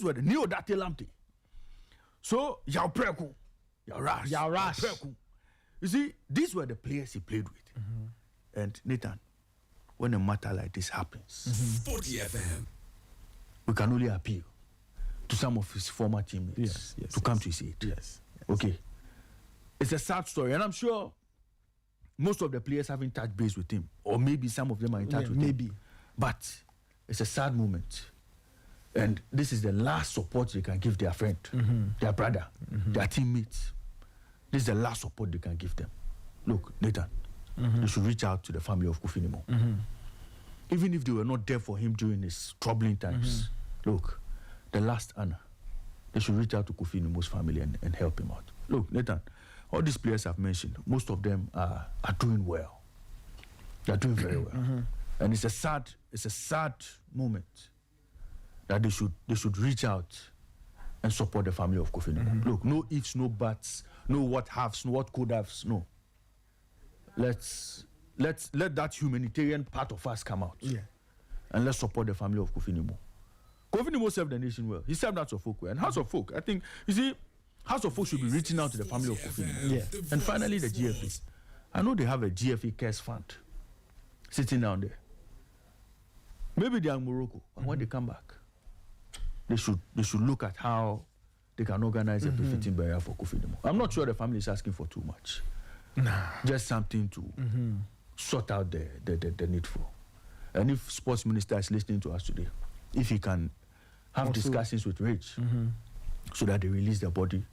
were the Neo Date Lamte. So Yao Preku, Yao Rash. Preku. You see, these were the players he played with. And Nathan, when a matter like this happens, Sporty FM, we can only appeal to some of his former teammates to come to his aid. Yes. Okay. It's a sad story, and I'm sure most of the players haven't touched base with him, or maybe some of them are in touch with him. But it's a sad moment. And this is the last support they can give their friend, their brother, their teammates. This is the last support they can give them. Look, Nathan, they should reach out to the family of Kofi Nimo. Even if they were not there for him during his troubling times. Look, the last honor, they should reach out to Kofi Nimo's family and help him out. Look, Nathan, all these players I've mentioned, most of them are doing well. They're doing very well. And it's a sad moment that they should reach out and support the family of Kofi Nimo. Look, no ifs, no buts, no what haves, no what could haves, no. Let that humanitarian part of us come out. Yeah. And let's support the family of Kofi Nimo. Kofi Nimo served the nation well. He served House of Folk well. And House of Folk, I think, you see, House of Folk should be reaching out to the family of Kofi Nimo. Yeah. And finally, the GFA. I know they have a GFA cares fund sitting down there. Maybe they are in Morocco, and when they come back, they should look at how they can organize a befitting burial for Kofi Nimo. I'm not sure the family is asking for too much. Nah. Just something to sort out the needful. And if sports minister is listening to us today, if he can have also discussions with Rich so that they release their body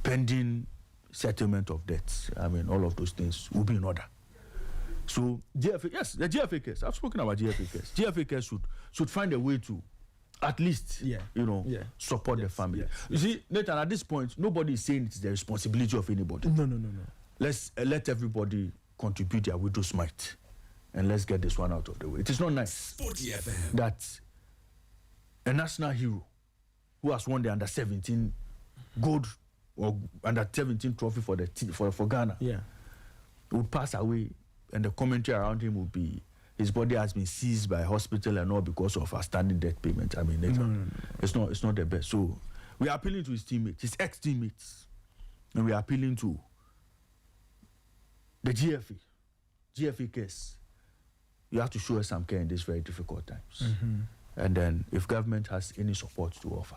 pending settlement of debts, I mean, all of those things will be in order. So GFA, yes, the GFA case. I've spoken about GFA case. GFA case should find a way to at least support the family. Yes. You see, Nathan, at this point, nobody is saying it's the responsibility of anybody. No. Let's let everybody contribute their widow's mite, and let's get this one out of the way. It is not nice Sporty FM, that a national hero who has won the under-17 gold or under-17 trophy for Ghana would pass away, and the commentary around him would be his body has been seized by hospital and all because of outstanding debt payment. I mean, it's not the best. So we are appealing to his teammates, his ex-teammates, and we are appealing to the GFA case. You have to show us some care in these very difficult times. And then if government has any support to offer,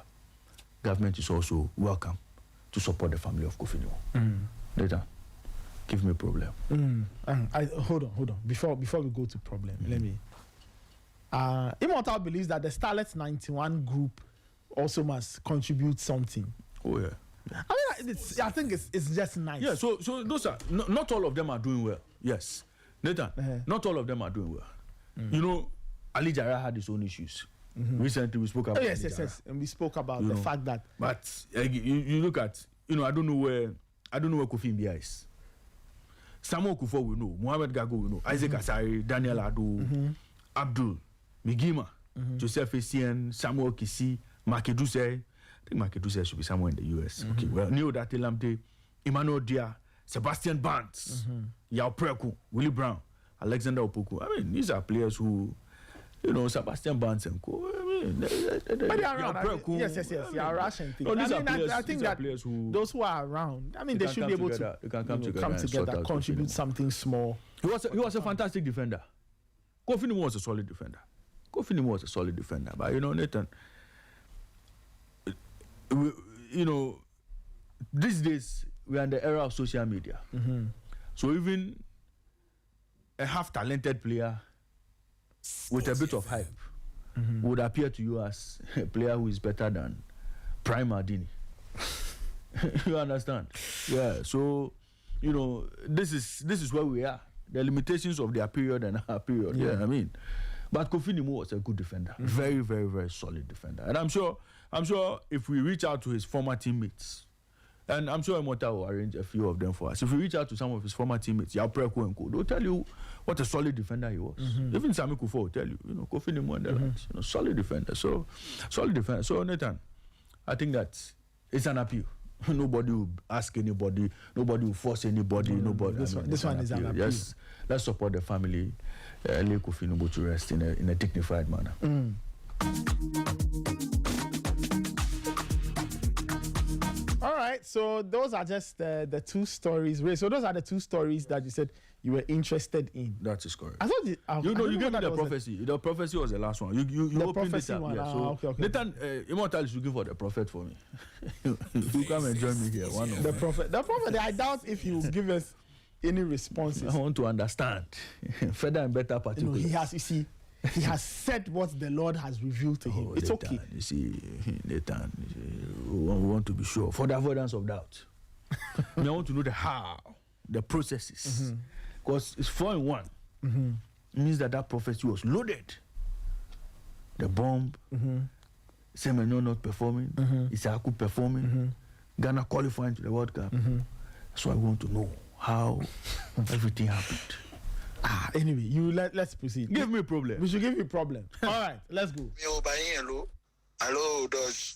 government is also welcome to support the family of Kofi Nimo. Later, give me a problem. Hold on. Before we go to problem, let me. Immortal believes that the Starlets 91 group also must contribute something. Oh yeah. I mean, I think it's just nice. Yeah. So those are not all of them are doing well. Yes, Nathan. Not all of them are doing well. You know, Ali Jara had his own issues. Recently, we spoke about. Yes, and we spoke about the fact that. But you look at, I don't know where Kofi Mbia is. Samuel Kufo we know, Mohamed Gago we know, Isaac Asari, Daniel Ado, Abdul, Migima, Joseph Essien, Samuel Kisi, Makeduse. I think Makeduse should be somewhere in the US. Okay, well, Neo Date Lamte, Emmanuel Dia, Sebastian Barnes, Yao Preku, Willie Brown, Alexander Opoku. I mean, these are players who, Sebastian Barnes and co. I mean, but they are around. Yes. They are Russian things. I think that those who are around, I mean, they should be able to come together, contribute something small. He was a fantastic defender. Kofi Nimo was a solid defender. But Nathan, these days we are in the era of social media. So even a half-talented player with a bit of hype would appear to you as a player who is better than Prime Mardini. You understand? Yeah. So, this is where we are. The limitations of their period and our period. Yeah, I mean. But Kofi Nimo was a good defender. Very, very, very solid defender. And I'm sure if we reach out to his former teammates, and I'm sure Immortal will arrange a few of them for us. If we reach out to some of his former teammates, Yao Preku and Co, they'll tell you what a solid defender he was. Even Sami Kufo will tell you, Kofi Nimo and the likes, solid defender. So Nathan, I think that it's an appeal. Nobody will ask anybody. Nobody will force anybody. This one is an appeal. Yes, let's support the family. Lay Kofi Nimo to rest in a dignified manner. right, so those are just the two stories. Ray, so those are the two stories that you said you were interested in. That is correct. I thought you gave me the prophecy. The prophecy was the last one. You the opened prophecy it up. one. Yeah, so Okay. Nathan, Immortal is looking for the prophet for me. You come and join me here. The prophet. I doubt if he will give us any responses. I want to understand further and better particulars. He has. You see, he has said what the Lord has revealed to him. It's Nathan, okay. You see, Nathan, we want to be sure for the avoidance of doubt. I want to know the how, the processes, because it's 4 in 1. It means that prophecy was loaded. The bomb, Semenyo not performing, Isaku performing, Ghana qualifying to the World Cup. So I want to know how everything happened. Anyway, let's proceed. Give me a problem. We should give you a problem. All right, let's go. Hello, Dodge.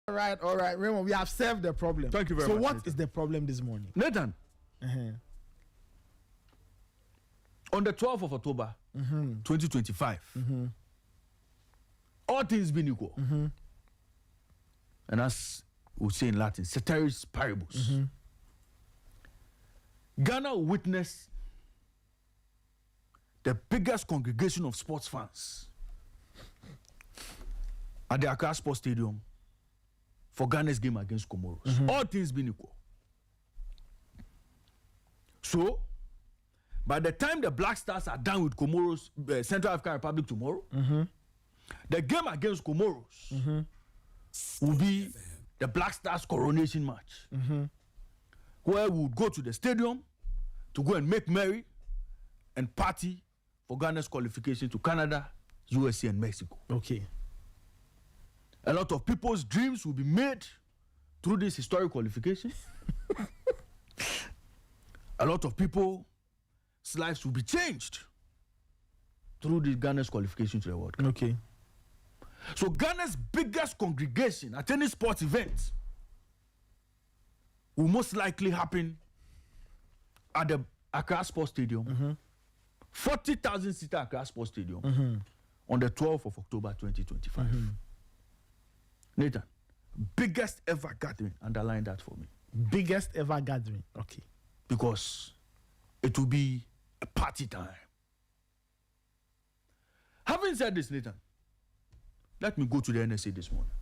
All right, Raymond, we have solved the problem. Thank you very much. So what Nathan. is the problem this morning? Nathan, on the 12th of October, 2025, all things being equal, and as we say in Latin, ceteris paribus, Ghana witnessed the biggest congregation of sports fans at the Accra Sports Stadium for Ghana's game against Comoros. All things being equal. So, by the time the Black Stars are done with Comoros, Central African Republic tomorrow, the game against Comoros will be the Black Stars coronation match, where we would go to the stadium to go and make merry and party for Ghana's qualification to Canada, USA, and Mexico. Okay. A lot of people's dreams will be made through this historic qualification. A lot of people's lives will be changed through the Ghana's qualification to the World Cup. Okay. So Ghana's biggest congregation at any sports event will most likely happen at the Accra Sports Stadium, 40,000 seater Accra Sports Stadium, on the 12th of October 2025. Nathan, biggest ever gathering, underline that for me. Biggest ever gathering. Okay. Because it will be a party time. Having said this, Nathan, let me go to the NSA this morning.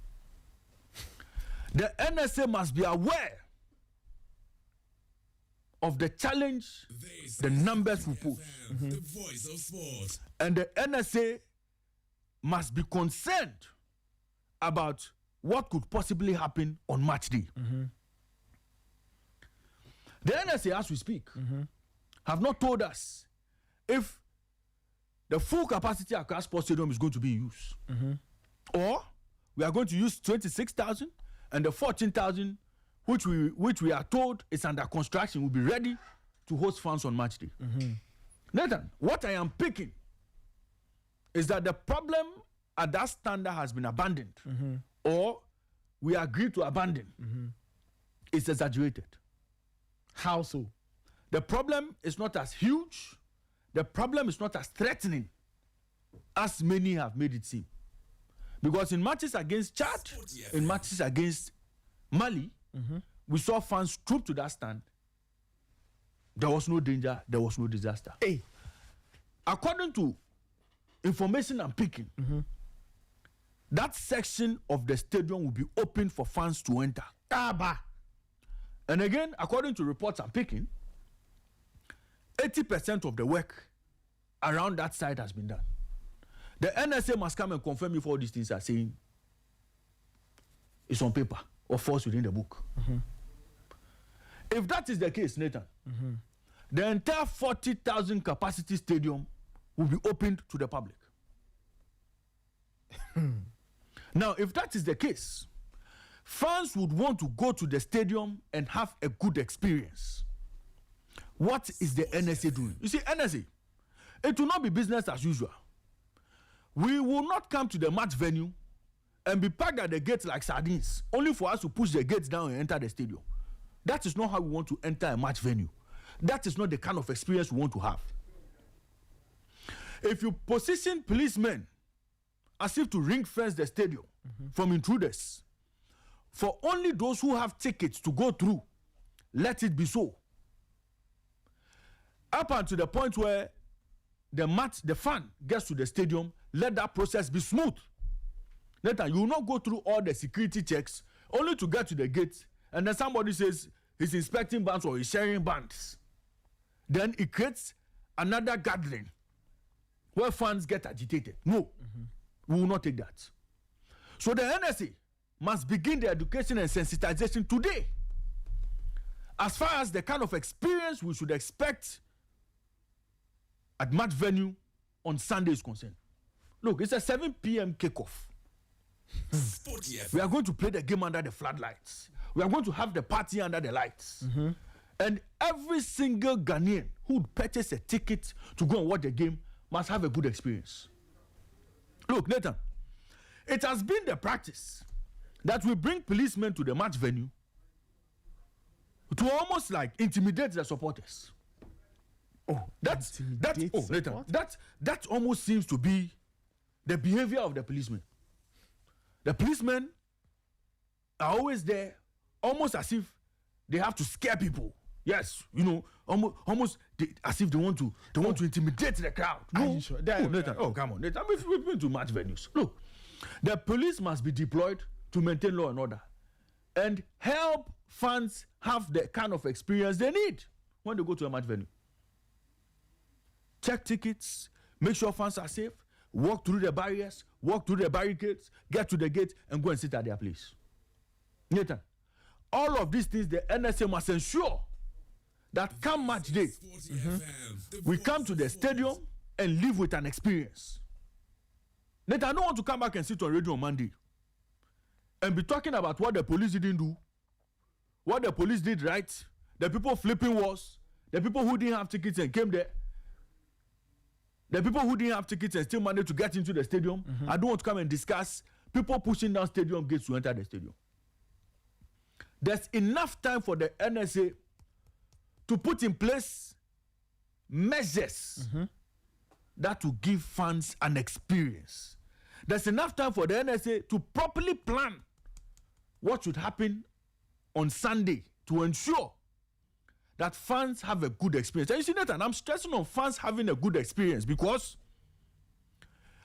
The NSA must be aware of the challenge the numbers will pose. The voice of sports. And the NSA must be concerned about what could possibly happen on match day. The NSA, as we speak, have not told us if the full capacity at Accra Sports Stadium is going to be in use. Or we are going to use 26,000 and the 14,000 which we are told is under construction will be ready to host fans on match day. Nathan, what I am picking is that the problem at that standard has been abandoned, or we agreed to abandon. It's exaggerated. How so? The problem is not as huge, the problem is not as threatening as many have made it seem. Because in matches against Chad, in matches against Mali, we saw fans troop to that stand. There was no danger, there was no disaster. Hey. According to information I'm picking, that section of the stadium will be open for fans to enter. And again, according to reports I'm picking, 80% of the work around that side has been done. The NSA must come and confirm if all these things are saying it's on paper or false within the book. If that is the case, Nathan, the entire 40,000 capacity stadium will be opened to the public. Now, if that is the case, fans would want to go to the stadium and have a good experience. What is the NSA doing? You see, NSA, it will not be business as usual. We will not come to the match venue and be packed at the gates like sardines, only for us to push the gates down and enter the stadium. That is not how we want to enter a match venue. That is not the kind of experience we want to have. If you position policemen as if to ring-fence the stadium from intruders, for only those who have tickets to go through, let it be so. Up until the point where the fan gets to the stadium, let that process be smooth. Later, you will not go through all the security checks only to get to the gate, and then somebody says he's inspecting bands or he's sharing bands. Then it creates another gathering where fans get agitated. No, we will not take that. So the NSA must begin the education and sensitization today as far as the kind of experience we should expect at match venue on Sunday is concerned. Look, it's a 7 p.m. kickoff. Sporty We are going to play the game under the floodlights. We are going to have the party under the lights. And every single Ghanaian who would purchase a ticket to go and watch the game must have a good experience. Look, Nathan, it has been the practice that we bring policemen to the match venue to almost like intimidate the supporters. That almost seems to be the behavior of the policemen. The policemen are always there, almost as if they have to scare people. Yes, you know, almost as if they want to intimidate the crowd. No, sure? Nathan, come on, Nathan. We've been to match venues. Look, the police must be deployed to maintain law and order and help fans have the kind of experience they need when they go to a match venue. Check tickets, make sure fans are safe, walk through the barriers, walk through the barricades, get to the gate, and go and sit at their place. Nathan, all of these things the NSA must ensure that come match day, we come to the stadium and live with an experience. Nathan, I don't want to come back and sit on radio on Monday and be talking about what the police didn't do, what the police did right, the people flipping walls, the people who didn't have tickets and came there, the people who didn't have tickets and still managed to get into the stadium. I don't want to come and discuss people pushing down stadium gates to enter the stadium. There's enough time for the NSA to put in place measures that will give fans an experience. There's enough time for the NSA to properly plan what should happen on Sunday to ensure that fans have a good experience. And you see that, and I'm stressing on fans having a good experience because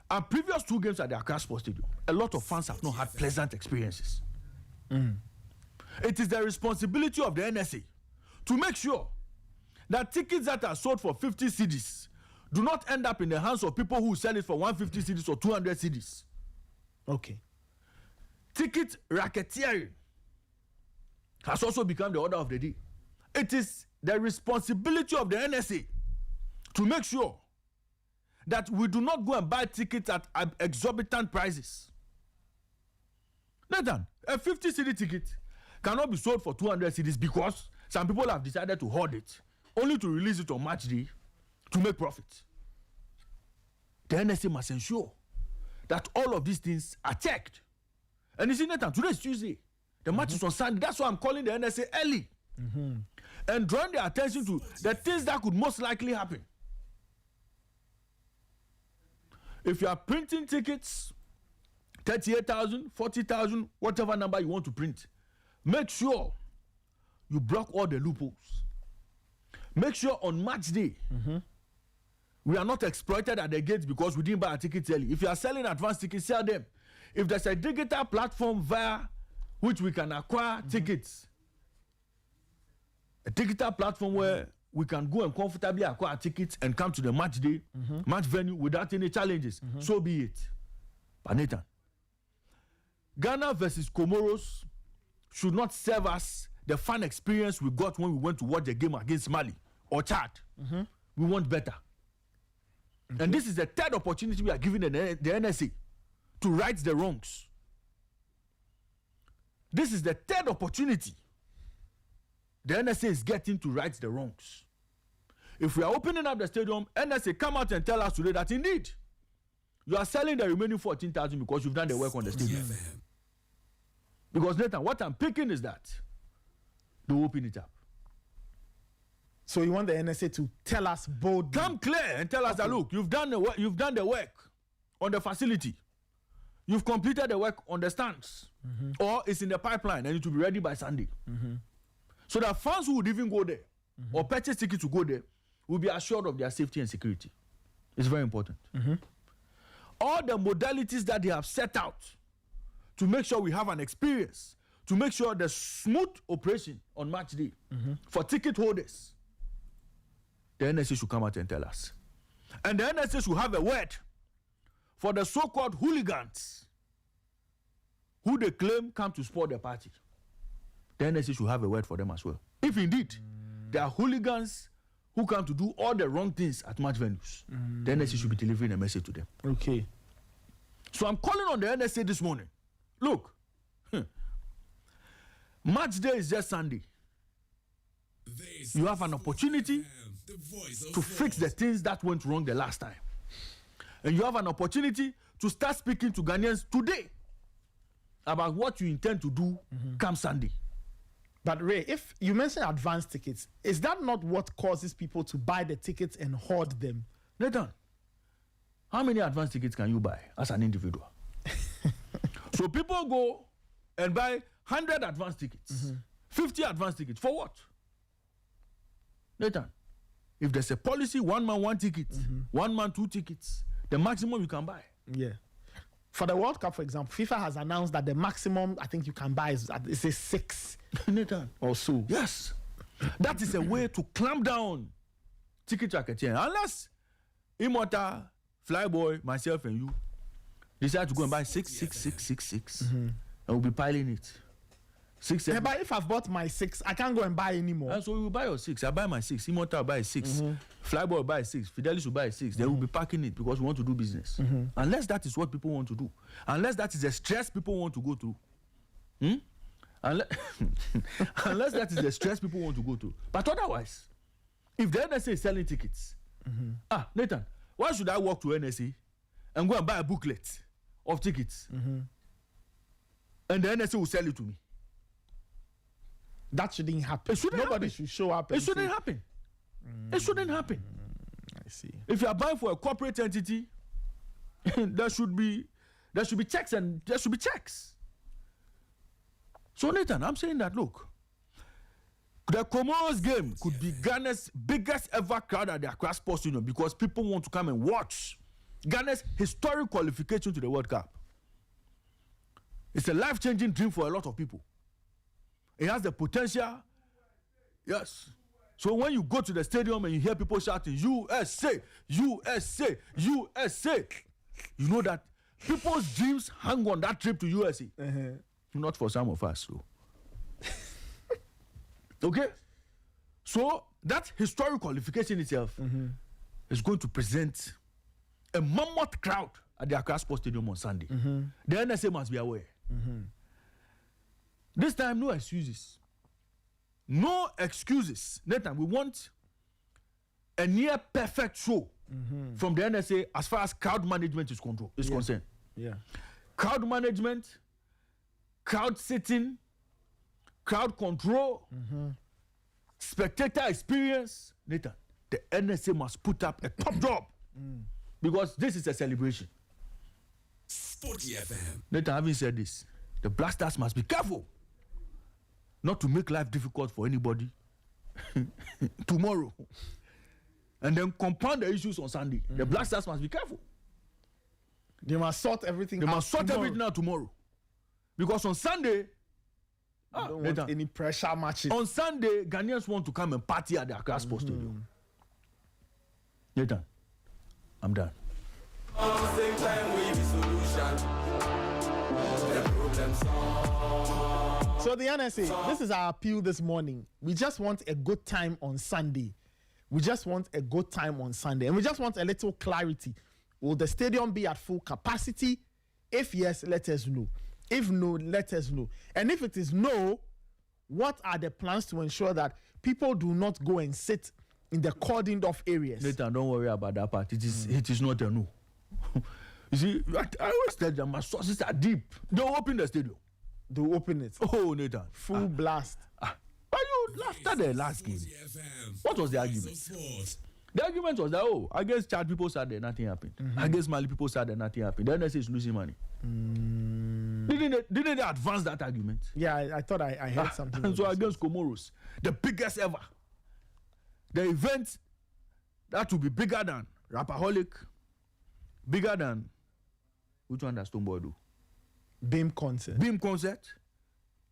our previous 2 games at the Accra Sports Stadium, a lot of fans have not had pleasant experiences. It is the responsibility of the NSA to make sure that tickets that are sold for 50 cedis do not end up in the hands of people who sell it for 150 cedis or 200 cedis. Okay. Ticket racketeering has also become the order of the day. It is the responsibility of the NSA to make sure that we do not go and buy tickets at exorbitant prices. Nathan, a 50 cedi ticket cannot be sold for 200 cedis because some people have decided to hoard it only to release it on match day to make profit. The NSA must ensure that all of these things are checked. And you see, Nathan, today is Tuesday. The match is on Sunday. That's why I'm calling the NSA early. And drawing their attention to the things that could most likely happen. If you are printing tickets, 38,000, 40,000, whatever number you want to print, make sure you block all the loopholes. Make sure on match day, we are not exploited at the gates because we didn't buy a ticket early. If you are selling advanced tickets, sell them. If there's a digital platform via which we can acquire tickets, a digital platform where we can go and comfortably acquire tickets and come to the match day, match venue without any challenges, so be it. But Nathan, Ghana versus Comoros should not serve us the fun experience we got when we went to watch the game against Mali or Chad. We want better. And this is the third opportunity we are giving the NSA to right the wrongs. This is the third opportunity the NSA is getting to right the wrongs. If we are opening up the stadium, NSA come out and tell us today that indeed you are selling the remaining 14,000 because you've done the work on the stadium. Because Nathan, what I'm picking is that they open it up. So you want the NSA to tell us boldly? Come clear and tell us that look, you've done the work on the facility. You've completed the work on the stands, or it's in the pipeline and it will be ready by Sunday. So that fans who would even go there or purchase tickets to go there will be assured of their safety and security. It's very important. All the modalities that they have set out to make sure we have an experience, to make sure the smooth operation on match day for ticket holders, the NSA should come out and tell us. And the NSA should have a word for the so-called hooligans who they claim come to support the party. The NSA should have a word for them as well. If indeed there are hooligans who come to do all the wrong things at match venues, the NSA should be delivering a message to them. Okay. So I'm calling on the NSA this morning. Look, match day is just Sunday. You have an opportunity to fix the things that went wrong the last time. And you have an opportunity to start speaking to Ghanaians today about what you intend to do come Sunday. But Ray, if you mentioned advanced tickets, is that not what causes people to buy the tickets and hoard them? Nathan, how many advanced tickets can you buy as an individual? So people go and buy 100 advanced tickets, 50 advanced tickets. For what? Nathan, if there's a policy, one man, one ticket, one man, two tickets, the maximum you can buy. Yeah. For the World Cup, for example, FIFA has announced that the maximum I think you can buy is a 6 Nathan. or so. Yes. That is a way to clamp down ticket racketeering. Unless Immortal, Flyboy, myself and you decide to go and buy 6, and we'll be piling it. 6, 7. Yeah, but if I've bought my 6, I can't go and buy anymore. And so you will buy your 6. I buy my 6. Immortal will buy 6. Flyboy will buy 6. Fidelis will buy 6. They will be packing it because we want to do business. Unless that is what people want to do. Unless that is the stress people want to go through. Unless that is the stress people want to go through. But otherwise, if the NSA is selling tickets, Nathan, why should I walk to NSA and go and buy a booklet of tickets? And the NSA will sell it to me. That shouldn't happen. Nobody should show up. It shouldn't happen. It shouldn't happen. I see. If you are buying for a corporate entity, there should be checks and there should be checks. So Nathan, I'm saying that look, the Comoros game could be Ghana's biggest ever crowd at the Accra Sports Stadium because people want to come and watch Ghana's historic qualification to the World Cup. It's a life-changing dream for a lot of people. It has the potential, yes. So when you go to the stadium and you hear people shouting, USA, USA, USA, you know that people's dreams hang on that trip to USA. Not for some of us, though. Okay? So that historic qualification itself is going to present a mammoth crowd at the Accra Sports Stadium on Sunday. The NSA must be aware. This time, no excuses. No excuses. Nathan, we want a near perfect show from the NSA as far as crowd management is concerned. Yeah. Crowd management, crowd sitting, crowd control, spectator experience. Nathan, the NSA must put up a top job because this is a celebration. Sporty FM. Nathan, having said this, the Black Stars must be careful not to make life difficult for anybody tomorrow. And then compound the issues on Sunday. The Black Stars must be careful. They must sort everything They out. must sort tomorrow. everything out tomorrow. Because on Sunday, Don't want Nathan, any pressure matches. on Sunday, Ghanaians want to come and party at the Accra Sports Stadium. Nathan, I'm done. Same time we be solution. The problem solved. So the NSA, this is our appeal this morning. We just want a good time on Sunday. We just want a good time on Sunday. And we just want a little clarity. Will the stadium be at full capacity? If yes, let us know. If no, let us know. And if it is no, what are the plans to ensure that people do not go and sit in the cordoned off areas? Nathan, don't worry about that part. It is not a no. You see, I always tell them my sources are deep. They'll open the stadium. They'll open it. Oh, Nathan. Full blast. But you after the last game, what was the argument? The argument was that, against Chad people sat there, nothing happened. Against Mali people sat there, nothing happened. The NSA is losing money. Didn't they advance that argument? Yeah, I thought I heard something. And so against Comoros, the biggest ever, the event that will be bigger than Rapaholic, bigger than, which one does Stoneboy do? Beam concert. Beam concert.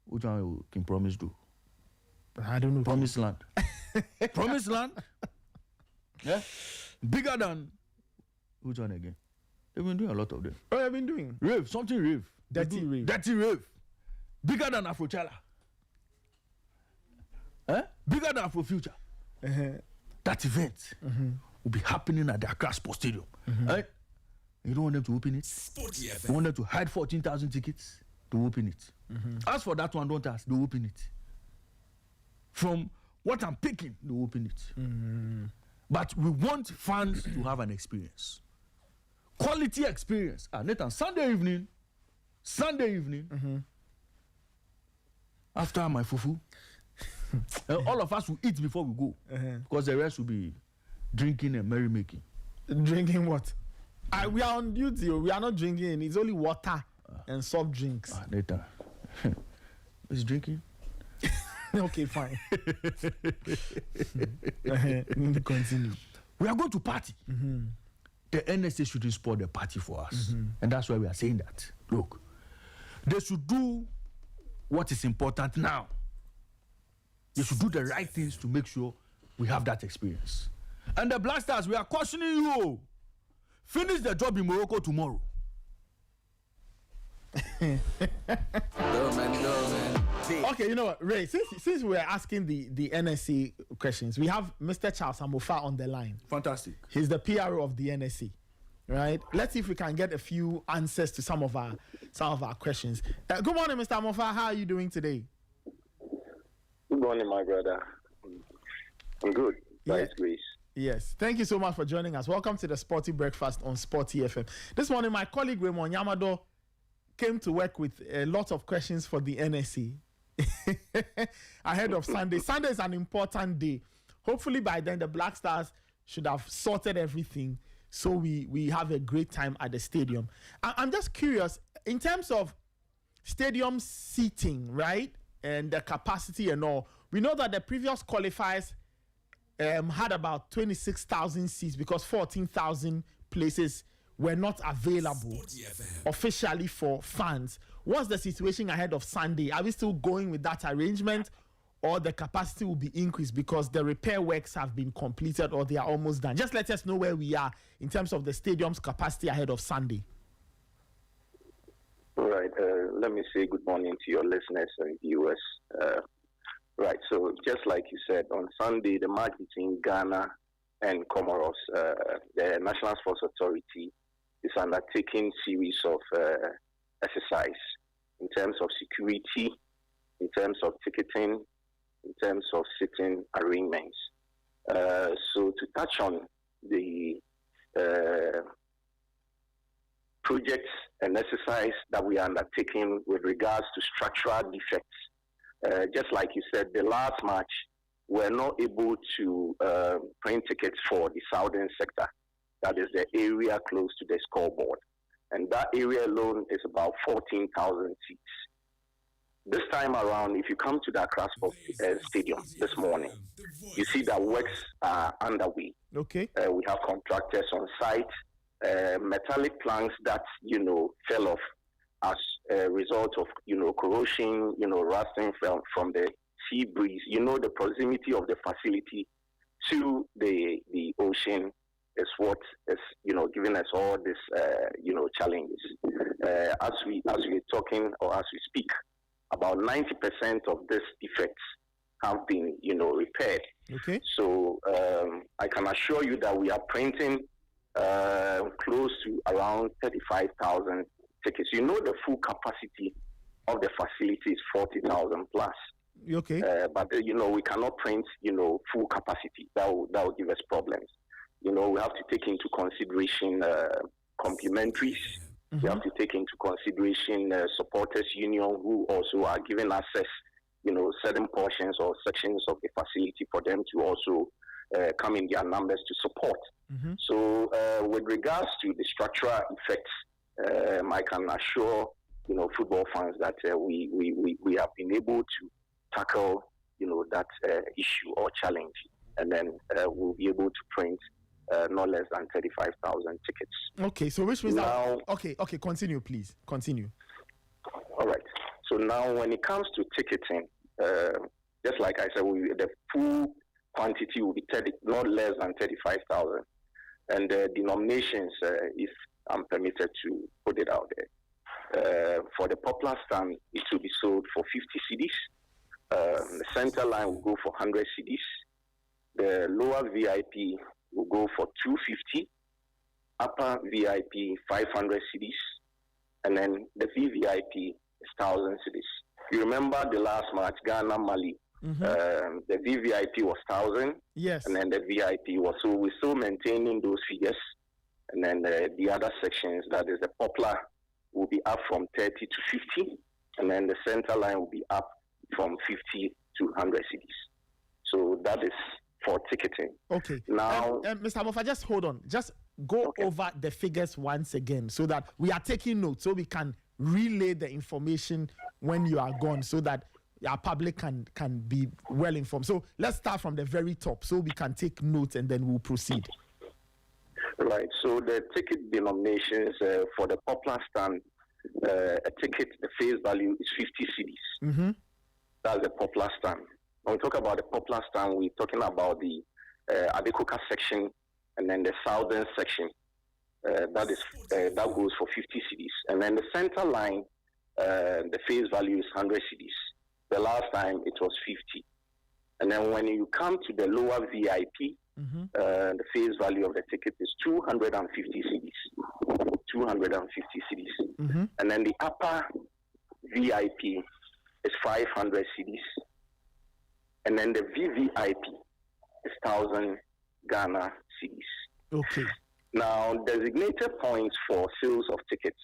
Which one will King Promise do? I don't know. Promised Land. Promised Land. Yeah. Bigger than, which one again? They've been doing a lot of them. Oh, I've been doing. Rave, something rave. Dirty rave. Dirty rave. Bigger than Afrochala. Bigger than Afrofuture. That event will be happening at the Accra Sports Stadium. You don't want them to open it? Sporty You FM. want them to hide 14,000 tickets to open it. As for that one, don't ask, they open it. From what I'm picking, they open it. But we want fans to have an experience. Quality experience. Nathan, Sunday evening, after my fufu, all of us will eat before we go. Because the rest will be drinking and merrymaking. Drinking what? We are on duty. We are not drinking. It's only water and soft drinks. Nathan, is drinking? Okay, fine. Continue. We are going to party. The NSA shouldn't spoil the party for us. And that's why we are saying that. Look, they should do what is important now. They should do the right things to make sure we have that experience. And the Black Stars, we are cautioning you. Finish the job in Morocco tomorrow. Okay, you know what, Ray, since we're asking the NSA questions, we have Mr. Charles Amofa on the line. Fantastic. He's the PRO of the NSA, right? Let's see if we can get a few answers to some of our questions. Good morning, Mr. Amofa. How are you doing today? Good morning, my brother. I'm good. By His grace. Yes. Thank you so much for joining us. Welcome to the Sporty Breakfast on Sporty FM. This morning, my colleague Raymond Yamado came to work with a lot of questions for the NSA ahead of Sunday. Sunday is an important day. Hopefully by then the Black Stars should have sorted everything so we have a great time at the stadium. I'm just curious, in terms of stadium seating, right, and the capacity and all, we know that the previous qualifiers had about 26,000 seats because 14,000 places were not available officially for fans. What's the situation ahead of Sunday? Are we still going with that arrangement, or the capacity will be increased because the repair works have been completed or they are almost done? Just let us know where we are in terms of the stadium's capacity ahead of Sunday. All right. Let me say good morning to your listeners and viewers. Right. So just like you said, on Sunday, the match between Ghana and Comoros, the National Sports Authority is undertaking series of exercise in terms of security, in terms of ticketing, in terms of sitting arrangements. So to touch on the projects and exercise that we are undertaking with regards to structural defects, just like you said, the last match, we're not able to print tickets for the southern sector. That is the area close to the scoreboard. And that area alone is about 14,000 seats. This time around, if you come to the Accra Sports Stadium this morning, you see that works are underway. Okay. We have contractors on site. Metallic planks that, fell off as a result of, corrosion, rusting from the sea breeze. The proximity of the facility to the ocean is what is, giving us all this, challenges. As we're talking or as we speak, about 90% of these defects have been, repaired. Okay. So I can assure you that we are printing close to around 35,000 tickets. The full capacity of the facility is 40,000 plus. Okay. But we cannot print full capacity. That will give us problems. We have to take into consideration complementaries. Mm-hmm. We have to take into consideration supporters union who also are given access, certain portions or sections of the facility for them to also come in their numbers to support. Mm-hmm. So with regards to the structural effects, I can assure football fans that we have been able to tackle that issue or challenge, and then we'll be able to print not less than 35,000 tickets. Okay, so which means now, okay, continue, please. Continue. All right. So now when it comes to ticketing, just like I said, the full quantity will be not less than 35,000. And the denominations, if I'm permitted to put it out there, for the popular stand, it will be sold for 50 cedis. The center line will go for 100 cedis. The lower VIP will go for 250. Upper VIP, 500 cedis. And then the VVIP is 1,000 cedis. You remember the last match, Ghana, Mali. Mm-hmm. The VVIP was 1,000. Yes. And then the VIP was, so we're still maintaining those figures. And then the other sections, that is the popular, will be up from 30 to 50. And then the center line will be up from 50 to 100 cities. So that is for ticketing. Okay. Now, Mr. Mofa, just hold on. Just go over the figures once again so that we are taking notes, so we can relay the information when you are gone, so that our public can be well informed. So let's start from the very top so we can take notes and then we'll proceed. Right. So the ticket denominations for the popular stand, a ticket, the face value is 50 cedis. Mm-hmm. That's the popular stand. When we talk about the popular stand, we're talking about the Adekoka section and then the southern section. That goes for 50 cedis. And then the center line, the face value is 100 cedis. The last time it was 50. And then when you come to the lower VIP, mm-hmm. The face value of the ticket is 250 cedis. 250 cedis. Mm-hmm. And then the upper VIP is 500 cedis. And then the VVIP is 1,000 Ghana cedis. Okay. Now, designated points for sales of tickets,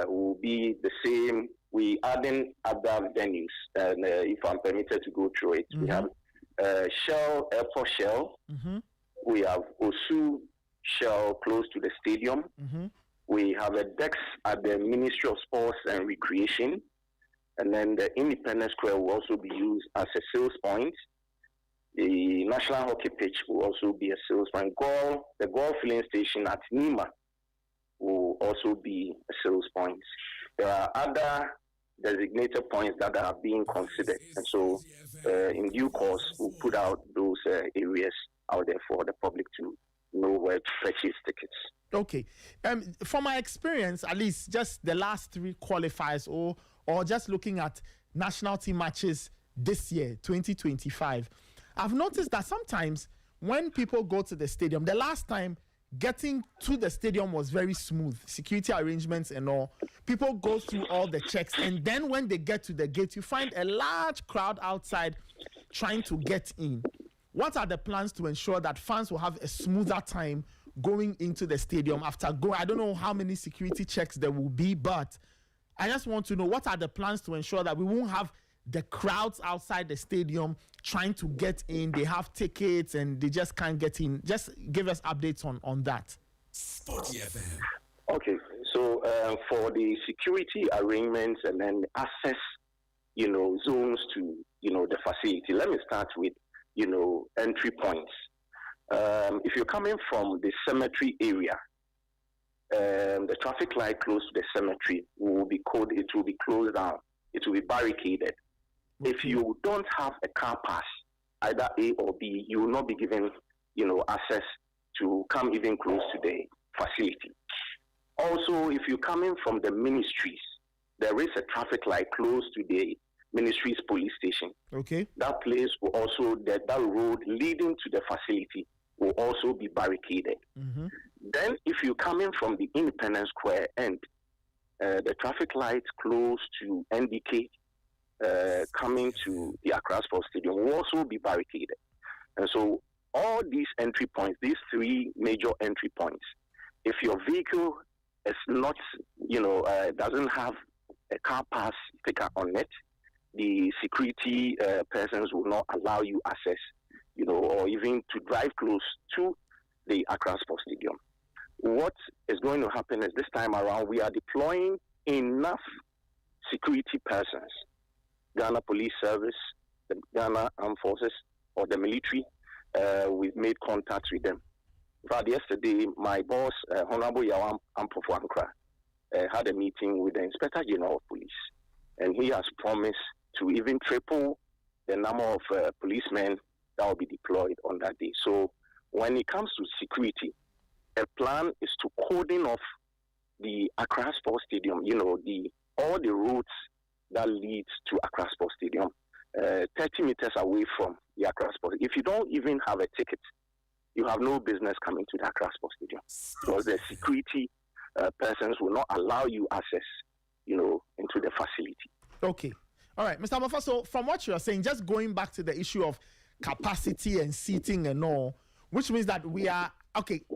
will be the same. We adding other venues, and if I'm permitted to go through it, mm-hmm. we have Shell, Airport Shell. Mm-hmm. We have Osu Shell close to the stadium. Mm-hmm. We have a Dex at the Ministry of Sports and Recreation. And then the Independence Square will also be used as a sales point. The National Hockey Pitch will also be a sales point. The Gol filling station at Nima will also be a sales point. There are other designated points that are being considered. And so in due course, we'll put out those areas out there for the public to know where to purchase tickets. Okay. From my experience, at least just the last three qualifiers or just looking at national team matches this year, 2025, I've noticed that sometimes when people go to the stadium, the last time getting to the stadium was very smooth, security arrangements and all. People go through all the checks, and then when they get to the gate, you find a large crowd outside trying to get in. What are the plans to ensure that fans will have a smoother time going into the stadium after I don't know how many security checks there will be, but I just want to know what are the plans to ensure that we won't have the crowds outside the stadium trying to get in. They have tickets and they just can't get in. Just give us updates on that. Sporty FM. Okay, so for the security arrangements and then access, zones to, the facility, let me start with, entry points. If you're coming from the cemetery area, the traffic light close to the cemetery will be closed down. It will be barricaded. Okay. If you don't have a car pass, either A or B, you will not be given, access to come even close to the facility. Also, if you're coming from the ministries, there is a traffic light close to the ministries police station. Okay. That place will also, that road leading to the facility will also be barricaded. Mm-hmm. Then, if you're coming from the Independence Square end, the traffic lights close to NDK, coming to the Accra Sports Stadium will also be barricaded. And so, all these entry points, these three major entry points, if your vehicle is not, doesn't have a car pass sticker on it, the security persons will not allow you access, or even to drive close to the Accra Sports Stadium. What is going to happen is this time around, we are deploying enough security persons, Ghana Police Service, the Ghana Armed Forces, or the military. We've made contacts with them. In fact, yesterday, my boss, Honorable Yawam Ampofuankra, had a meeting with the Inspector General of Police, and he has promised to even triple the number of policemen that will be deployed on that day. So when it comes to security, the plan is to cordon off the Accra Sports Stadium, all the routes that lead to Accra Sports Stadium, 30 meters away from the Accra Sports. If you don't even have a ticket, you have no business coming to the Accra Sports Stadium, because the security persons will not allow you access, into the facility. Okay. All right, Mr. Amafa, so from what you are saying, just going back to the issue of capacity and seating and all, which means that we are,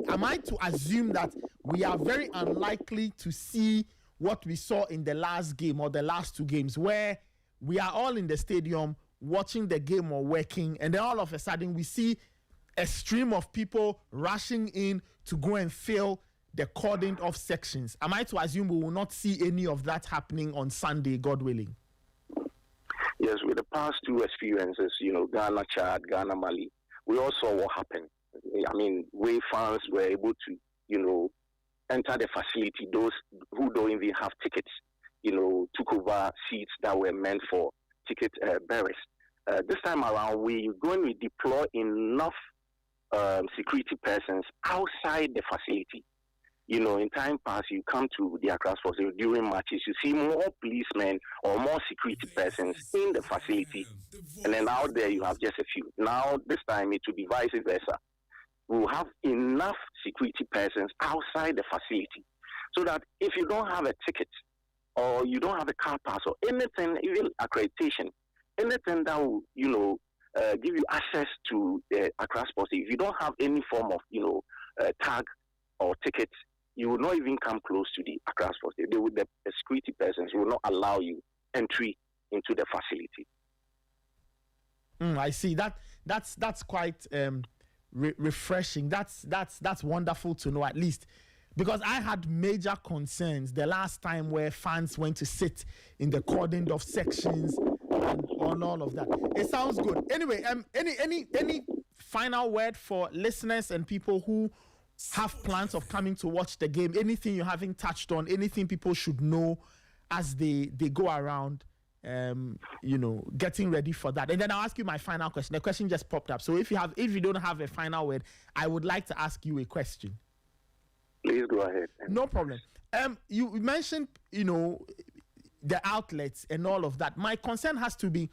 am I to assume that we are very unlikely to see what we saw in the last game or the last two games, where we are all in the stadium watching the game or working, and then all of a sudden we see a stream of people rushing in to go and fill the cordoned off sections? Am I to assume we will not see any of that happening on Sunday, God willing? Yes, with the past two experiences, Ghana, Chad, Ghana, Mali, we all saw what happened. I mean, way fans were able to, enter the facility. Those who don't even have tickets, took over seats that were meant for ticket bearers. This time around, we're going to deploy enough security persons outside the facility. In time past, you come to the Accra Sports during matches, you see more policemen or more security persons in the facility, and then out there you have just a few. Now, this time it will be vice versa. We'll have enough security persons outside the facility, so that if you don't have a ticket or you don't have a car pass or anything, even accreditation, anything that will, give you access to the Accra Sports, if you don't have any form of, tag or ticket, you will not even come close to the Accra Sports. The security persons will not allow you entry into the facility. I see. That's quite refreshing. That's wonderful to know, at least, because I had major concerns the last time where fans went to sit in the cordoned off sections and on all of that. It sounds good. Anyway, any final word for listeners and people who have plans of coming to watch the game? Anything you haven't touched on? Anything people should know as they go around, getting ready for that? And then I'll ask you my final question. The question just popped up. So if you don't have a final word, I would like to ask you a question. Please go ahead. No problem. You mentioned, the outlets and all of that. My concern has to be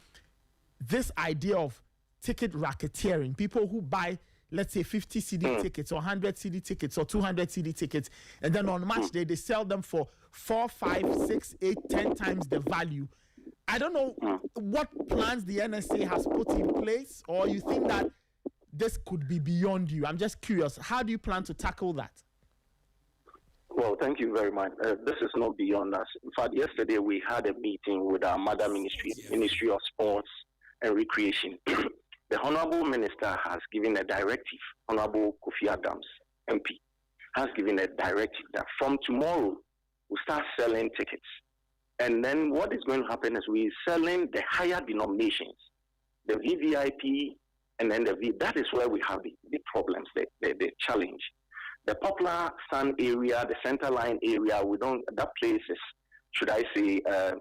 this idea of ticket racketeering. People who buy, let's say, 50 CD tickets or 100 CD tickets or 200 CD tickets, and then on match day they sell them for 4, 5, 6, 8, 10 times the value. I don't know what plans the NSA has put in place, or you think that this could be beyond you. I'm just curious. How do you plan to tackle that? Well, thank you very much. This is not beyond us. In fact, yesterday we had a meeting with our mother ministry, Ministry of Sports and Recreation. The Honorable Minister has given a directive, Honorable Kofi Adams, MP, has given a directive that from tomorrow we'll start selling tickets. And then what is going to happen is we're selling the higher denominations, the VVIP, and then the V. That is where we have the problems, the challenge. The Poplar Sun area, the center line area, that place is, should I say,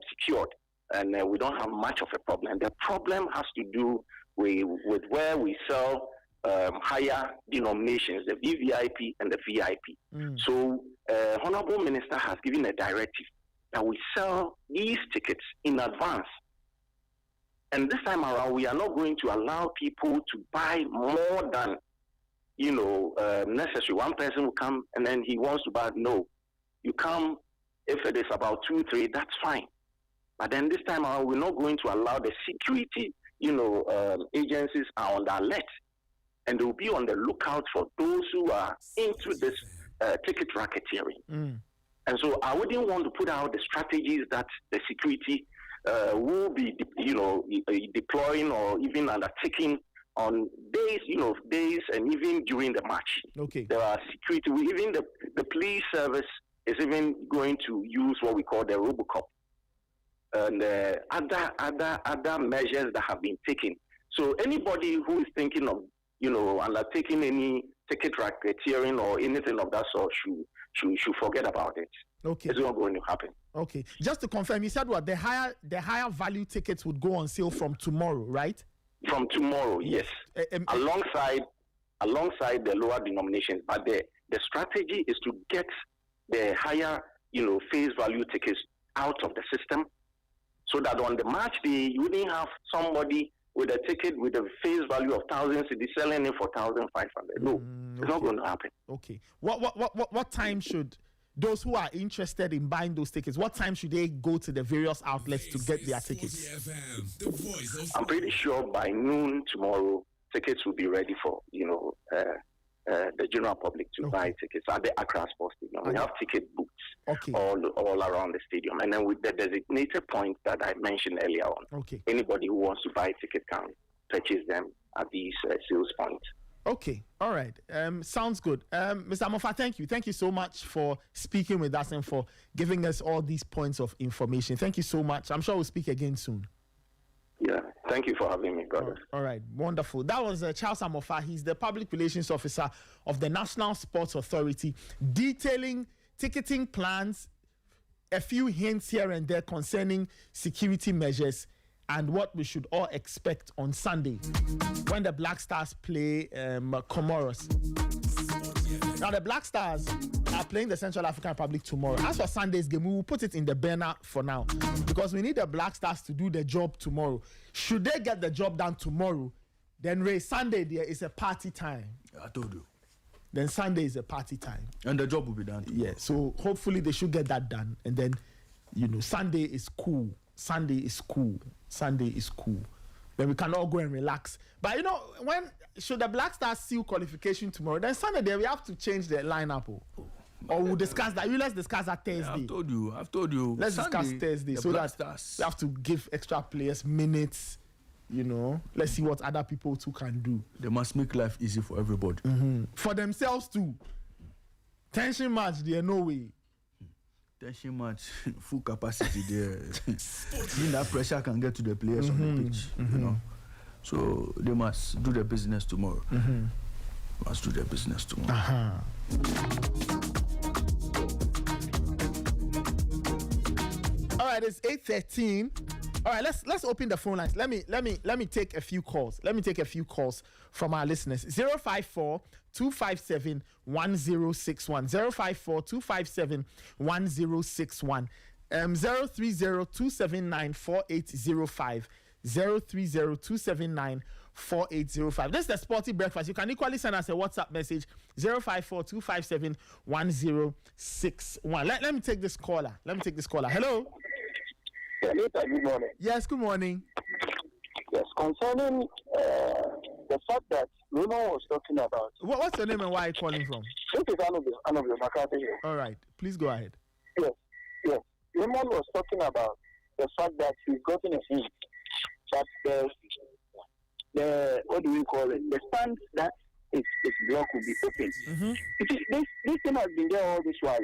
secured. And we don't have much of a problem. The problem has to do with where we sell higher denominations, the VVIP and the VIP. So, Honorable Minister has given a directive that we sell these tickets in advance. And this time around, we are not going to allow people to buy more than, necessary. One person will come and then he wants to buy. No, you come, if it is about 2, 3, that's fine. But then this time around, we're not going to allow the security, agencies are on the alert. And they will be on the lookout for those who are into this ticket racketeering. And so I wouldn't want to put out the strategies that the security will be, deploying or even undertaking on days and even during the match. Okay. There are security. Even the police service is even going to use what we call the Robocop and other measures that have been taken. So anybody who is thinking of undertaking any ticket racketeering or anything of that sort should forget about it. Okay. It's not going to happen. Okay. Just to confirm, you said what the higher value tickets would go on sale from tomorrow, right? From tomorrow, yes. Alongside the lower denominations. But the strategy is to get the higher, face value tickets out of the system so that on the match day you wouldn't have somebody with a ticket with a face value of 1,000 cedis selling it for 1,500. No, it's not going to happen. Okay. What time should those who are interested in buying those tickets, what time should they go to the various outlets to get their tickets? I'm pretty sure by noon tomorrow, tickets will be ready for, the general public to buy tickets at the Accra Sports Stadium. We have ticket booths all around the stadium. And then with the designated points that I mentioned earlier on, anybody who wants to buy tickets can purchase them at these sales points. Okay, all right. Sounds good. Mr. Amofa, thank you. Thank you so much for speaking with us and for giving us all these points of information. Thank you so much. I'm sure we'll speak again soon. Yeah, thank you for having me, brother. All right, wonderful. That was Charles Amofa. He's the Public Relations Officer of the National Sports Authority, detailing ticketing plans, a few hints here and there concerning security measures, and what we should all expect on Sunday when the Black Stars play Comoros. Now, the Black Stars are playing the Central African Republic tomorrow. As for Sunday's game, we will put it in the burner for now because we need the Black Stars to do the job tomorrow. Should they get the job done tomorrow, then Sunday there is a party time. I told you. Then Sunday is a party time. And the job will be done tomorrow. Yeah, so hopefully they should get that done. And then, Sunday is cool. Sunday is cool. Then we can all go and relax. But when should the Black Stars seal qualification tomorrow? Then Sunday we have to change the lineup. Or we'll discuss that. Let's discuss that Thursday. Yeah, I've told you. Let's discuss Thursday so that we have to give extra players minutes. Let's see what other people too can do. They must make life easy for everybody. Mm-hmm. For themselves too. Tension match, there no way. Tension match, full capacity there. That pressure can get to the players on the pitch, So they must do their business tomorrow. Must do their business tomorrow. All right, it's 8:13. All right, let's open the phone lines. Let me take a few calls. Let me take a few calls from our listeners. 054-257-1061. 054-257-1061. 030-279-4805. 030-279-4805. This is the Sporty Breakfast. You can equally send us a WhatsApp message 054-257-1061. Let me take this caller. Hello. Good morning. Yes, good morning. Yes, concerning the fact that Raymond was talking about. What's your name and where are you calling from? This is All right, please go ahead. Yes, yes. Raymond was talking about the fact that he's gotten a hint that the what do we call it? The stand that is block will be open. Mm-hmm. You see, this thing has been there all this while.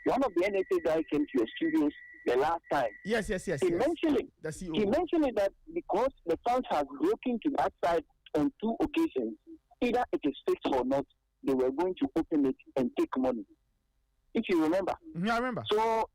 One of the NSA guys came to your studios the last time. Yes. He mentioned it. The CEO. He mentioned it that because the fans have broken to that side on 2 occasions, either it is fixed or not, they were going to open it and take money. If you remember. I remember. So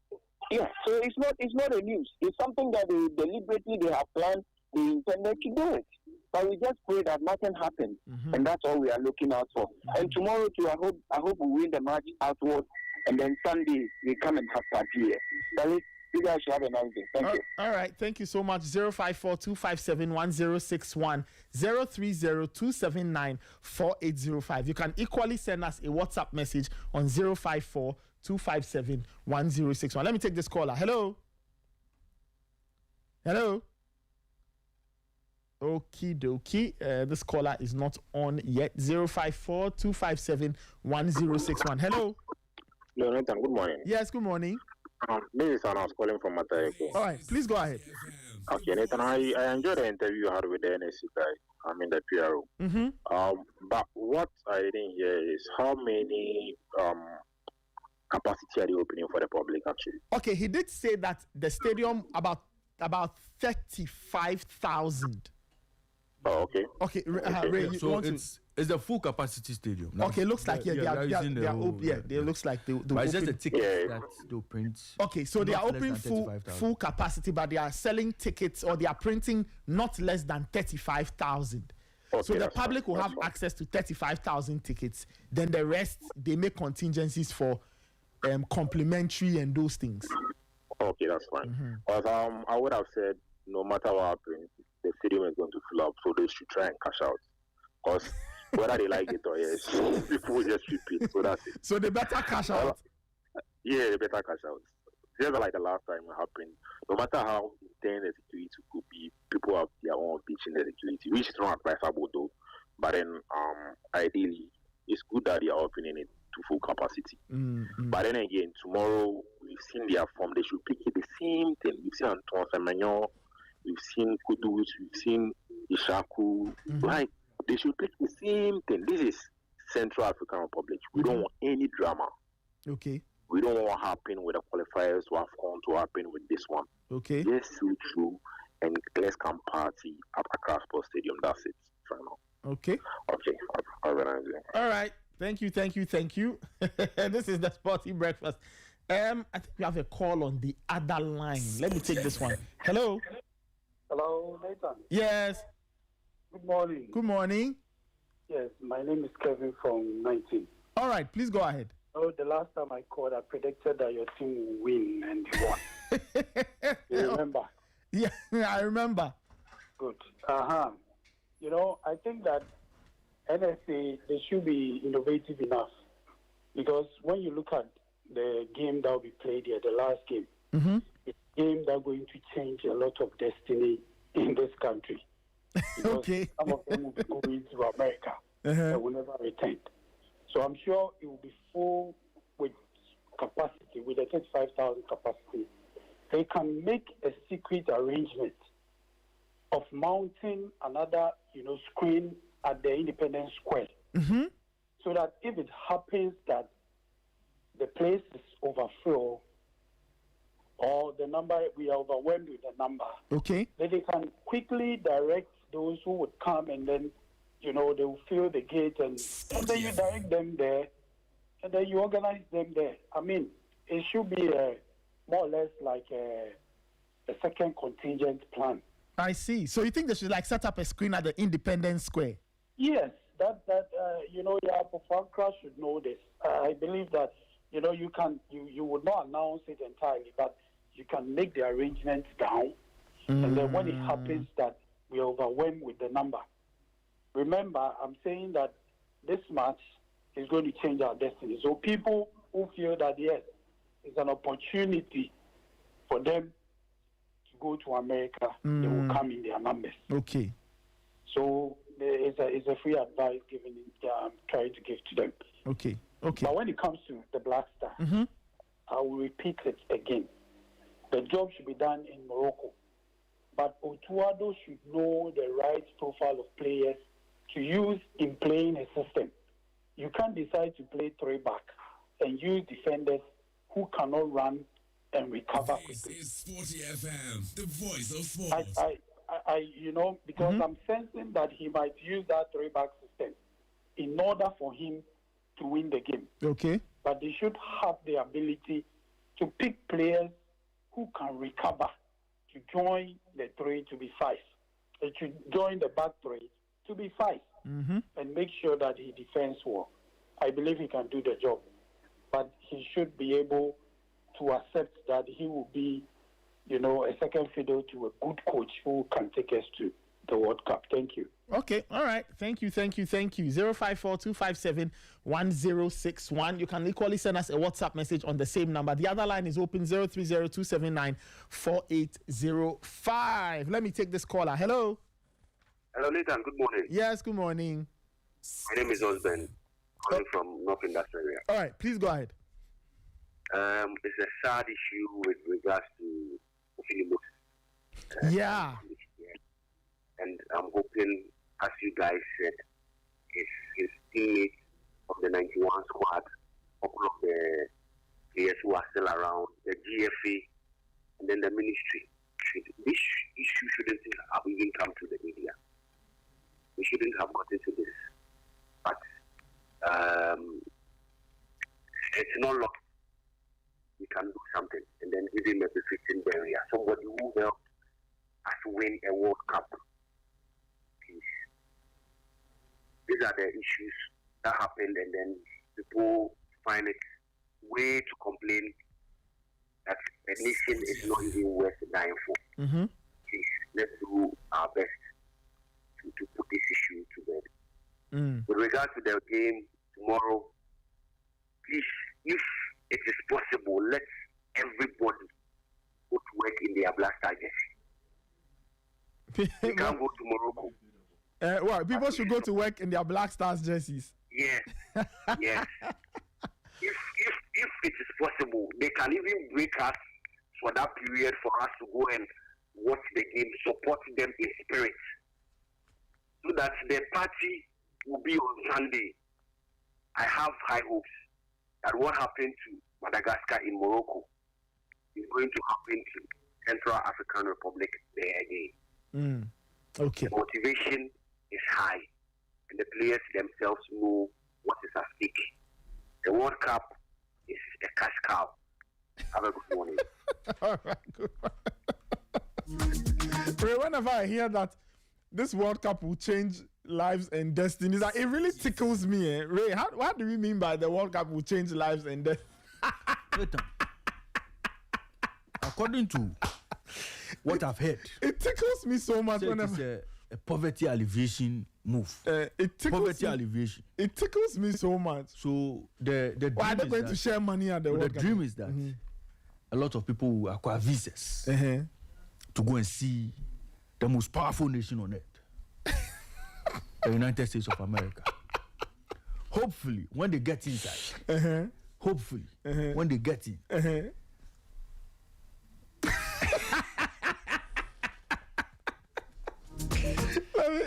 yeah, so it's not a news. It's something that they deliberately have planned. They intended to do it. But we just pray that nothing happens, and that's all we are looking out for. And tomorrow too, I hope we win the match outward, and then Sunday we come and have party here. That is, you guys should have a nice day. Thank you. All right, thank you so much. 054-257-1061, 030-279-4805. You can equally send us a WhatsApp message on 054-257-1061. Let me take this caller. Hello. Okie dokie. This caller is not on yet. 054-257-1061. Hello. No, Nathan, good morning. Yes, good morning. This is Anas calling from Matayeko. All right, please go ahead. Okay, Nathan, I enjoyed the interview you had with the NSC guy. I'm in the PRO. But what I didn't hear is how many capacity are they opening for the public actually? Okay, he did say that the stadium about 35,000. Oh, okay. Okay, Ray, you So want it's the full capacity stadium. to? Okay, looks like they are open. Yeah, they looks like they But it's just a open. ticket that they'll print. Okay, so they are not less open than 35,000. full capacity, but they are selling tickets or they are printing not less than 35,000. Okay, So the that's public fine, will have that's fine. access to 35,000 tickets. Then the rest they make contingencies for complimentary and those things. Okay, that's fine. Because I would have said no matter what happens, the stadium is going to fill up, so they should try and cash out. Because whether they like it or yes, people will just repeat. So that's it. So they better cash out. Yeah, they better cash out. Just like the last time it happened, no matter how intense the security could be, people have their own pitch in the security, which is not advisable though. But then, ideally, it's good that they are opening it to full capacity. But then again, tomorrow we've seen their form. They should pick it the same thing. We've seen Antoine Semenyo, we've seen Kudus, we've seen Ishaku. Like they should pick the same thing. This is Central African Republic. We don't want any drama. Okay. We don't want what happened with the qualifiers to have gone to happen with this one. Okay. Let's see through and let's come party at Accra Sports Stadium. That's it. Final. Okay. Okay. Have a nice day. All right. Thank you. This is the Sporty Breakfast. I think we have a call on the other line. Let me take this one. Hello. Hello, Nathan. Yes. Good morning. Good morning. Yes, my name is Kevin from 19. All right. Please go ahead. Oh, the last time I called, I predicted that your team will win and you won. You remember? Yeah, I remember. Good. You know, I think that NSA, they should be innovative enough because when you look at the game that will be played here, the last game, it's a game that's going to change a lot of destiny in this country. Because Okay. some of them will be going to America and will never return. So I'm sure it will be full with capacity, with a 35,000 capacity. They can make a secret arrangement of mounting another, screen at the Independence Square, so that if it happens that the place is overflow or the number we are overwhelmed with the number, Okay. then they can quickly direct those who would come and then they will fill the gate and then you direct them there and then you organize them there. I mean, it should be more or less like a second contingent plan. I see. So you think they should set up a screen at the Independence Square? Yes, that Yapofankra should know this. I believe that you would not announce it entirely, but you can make the arrangements down, and then when it happens that we are overwhelmed with the number. Remember, I'm saying that this match is going to change our destiny. So people who feel that yes, it's an opportunity for them to go to America, they will come in their numbers. Okay. So it's a free advice I'm trying to give to them. Okay. Okay. But when it comes to the Black Stars, I will repeat it again. The job should be done in Morocco. But Otuado should know the right profile of players to use in playing a system. You can't decide to play 3-back and use defenders who cannot run and recover This quickly. is Sporty FM, the voice of sports. Because I'm sensing that he might use that 3-back system in order for him to win the game. Okay. But they should have the ability to pick players who can recover, to join the 3 to be 5, and to join the back 3 to be 5, and make sure that he defends well. I believe he can do the job, but he should be able to accept that he will be, a second fiddle to a good coach who can take us to the World Cup. Thank you. Okay, all right. Thank you. 054-257-1061. You can equally send us a WhatsApp message on the same number. The other line is open, 030-279-4805. Let me take this caller. Hello. Hello, Nathan. Good morning. Yes, good morning. My name is Osben, calling from North Industrial Area. All right, please go ahead. It's a sad issue with regards to Philip. Yeah. And I'm hoping, as you guys said, his teammates of the 91 squad, a couple of the players who are still around, the GFA, and then the ministry. This issue shouldn't have even come to the media. We shouldn't have gotten to this. But it's not luck. We can do something and then give him a befitting burial. Somebody who helped us win a World Cup. These are the issues that happened, and then people find it way to complain that a nation is not even worth dying for. Please, let's do our best to put this issue to bed. With regard to the game tomorrow, please, if it is possible, let everybody go to work in their Black Star jersey. We can't go to Morocco. Well, people should go to work in their Black Stars jerseys. Yes. If it is possible, they can even break us for that period for us to go and watch the game, support them in spirit, so that the party will be on Sunday. I have high hopes that what happened to Madagascar in Morocco is going to happen to Central African Republic there again. Okay. Motivation is high, and the players themselves know what is at stake. The World Cup is a cash cow. Have a good morning. All right, good. Ray, whenever I hear that this World Cup will change lives and destinies, it really tickles me. Ray, what do we mean by the World Cup will change lives and destinies? According to what I've heard, it tickles me so much whenever it's a poverty alleviation move. It tickles Poverty me. alleviation. It tickles me so much. So the Why are they dream going is to that, share money at the the World Cup? dream is that a lot of people will acquire visas to go and see the most powerful nation on earth, the United States of America. Hopefully, when they get inside, when they get in,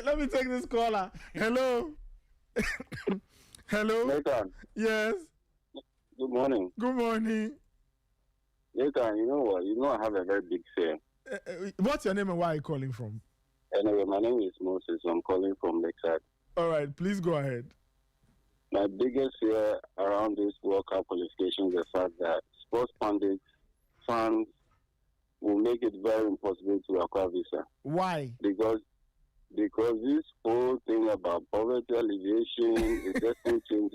let me take this caller. Hello. Hello. Nathan, Yes. good morning. Good morning. Nathan, you know what? I have a very big fear. What's your name and where are you calling from? Anyway, my name is Moses. I'm calling from Lakeside. All right, please go ahead. My biggest fear around this World Cup qualification is the fact that sports pundits, fans will make it very impossible to acquire visa. Why? Because this whole thing about poverty alleviation is just changing.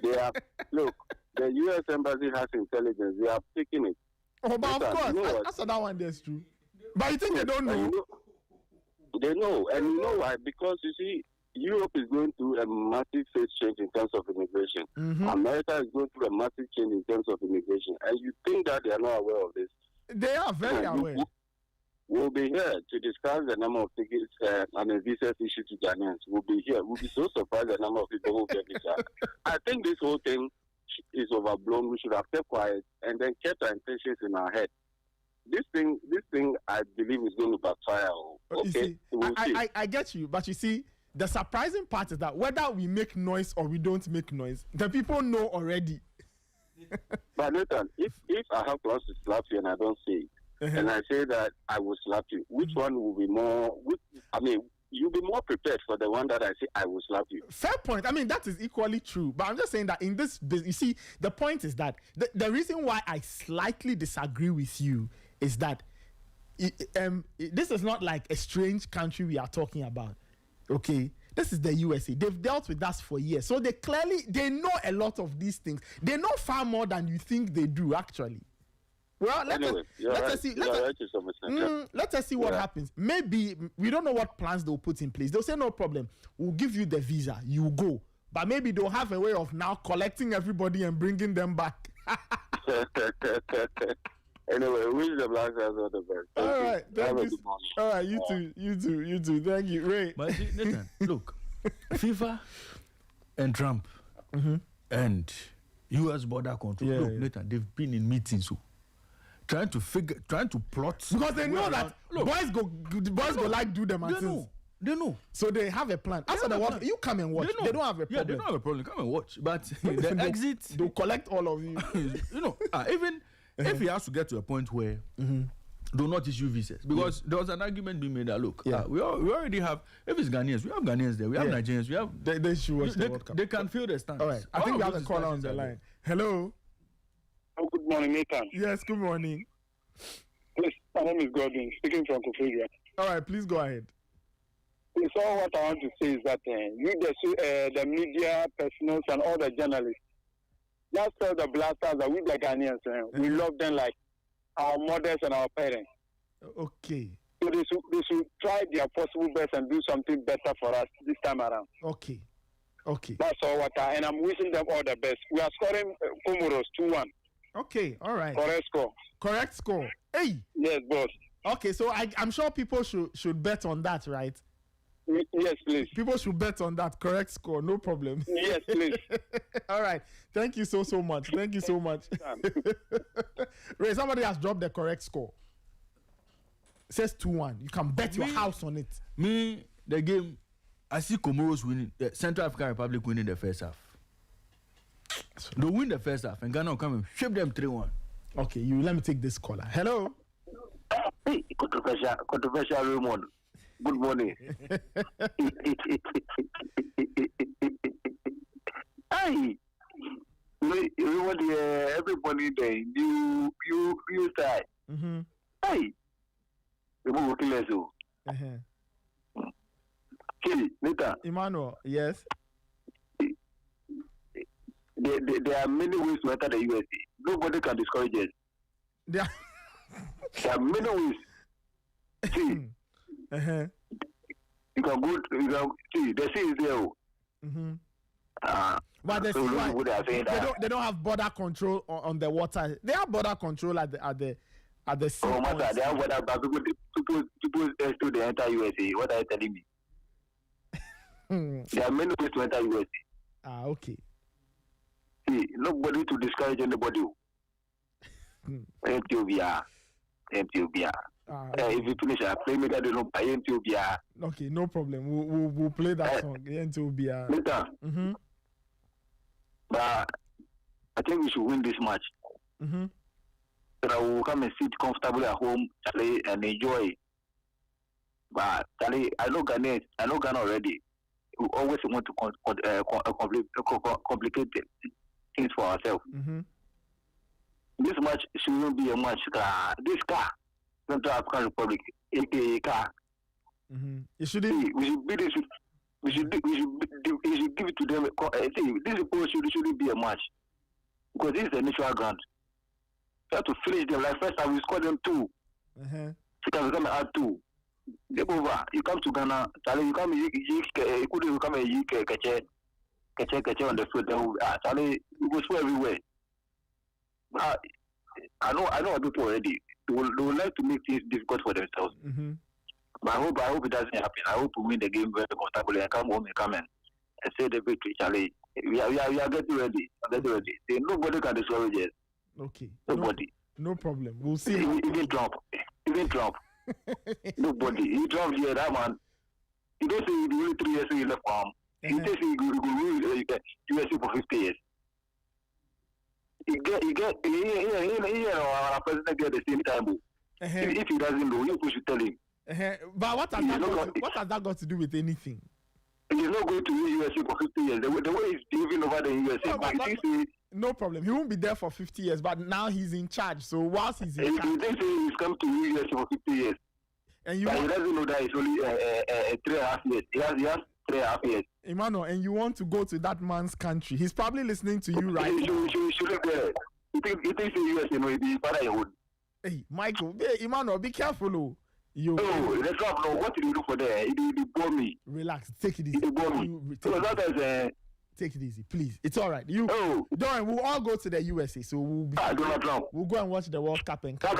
The U.S. Embassy has intelligence. They are picking it. Oh, but Nathan, of course, you know what? I saw that one. That's true. But you think they don't know? They know, and you know why? Because you see, Europe is going through a massive phase change in terms of immigration. America is going through a massive change in terms of immigration, and you think that they are not aware of this? They are very aware. We'll be here to discuss the number of tickets and visas issued to Ghanaians. We'll be here. We'll be so surprised the number of people who get visa. I think this whole thing is overblown. We should have kept quiet and then kept our intentions in our head. This thing, I believe is going to backfire. Okay, I get you, but you see, the surprising part is that whether we make noise or we don't make noise, the people know already. But Nathan, if I have plans to slap you and I don't say it, and I say that I will slap you, which one will be more? You'll be more prepared for the one that I say I will slap you. Fair point. I mean, that is equally true. But I'm just saying that in this business, you see, the point is that the reason why I slightly disagree with you is that this is not like a strange country we are talking about. Okay, this is the USA. They've dealt with us for years, so they know a lot of these things. They know far more than you think they do, actually. Well, let us see what happens. Maybe we don't know what plans they'll put in place. They'll say no problem. We'll give you the visa. You go. But maybe they'll have a way of now collecting everybody and bringing them back. Anyway, wish the Black Stars all the best. All right, thank you. All right, you too. Thank you, Ray. But Nathan, look, FIFA and Trump and U.S. border control. Look, Nathan, they've been in meetings. So trying to plot, because they know that boys go like do them. They know. So they have a plan. After the World, you come and watch. They don't have a problem. Yeah, they don't have a problem. Come and watch. But the exit, they'll collect all of you. Even if he has to get to a point where do not issue visas, because there was an argument being made that look, we already have. If it's Ghanaians, we have Ghanaians there. We have Nigerians. We have. They should watch the World Cup. They can feel the stance. All right. I think we have a caller on the line. Hello. Oh, good morning, Nathan. Yes, good morning. Please, my name is Gordon, speaking from Kofigria. All right, please go ahead. So what I want to say is that the media personals and all the journalists, just tell the Blasters that we the Ghanaians, we love them like our mothers and our parents. Okay. So they should try their possible best and do something better for us this time around. Okay. That's all and I'm wishing them all the best. We are scoring Comoros 2-1. Okay, all right. Correct score. Hey. Yes, boss. Okay, so I'm sure people should bet on that, right? Yes, please. People should bet on that. Correct score, no problem. Yes, please. All right. Thank you so much. Thank you so much. Ray, somebody has dropped the correct score. It says 2-1. You can bet your house on it. The game, I see Comoros winning, Central African Republic winning the first half. They'll win the first half and Ghana will come and shape them 3-1. Okay, let me take this caller. Hello. Hey, controversial Raymond. Good morning. Hey, everybody there, you style. Hey, the move killers. Kill, Nita. Emmanuel, yes. There are many ways to enter the USA. Nobody can discourage us. There are many ways. See, you can go. See, the sea is there. But they don't have border control on the water. They have border control at the sea. Oh, matter. They have border, but people still they enter USA. What are you telling me? There are many ways to enter USA. Okay. See, nobody to discourage anybody. MTOBR. If you finish a play, maybe I don't know by MTOBR. Okay, no problem. We'll play that song. MTOBR. Later. But I think we should win this match. So that we will come and sit comfortably at home and enjoy. But I know Ghana already. We always want to complicate things for ourselves. This match shouldn't be a match. This car, Central African Republic, aka car. It shouldn't. We should beat it. We should give it to them. This shouldn't be a match because this is a neutral ground. We have to finish them. Like first time we scored them 2. Second we come and add 2. Game over. You come to Ghana. You come and you couldn't come and catch on the field. You go score everywhere. I know people already. They will like to make things difficult for themselves. But I hope it doesn't happen. I hope we win the game very comfortably and come home and say the victory, Charlie. We are getting ready. Nobody can discourage us. Okay. Nobody. No problem. We'll see. Even Trump. Nobody. He Trump here, that man. He don't say he will 3 years in the farm. He says he will rule USA for 50 years. He get our president get the same time. If he doesn't know, you should tell him. But what has that got to do with anything? He's not going to the USA for 50 years. The way he's living over the USA, no problem. He won't be there for 50 years, but now he's in charge. So whilst he's in charge, he thinks he's come to the USA for 50 years. And he doesn't know that it's only 3.5 years. He has 3.5 years. Emmanuel, and you want to go to that man's country? He's probably listening to you right now. He should live there. He thinks the USA, he'll be father would. Hey, Michael, Emmanuel, be careful. Oh. No, the Trump, no, what did you do for there? He bore me. Relax, take it easy. He bore me. Take it easy, please. It's all right. Don't worry, we'll all go to the USA, so we'll go and watch the World Cup and come.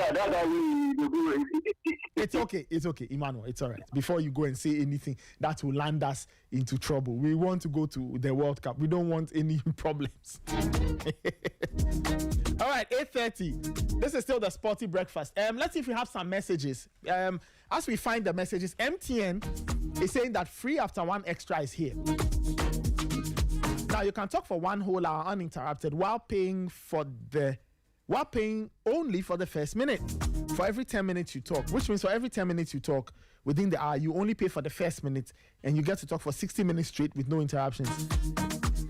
It's okay, Emmanuel. It's all right. Before you go and say anything that will land us into trouble, we want to go to the World Cup. We don't want any problems. All right, 8:30. This is still the Sporty Breakfast. Let's see if we have some messages. As we find the messages, MTN is saying that free after one extra is here. Now you can talk for 1 whole hour uninterrupted while paying only for the first minute. For every 10 minutes you talk, which means for every 10 minutes you talk within the hour, you only pay for the first minute and you get to talk for 60 minutes straight with no interruptions.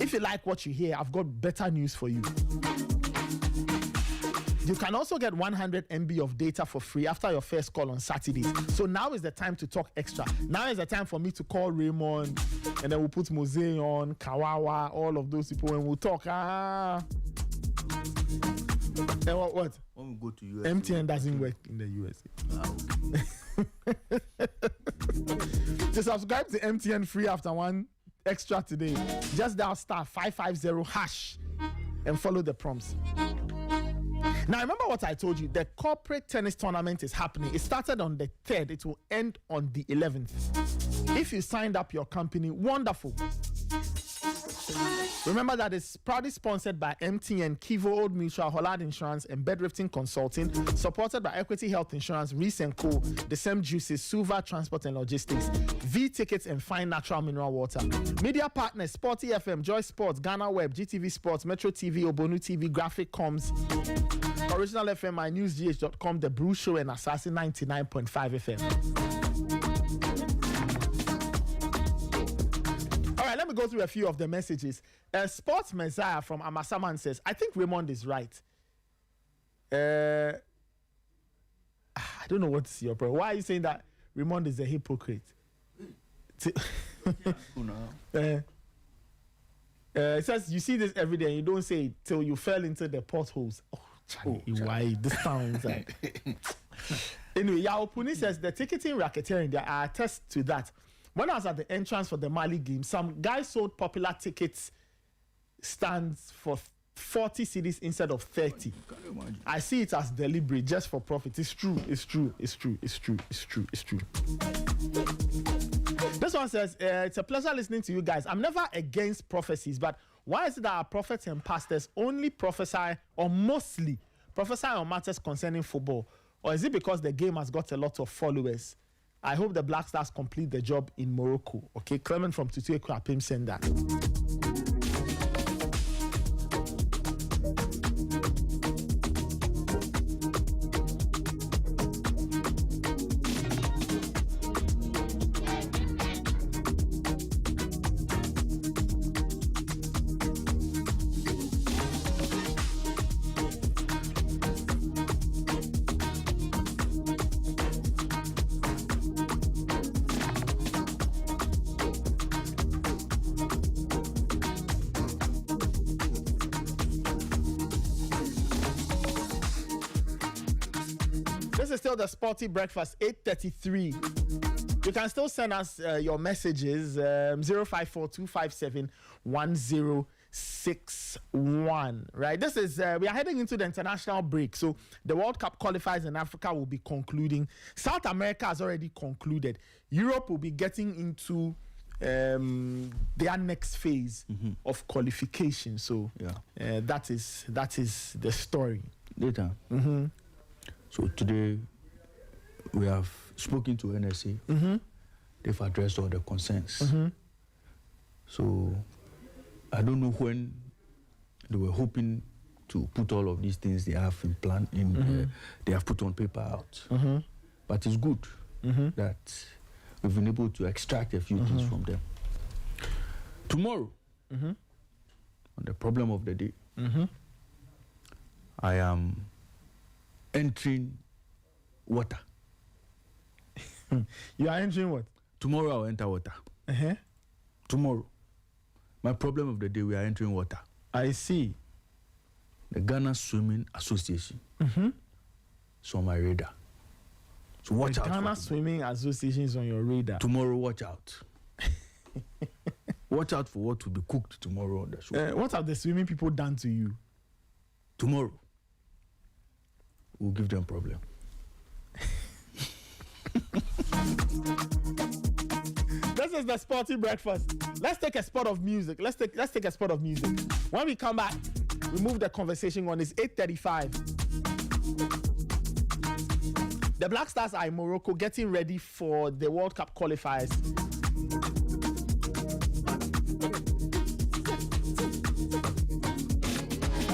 If you like what you hear, I've got better news for you. You can also get 100 MB of data for free after your first call on Saturdays. So now is the time to talk extra. Now is the time for me to call Raymond, and then we'll put Mose on, Kawawa, all of those people, and we'll talk. Then what? When we go to US, MTN doesn't work in the USA. To subscribe to MTN free after one extra today, just dial *550# and follow the prompts. Now, remember what I told you. The corporate tennis tournament is happening. It started on the 3rd. It will end on the 11th. If you signed up your company, wonderful. Remember that it's proudly sponsored by MTN, Kivo, Old Mutual, Hollard Insurance, and Bedrifting Consulting, supported by Equity Health Insurance, Reese & Co., The Sem Juices, Suva Transport and Logistics, V Tickets, and Fine Natural Mineral Water. Media partners, Sporty FM, Joy Sports, Ghana Web, GTV Sports, Metro TV, Obonu TV, Graphic Comms, Original FM, MyNewsGH.com, The Brew Show, and Assassin 99.5 FM. All right, let me go through a few of the messages. Sports Messiah from Amasaman says, I think Raymond is right. I don't know what's your problem. Why are you saying that Raymond is a hypocrite? It says, you see this every day and you don't say it till you fell into the potholes. Why this sounds like. Anyway, Yaopuni says the ticketing racketeering, there are tests to that. When I was at the entrance for the Mali game, some guy sold popular tickets stands for 40 cedis instead of 30. I see it as deliberate, just for profit. It's true. This one says, it's a pleasure listening to you guys. I'm never against prophecies, but why is it that our prophets and pastors only prophesy or mostly prophesy on matters concerning football? Or is it because the game has got a lot of followers? I hope the Black Stars complete the job in Morocco. Okay, Clement from Tutueku Apim send that. This is still the Sporty Breakfast, 8:33. You can still send us your messages, 054-257-1061, right? This is, we are heading into the international break. So the World Cup qualifiers in Africa will be concluding. South America has already concluded. Europe will be getting into their next phase of qualification. So that is the story. Later. So today we have spoken to NSA. They've addressed all the concerns. So I don't know when they were hoping to put all of these things they have in plan they have put on paper out. But it's good that we've been able to extract a few things from them. Tomorrow, on the problem of the day, I am entering water. You are entering what? Tomorrow I'll enter water. Tomorrow. My problem of the day, we are entering water. I see. The Ghana Swimming Association. It's on my radar. So watch out. Ghana Swimming Association is on your radar. Tomorrow, watch out. Watch out for what will be cooked tomorrow on the show. What have the swimming people done to you? Tomorrow, we'll give them problem. This is the Sporty Breakfast. Let's take a spot of music. Let's take a spot of music. When we come back, we move the conversation on. It's 8:35. The Black Stars are in Morocco getting ready for the World Cup qualifiers.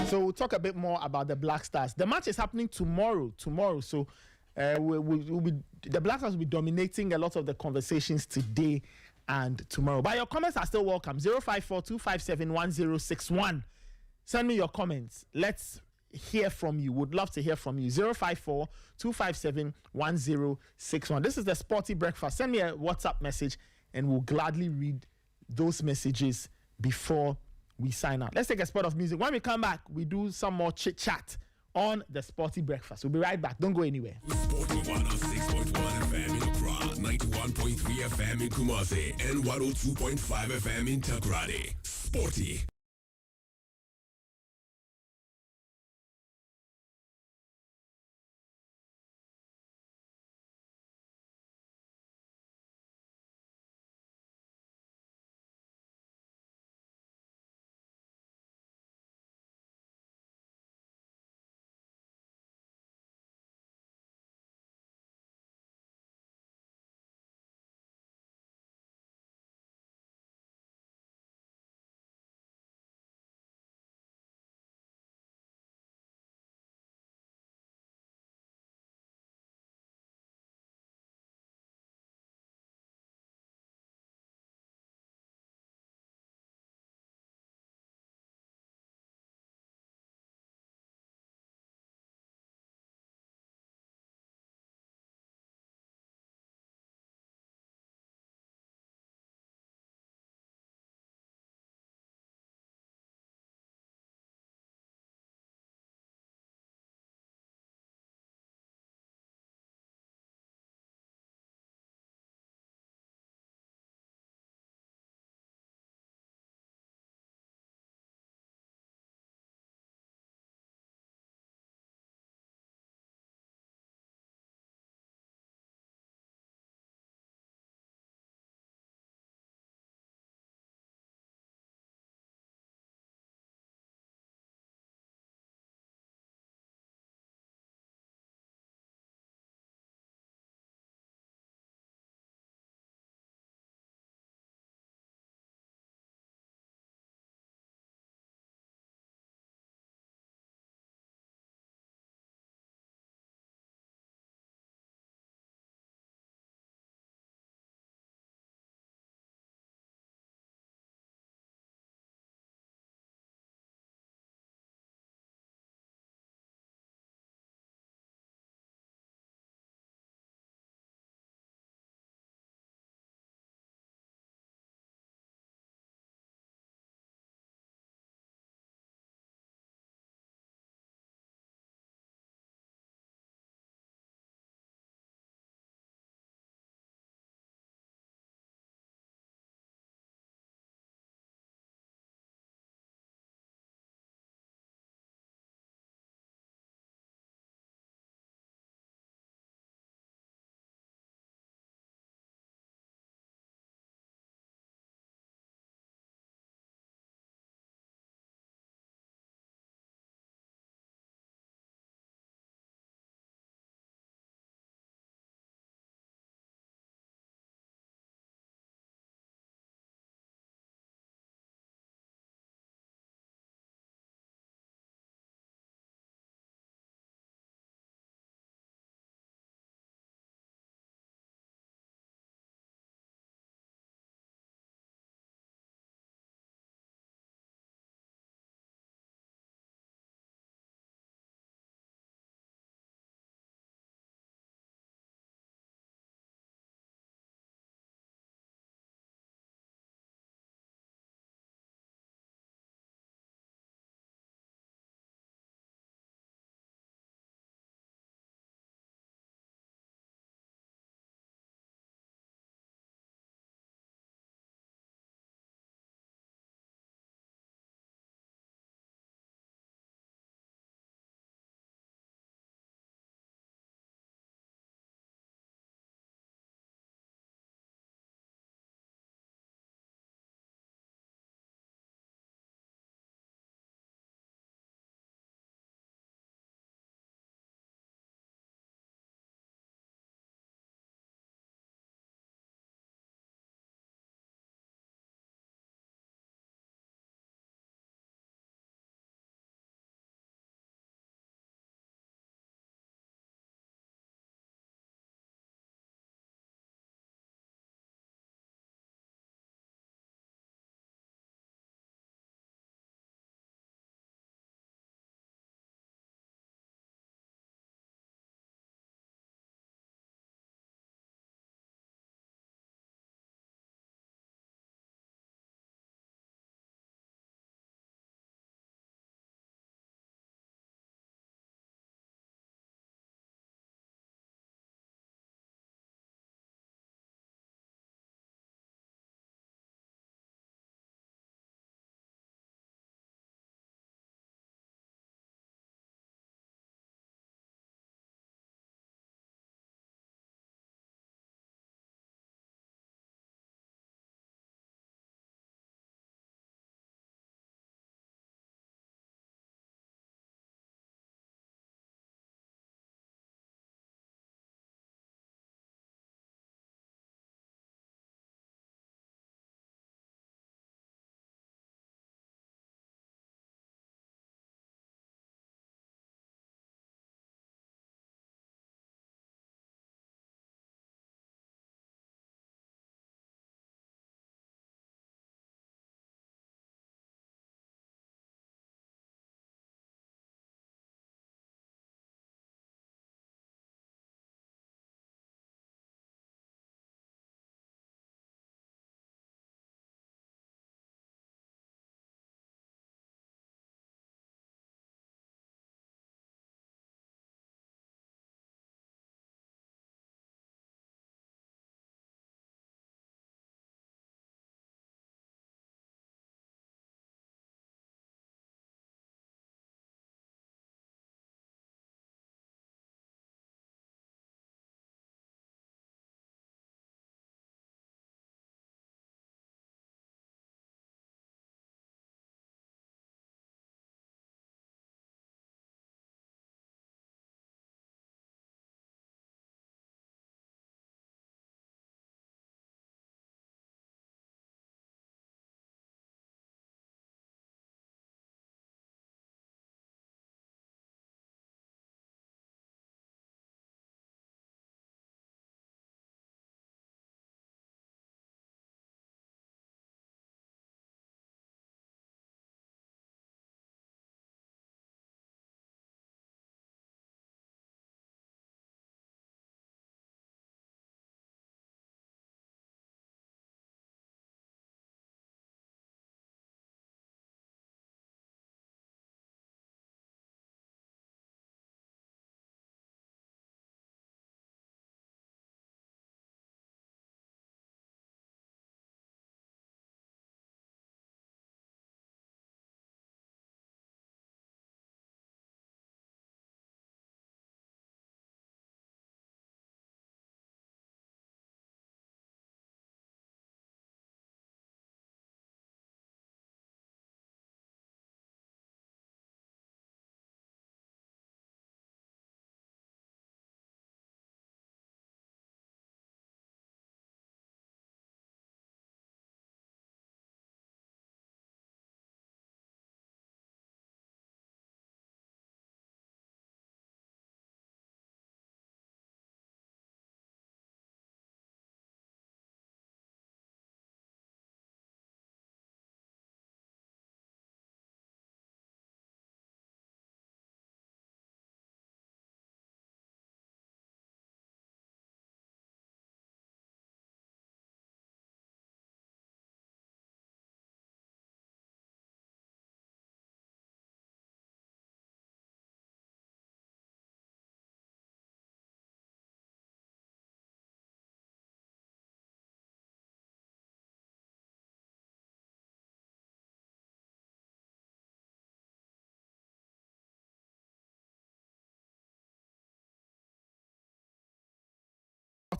So we'll talk a bit more about the Black Stars. The match is happening tomorrow. So the Black Stars will be dominating a lot of the conversations today and tomorrow. But your comments are still welcome. 054-257-1061. Send me your comments. Let's hear from you. Would love to hear from you. 054-257-1061. This is the Sporty Breakfast. Send me a WhatsApp message and we'll gladly read those messages before we sign out. Let's take a spot of music. When we come back, we do some more chit chat on the Sporty Breakfast. We'll be right back. Don't go anywhere. Sporty 106.1 FM in Accra, 91.3 FM in Kumasi, and 102.5 FM in Takrady. Sporty.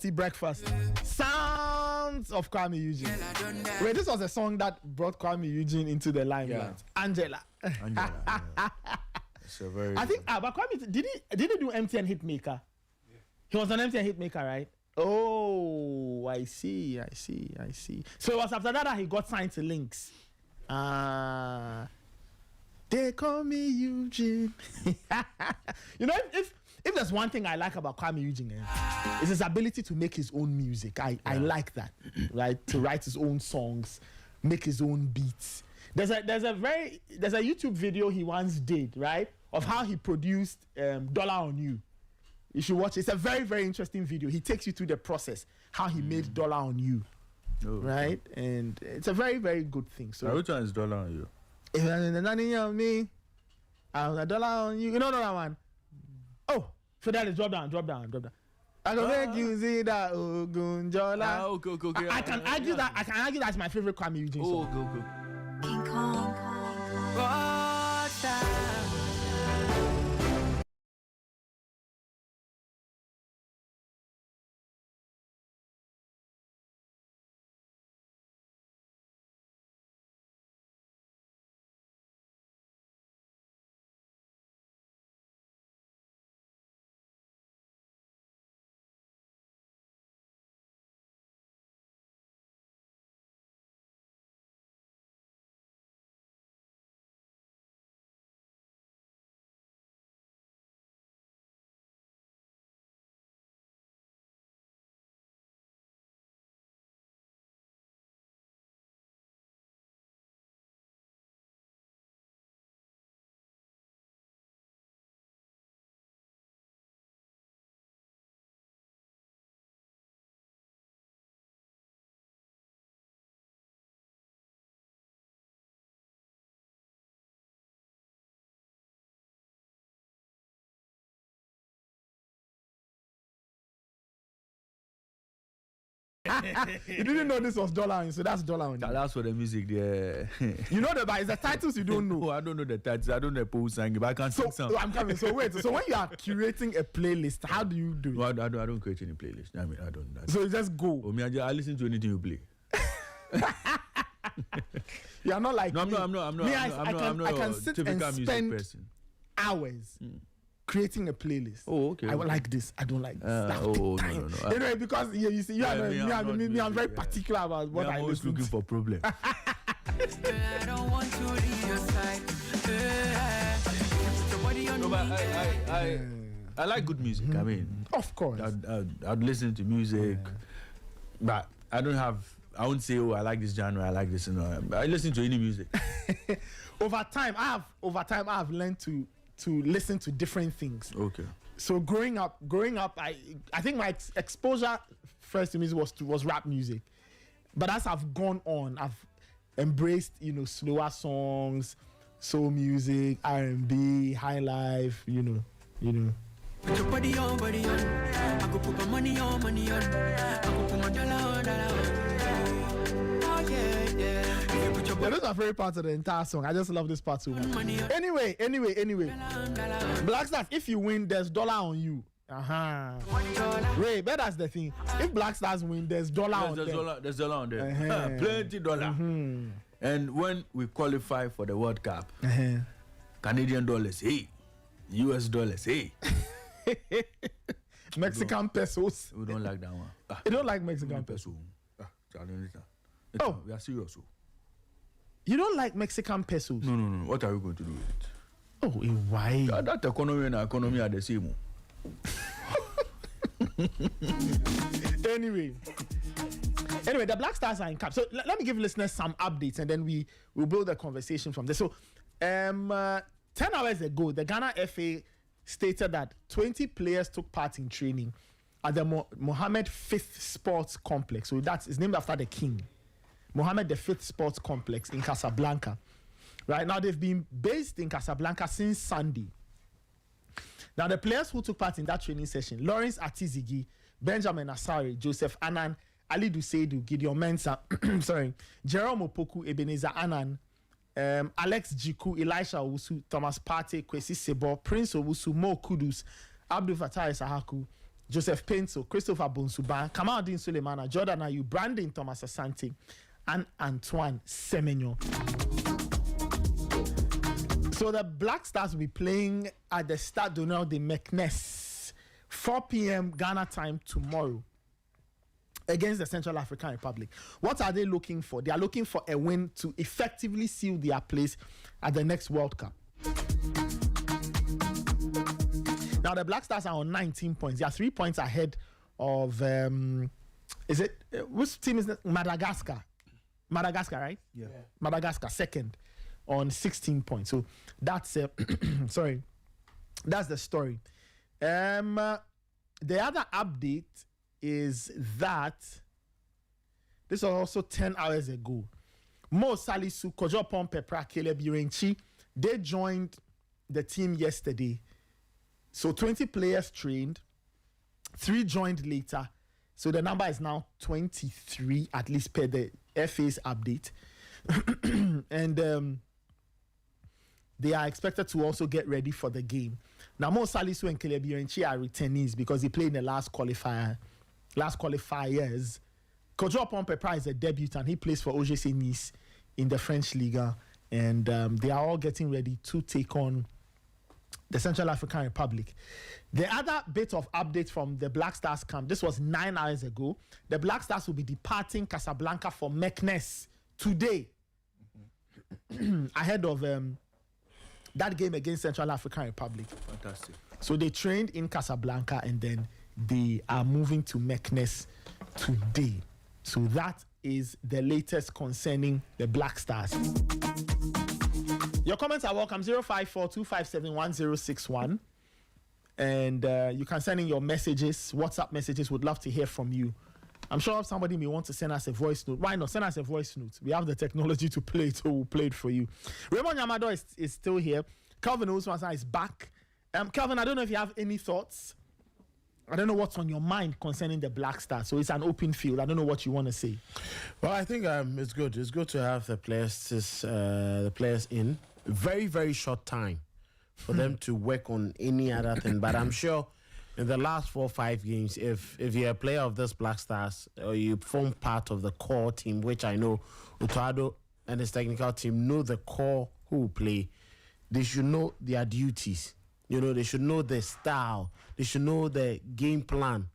Sporty Breakfast. Sounds of Kwame Eugene. Wait, this was a song that brought Kwame Eugene into the limelight. Yeah. Angela. Yeah. It's a very. I think but Kwame did he do MTN Hitmaker? Yeah. He was on MTN Hitmaker, right? Oh, I see. So it was after that he got signed to Lynx. They call me Eugene. You know, if there's one thing I like about Kwame Eugene, it's his ability to make his own music. I like that, right? To write his own songs, make his own beats. There's a YouTube video he once did, right, of how he produced Dollar on You. You should watch it. It's a very, very interesting video. He takes you through the process, how he made Dollar on You, right? And it's a very, very good thing. So which one is Dollar on You? If nothing on me, I'm a dollar on you. You know that one? Oh, so that is drop down. I can make you see that Ogunjola. Okay. I can argue that's my favorite Kwame Eugene song. Go. King Kong. You didn't know this was Dollar on You, so that's Dollar on You. That's for the music there. You know but it's the titles you don't know. No, I don't know the titles. I don't know who sang it, but I can sing some. I'm coming. So wait. So when you are curating a playlist, how do you do it? No, I don't create any playlist. I mean, I don't. So you just go. I listen to anything you play. You are not like no, me. I'm not I can a sit typical and music spend person. hours creating a playlist. Oh, okay. I would like this. I don't like this. No. Anyway, because you see, I'm very particular about what I always looking for problem. I don't want to leave your side. No, but I like good music. I mean, of course, I'd listen to music, but I won't say, oh, I like this genre, I like this. I listen to any music. Over time, I have learned to listen to different things. Okay. So growing up, I think my exposure first to music was rap music, but as I've gone on, I've embraced slower songs, soul music, R&B, high life, Put your body on. I go put my money on. I go put my dollar on. Oh yeah. Yeah, those are favorite parts of the entire song. I just love this part so much. Anyway. Black Stars, if you win, there's Dollar on You. Ray, but that's the thing. If Black Stars win, there's dollar on them. There's dollar on there. Plenty dollar. And when we qualify for the World Cup, Canadian dollars, hey. US dollars, hey. Mexican pesos. We don't like that one. You don't like Mexican pesos? We are serious. You don't like Mexican pesos? No. What are we going to do with it? Oh, why? That economy and our economy are the same. Anyway, the Black Stars are in camp. So let me give listeners some updates, and then we'll build a conversation from there. So, 10 hours ago, the Ghana FA stated that 20 players took part in training at the Mohammed V Sports Complex. So it's named after the king, Mohammed V Sports Complex in Casablanca. Right now, they've been based in Casablanca since Sunday. Now, the players who took part in that training session: Lawrence Atizigi, Benjamin Asari, Joseph Anan, Ali Duseidu, Gideon Mensah, Jerome Opoku, Ebenezer Anan, Alex Jiku, Elisha Owusu, Thomas Partey, Kwesi Sebo, Prince Owusu, Mo Kudus, Abdul Fattah Sahaku, Joseph Pinto, Christopher Bonsuban, Kamaldeen Sulemana, Jordan Ayew, Brandon Thomas Asante, and Antoine Semenyo. So the Black Stars will be playing at the Stade d'Honneur de Meknes, 4 p.m. Ghana time tomorrow, against the Central African Republic. What are they looking for? They are looking for a win to effectively seal their place at the next World Cup. Now, the Black Stars are on 19 points. They are 3 points ahead of, which team is that? Madagascar. Madagascar, right? Yeah. Madagascar, second on 16 points. So that's, sorry, that's the story. The other update is that this was also 10 hours ago. Mo Salisu, Kojo Pepra, Caleb Urenchi, they joined the team yesterday. So 20 players trained, 3 joined later. So the number is now 23, at least per the FA's update. And they are expected to also get ready for the game. Now, Mo Salisu and Caleb Urenchi are returnees because they played in the last qualifiers. Kojo Pepra is a debutant. He plays for OGC Nice in the French Liga. And they are all getting ready to take on the Central African Republic. The other bit of update from the Black Stars camp, this was 9 hours ago. The Black Stars will be departing Casablanca for Meknes today, ahead of that game against Central African Republic. Fantastic. So they trained in Casablanca and then they are moving to Meknes today. So that is the latest concerning the Black Stars. Your comments are welcome, 054-257-1061. And you can send in your messages, WhatsApp messages. Would love to hear from you. I'm sure somebody may want to send us a voice note. Why not? Send us a voice note. We have the technology to play it, so we'll play it for you. Raymond Yamado is still here. Calvin Ousmasa is back. Calvin, I don't know if you have any thoughts. I don't know what's on your mind concerning the Black Stars. So it's an open field. I don't know what you want to say. Well, I think it's good. It's good to have the players in. Very, very short time for them to work on any other thing. But I'm sure in the last 4 or 5 games, if you're a player of this Black Stars or you form part of the core team, which I know Utuado and his technical team know the core who will play, they should know their duties. You know, they should know the style. They should know the game plan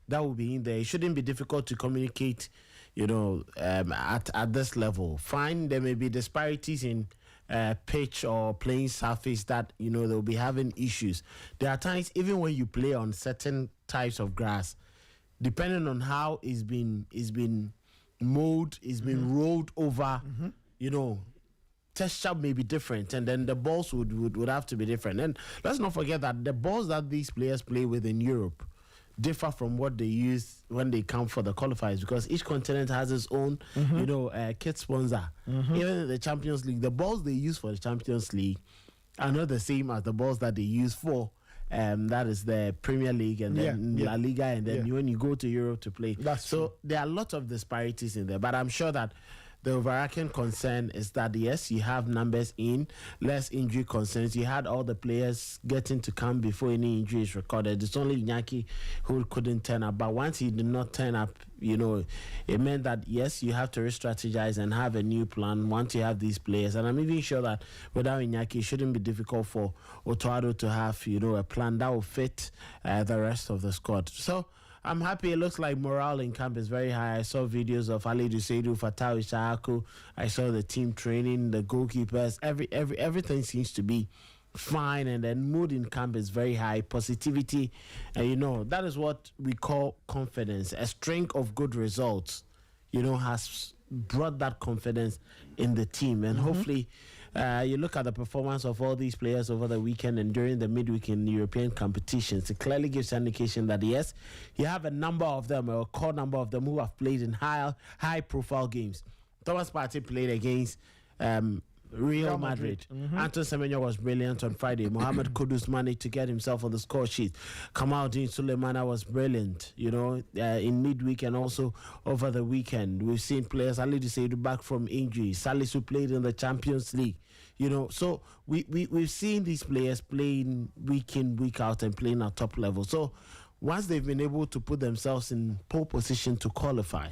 that will be in there. It shouldn't be difficult to communicate, at this level. Fine, there may be disparities in pitch or playing surface that, they'll be having issues. There are times, even when you play on certain types of grass, depending on how it's been mowed, it's been rolled over, texture may be different, and then the balls would have to be different. And let's not forget that the balls that these players play with in Europe differ from what they use when they come for the qualifiers, because each continent has its own, kit sponsor. Even in the Champions League, the balls they use for the Champions League are not the same as the balls that they use for that is the Premier League and then La Liga, and then when you go to Europe to play. So there are lots of disparities in there, but I'm sure that the overarching concern is that, yes, you have numbers in, less injury concerns. You had all the players getting to come before any injury is recorded. It's only Iñaki who couldn't turn up. But once he did not turn up, it meant that, yes, you have to re-strategize and have a new plan once you have these players. And I'm even sure that without Iñaki, it shouldn't be difficult for Otoado to have, a plan that will fit the rest of the squad. So I'm happy. It looks like morale in camp is very high. I saw videos of Ali Duseidu, Fatau Ishaku. I saw the team training, the goalkeepers. Everything seems to be fine, and then mood in camp is very high. Positivity, and that is what we call confidence. A string of good results, has brought that confidence in the team, and hopefully. You look at the performance of all these players over the weekend and during the midweek in European competitions, it clearly gives an indication that, yes, you have a number of them, or a core number of them, who have played in high-profile games. Thomas Partey played against Real Madrid. Anton Semenyo was brilliant on Friday. Mohamed Kudus managed to get himself on the score sheet. Kamaldeen Sulemana was brilliant, in midweek and also over the weekend. We've seen players, Ali Duseidu back from injury. Salisu played in the Champions League. So we've seen these players playing week in, week out and playing at top level. So once they've been able to put themselves in pole position to qualify,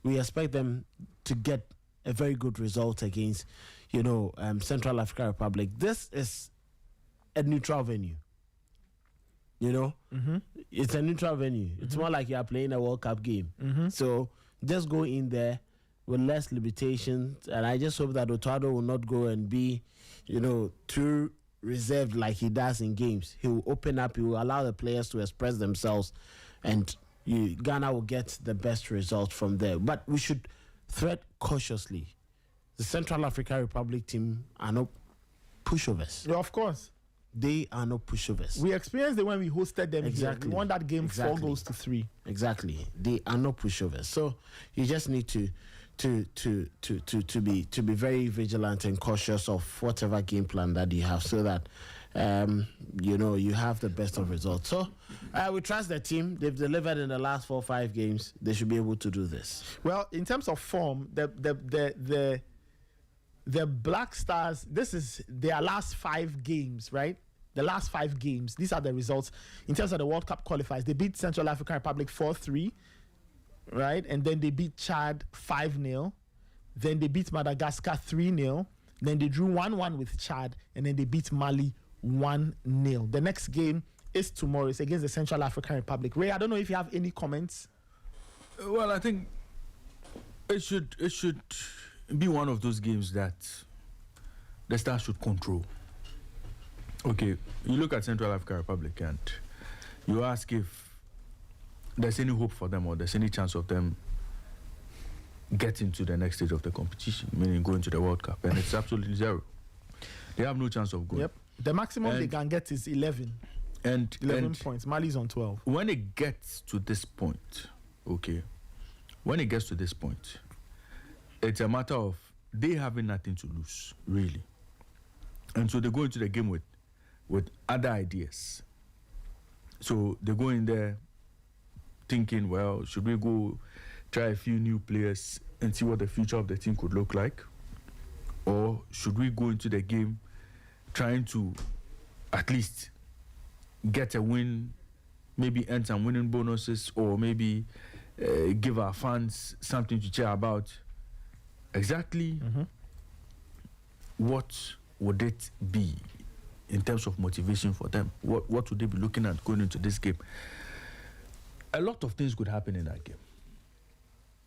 we expect them to get a very good result against, Central African Republic. This is a neutral venue. It's a neutral venue. It's more like you are playing a World Cup game. So just go in there with less limitations, and I just hope that Otado will not go and be, too reserved like he does in games. He will open up. He will allow the players to express themselves, and Ghana will get the best result from there. But we should tread cautiously. The Central African Republic team are no pushovers. Yeah, of course. They are no pushovers. We experienced it when we hosted them Exactly. here. We won that game 4-3. Exactly. They are no pushovers. So you just need to be very vigilant and cautious of whatever game plan that you have, so that you have the best of results. So we trust the team. They've delivered in the last 4 or 5 games. They should be able to do this. Well, in terms of form, the Black Stars, this is their last 5 games, right? The last 5 games. These are the results. In terms of the World Cup qualifiers, they beat Central African Republic 4-3, right? And then they beat Chad 5-0. Then they beat Madagascar 3-0. Then they drew 1-1 with Chad. And then they beat Mali 1-0. The next game is tomorrow. It's against the Central African Republic. Ray, I don't know if you have any comments. Well, I think it should be one of those games that the Stars should control. Okay, you look at Central African Republic and you ask if there's any hope for them or there's any chance of them getting to the next stage of the competition, meaning going to the World Cup, and it's absolutely zero. They have no chance of going. Yep. The maximum they can get is 11. And 11 points. Mali's on 12. When it gets to this point, it's a matter of they having nothing to lose, really. And so they go into the game with other ideas. So they go in there thinking, well, should we go try a few new players and see what the future of the team could look like? Or should we go into the game trying to at least get a win, maybe earn some winning bonuses, or maybe give our fans something to cheer about? Exactly what would it be in terms of motivation for them? What would they be looking at going into this game? A lot of things could happen in that game.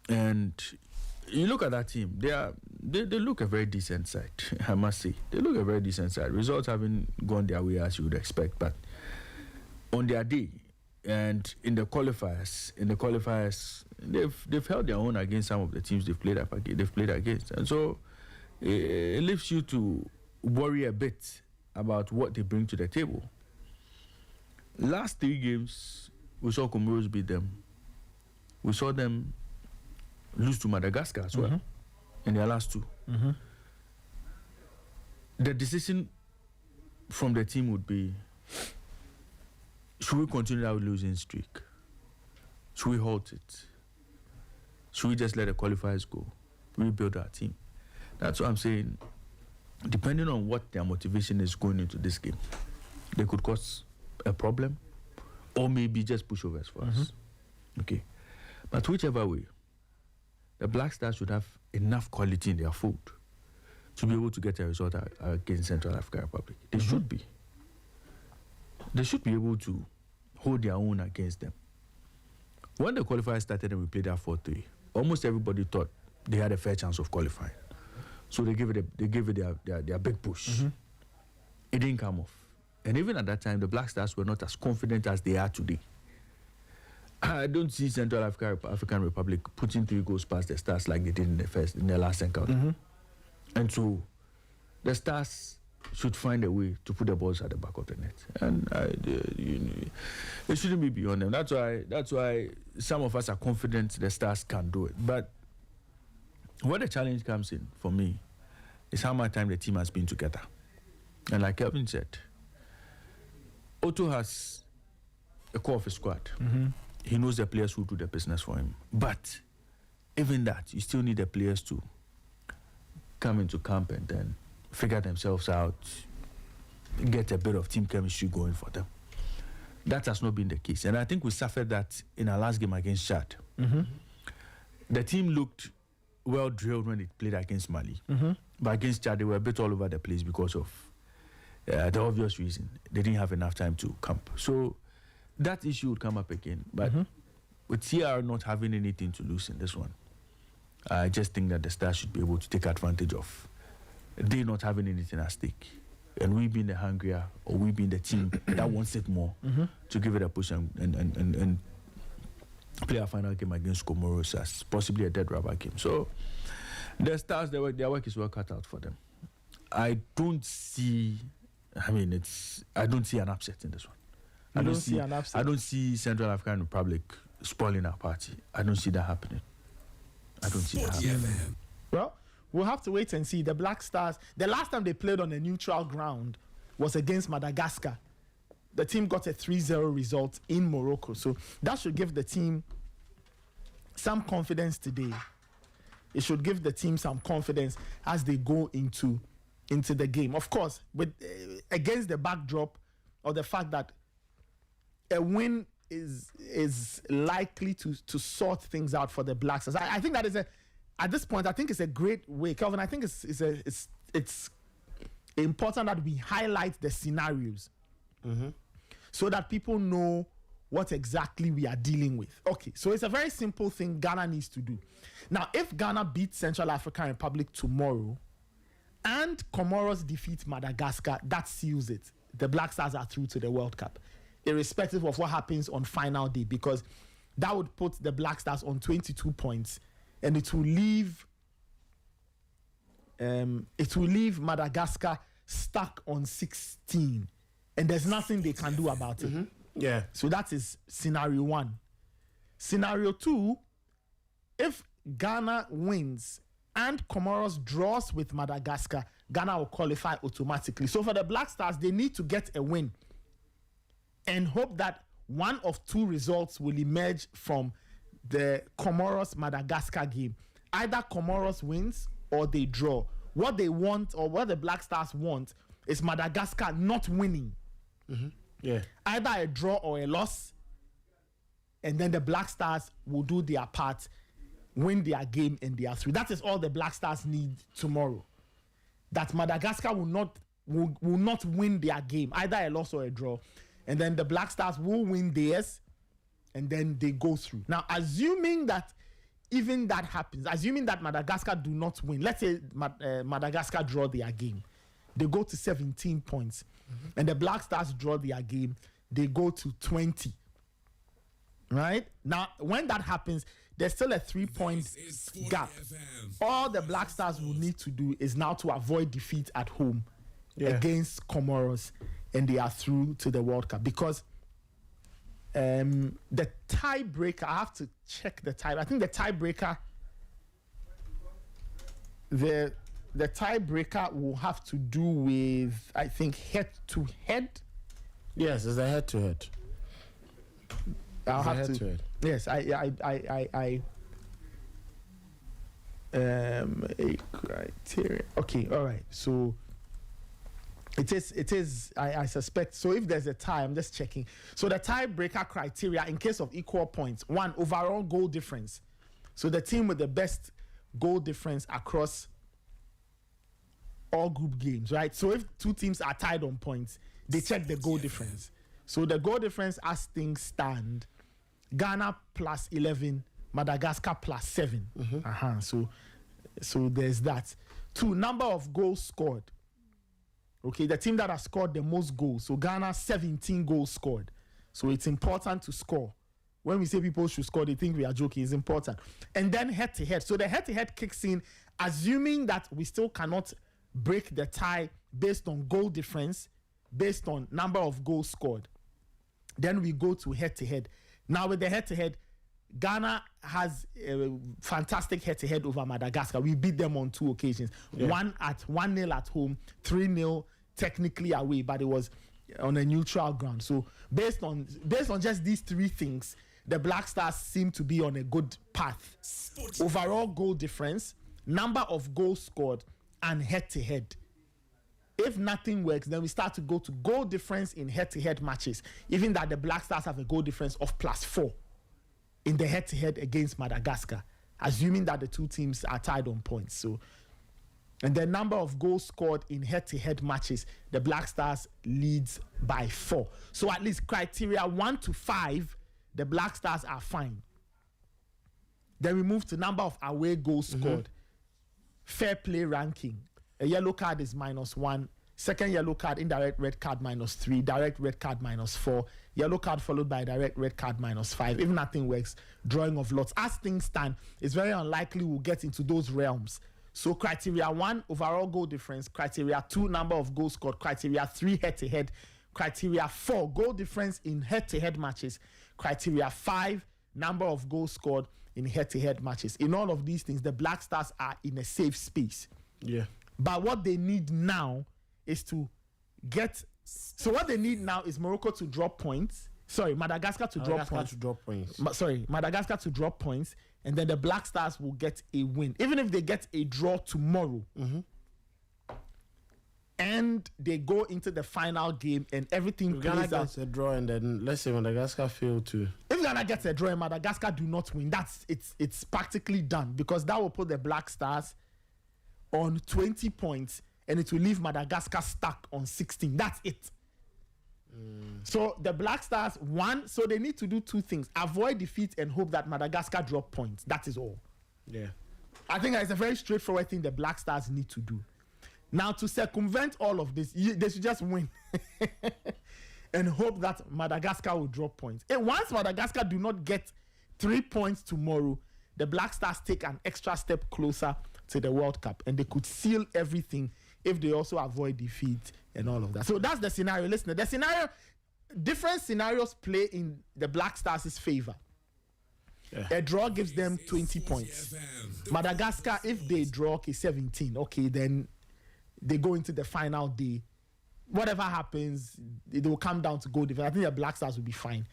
And you look at that team, they look a very decent side, I must say. They look a very decent side. Results haven't gone their way as you would expect, but on their day and in the qualifiers, they've held their own against some of the teams they've played against. And so it leaves you to worry a bit about what they bring to the table. Last 3 games, we saw Comoros beat them. We saw them lose to Madagascar as well in their last 2. The decision from the team would be, should we continue our losing streak? Should we halt it? Should we just let the qualifiers go? Rebuild our team? That's what I'm saying. Depending on what their motivation is going into this game, they could cause a problem or maybe just pushovers for us. Okay. But whichever way, the Black Stars should have enough quality in their food to be able to get a result against Central African Republic. They should be. They should be able to hold their own against them. When the qualifiers started and we played at 4-3, almost everybody thought they had a fair chance of qualifying. So they gave it their big push. It didn't come off. And even at that time, the Black Stars were not as confident as they are today. I don't see Central African Republic putting 3 goals past the Stars like they did in their last encounter. And so the Stars should find a way to put the balls at the back of the net, and it shouldn't be beyond them. That's why some of us are confident the Stars can do it. But where the challenge comes in for me is how much time the team has been together. And like Kelvin said, Otto has a core of his squad. He knows the players who do the business for him. But even that, you still need the players to come into camp and then figure themselves out, get a bit of team chemistry going for them. That has not been the case. And I think we suffered that in our last game against Chad. The team looked well drilled when it played against Mali. But against Chad, they were a bit all over the place because of the obvious reason. They didn't have enough time to camp. So that issue would come up again. But with CR not having anything to lose in this one, I just think that the Stars should be able to take advantage of they not having anything at stake. And we being the hungrier, or we being the team that wants it more, to give it a push and play a final game against Comoros as possibly a dead rubber game. So the Stars, their work is well cut out for them. I don't see an upset in this one. I don't see Central African Republic spoiling our party. I don't see that happening. Well, we'll have to wait and see. The Black Stars, the last time they played on a neutral ground was against Madagascar. The team got a 3-0 result in Morocco. So that should give the team some confidence today. It should give the team some confidence as they go into the game. Of course, with against the backdrop of the fact that a win is likely to sort things out for the Black Stars. I think that is at this point, I think it's a great way, Kelvin. I think it's important that we highlight the scenarios so that people know what exactly we are dealing with. Okay, so it's a very simple thing Ghana needs to do. Now, if Ghana beats Central African Republic tomorrow and Comoros defeat Madagascar, that seals it. The Black Stars are through to the World Cup, irrespective of what happens on final day, because that would put the Black Stars on 22 points, and it will leave Madagascar stuck on 16, and there's nothing they can do about it. Yeah. So that is scenario 1. Scenario 2, if Ghana wins and Comoros draws with Madagascar, Ghana will qualify automatically. So for the Black Stars, they need to get a win and hope that one of two results will emerge from the Comoros-Madagascar game. Either Comoros wins or they draw. What they want, or what the Black Stars want, is Madagascar not winning. Yeah. Either a draw or a loss, and then the Black Stars will do their part, win their game, and they are through. That is all the Black Stars need tomorrow. That Madagascar will not win their game, either a loss or a draw, and then the Black Stars will win theirs, and then they go through. Now, assuming that even that happens, assuming that Madagascar do not win, let's say Madagascar draw their game, they go to 17 points, and the Black Stars draw their game, they go to 20. Right? Now, when that happens, there's still a 3-point gap. All the Black Stars will need to do is now to avoid defeat at home against Comoros, and they are through to the World Cup. Because the tiebreaker, I have to check the tie. I think the tiebreaker, the tiebreaker will have to do with, I think, head-to-head. Yes, it's a head-to-head. I'll have to. Yes, a criteria. Okay, all right. So it is. I suspect. So if there's a tie, I'm just checking. So the tiebreaker criteria, in case of equal points, 1, overall goal difference. So the team with the best goal difference across all group games, right? So if two teams are tied on points, they check the goal difference. So the goal difference as things stand, Ghana plus 11, Madagascar plus 7. So there's that. 2, number of goals scored. Okay, the team that has scored the most goals. So Ghana, 17 goals scored. So it's important to score. When we say people should score, they think we are joking. It's important. And then head-to-head. So the head-to-head kicks in, assuming that we still cannot break the tie based on goal difference, based on number of goals scored. Then we go to head-to-head. Now with the head-to-head, Ghana has a fantastic head-to-head over Madagascar. We beat them on 2 occasions. 1-0 at home, 3-0 technically away, but it was on a neutral ground. So based on just these 3 things, the Black Stars seem to be on a good path. Overall goal difference, number of goals scored, and head-to-head. If nothing works, then we start to go to goal difference in head-to-head matches. Even that the Black Stars have a goal difference of +4 in the head-to-head against Madagascar, assuming that the two teams are tied on points. So, and the number of goals scored in head-to-head matches, the Black Stars leads by 4. So at least criteria 1 to 5, the Black Stars are fine. Then we move to number of away goals scored. Fair play ranking. A yellow card is -1. Second yellow card, indirect red card -3. Direct red card -4. Yellow card followed by direct red card -5. If nothing works, drawing of lots. As things stand, it's very unlikely we'll get into those realms. So criteria 1, overall goal difference. Criteria 2, number of goals scored. Criteria 3, head-to-head. Criteria 4, goal difference in head-to-head matches. Criteria 5, number of goals scored in head-to-head matches. In all of these things, the Black Stars are in a safe space. Yeah. But what they need now is to get... So what they need now is Morocco to drop points. Sorry, Madagascar to drop points. Madagascar to drop points. And then the Black Stars will get a win. Even if they get a draw tomorrow. And they go into the final game and everything plays out. Ghana gets a draw and then let's say Madagascar fail to... If Ghana gets a draw and Madagascar do not win, it's practically done. Because that will put the Black Stars on 20 points and it will leave Madagascar stuck on 16. That's it. So the Black Stars won. So they need to do two things: avoid defeat and hope that Madagascar drop points. That is all. Yeah, I think it's a very straightforward thing the Black Stars need to do. Now, to circumvent all of this, they should just win and hope that Madagascar will drop points. And once Madagascar do not get 3 points tomorrow, the Black Stars take an extra step closer to the World Cup, and they could seal everything if they also avoid defeat and all of that. So that's the scenario. Listen, the scenario, different scenarios play in the Black Stars' favor. Yeah. A draw gives them 20 points. Madagascar, if they draw 17, okay, then they go into the final day. Whatever happens, it will come down to goal difference. I think the Black Stars will be fine.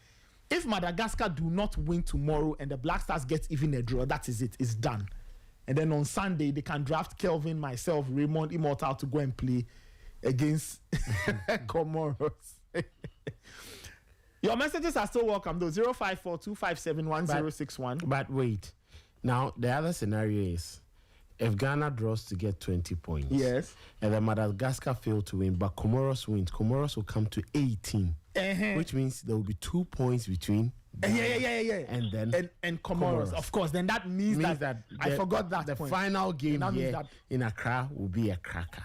If Madagascar do not win tomorrow and the Black Stars get even a draw, that is it. It's done. And then on Sunday, they can draft Kelvin, myself, Raymond, Immortal to go and play against Comoros. Your messages are still welcome, though. 054-257-1061. But wait. Now, the other scenario is if Ghana draws to get 20 points. Yes. And then Madagascar fail to win, but Comoros wins. Comoros will come to 18. Which means there will be 2 points between yeah. And then and Comoros. Of course, then that means that I forgot that the point. final game here in Accra will be a cracker.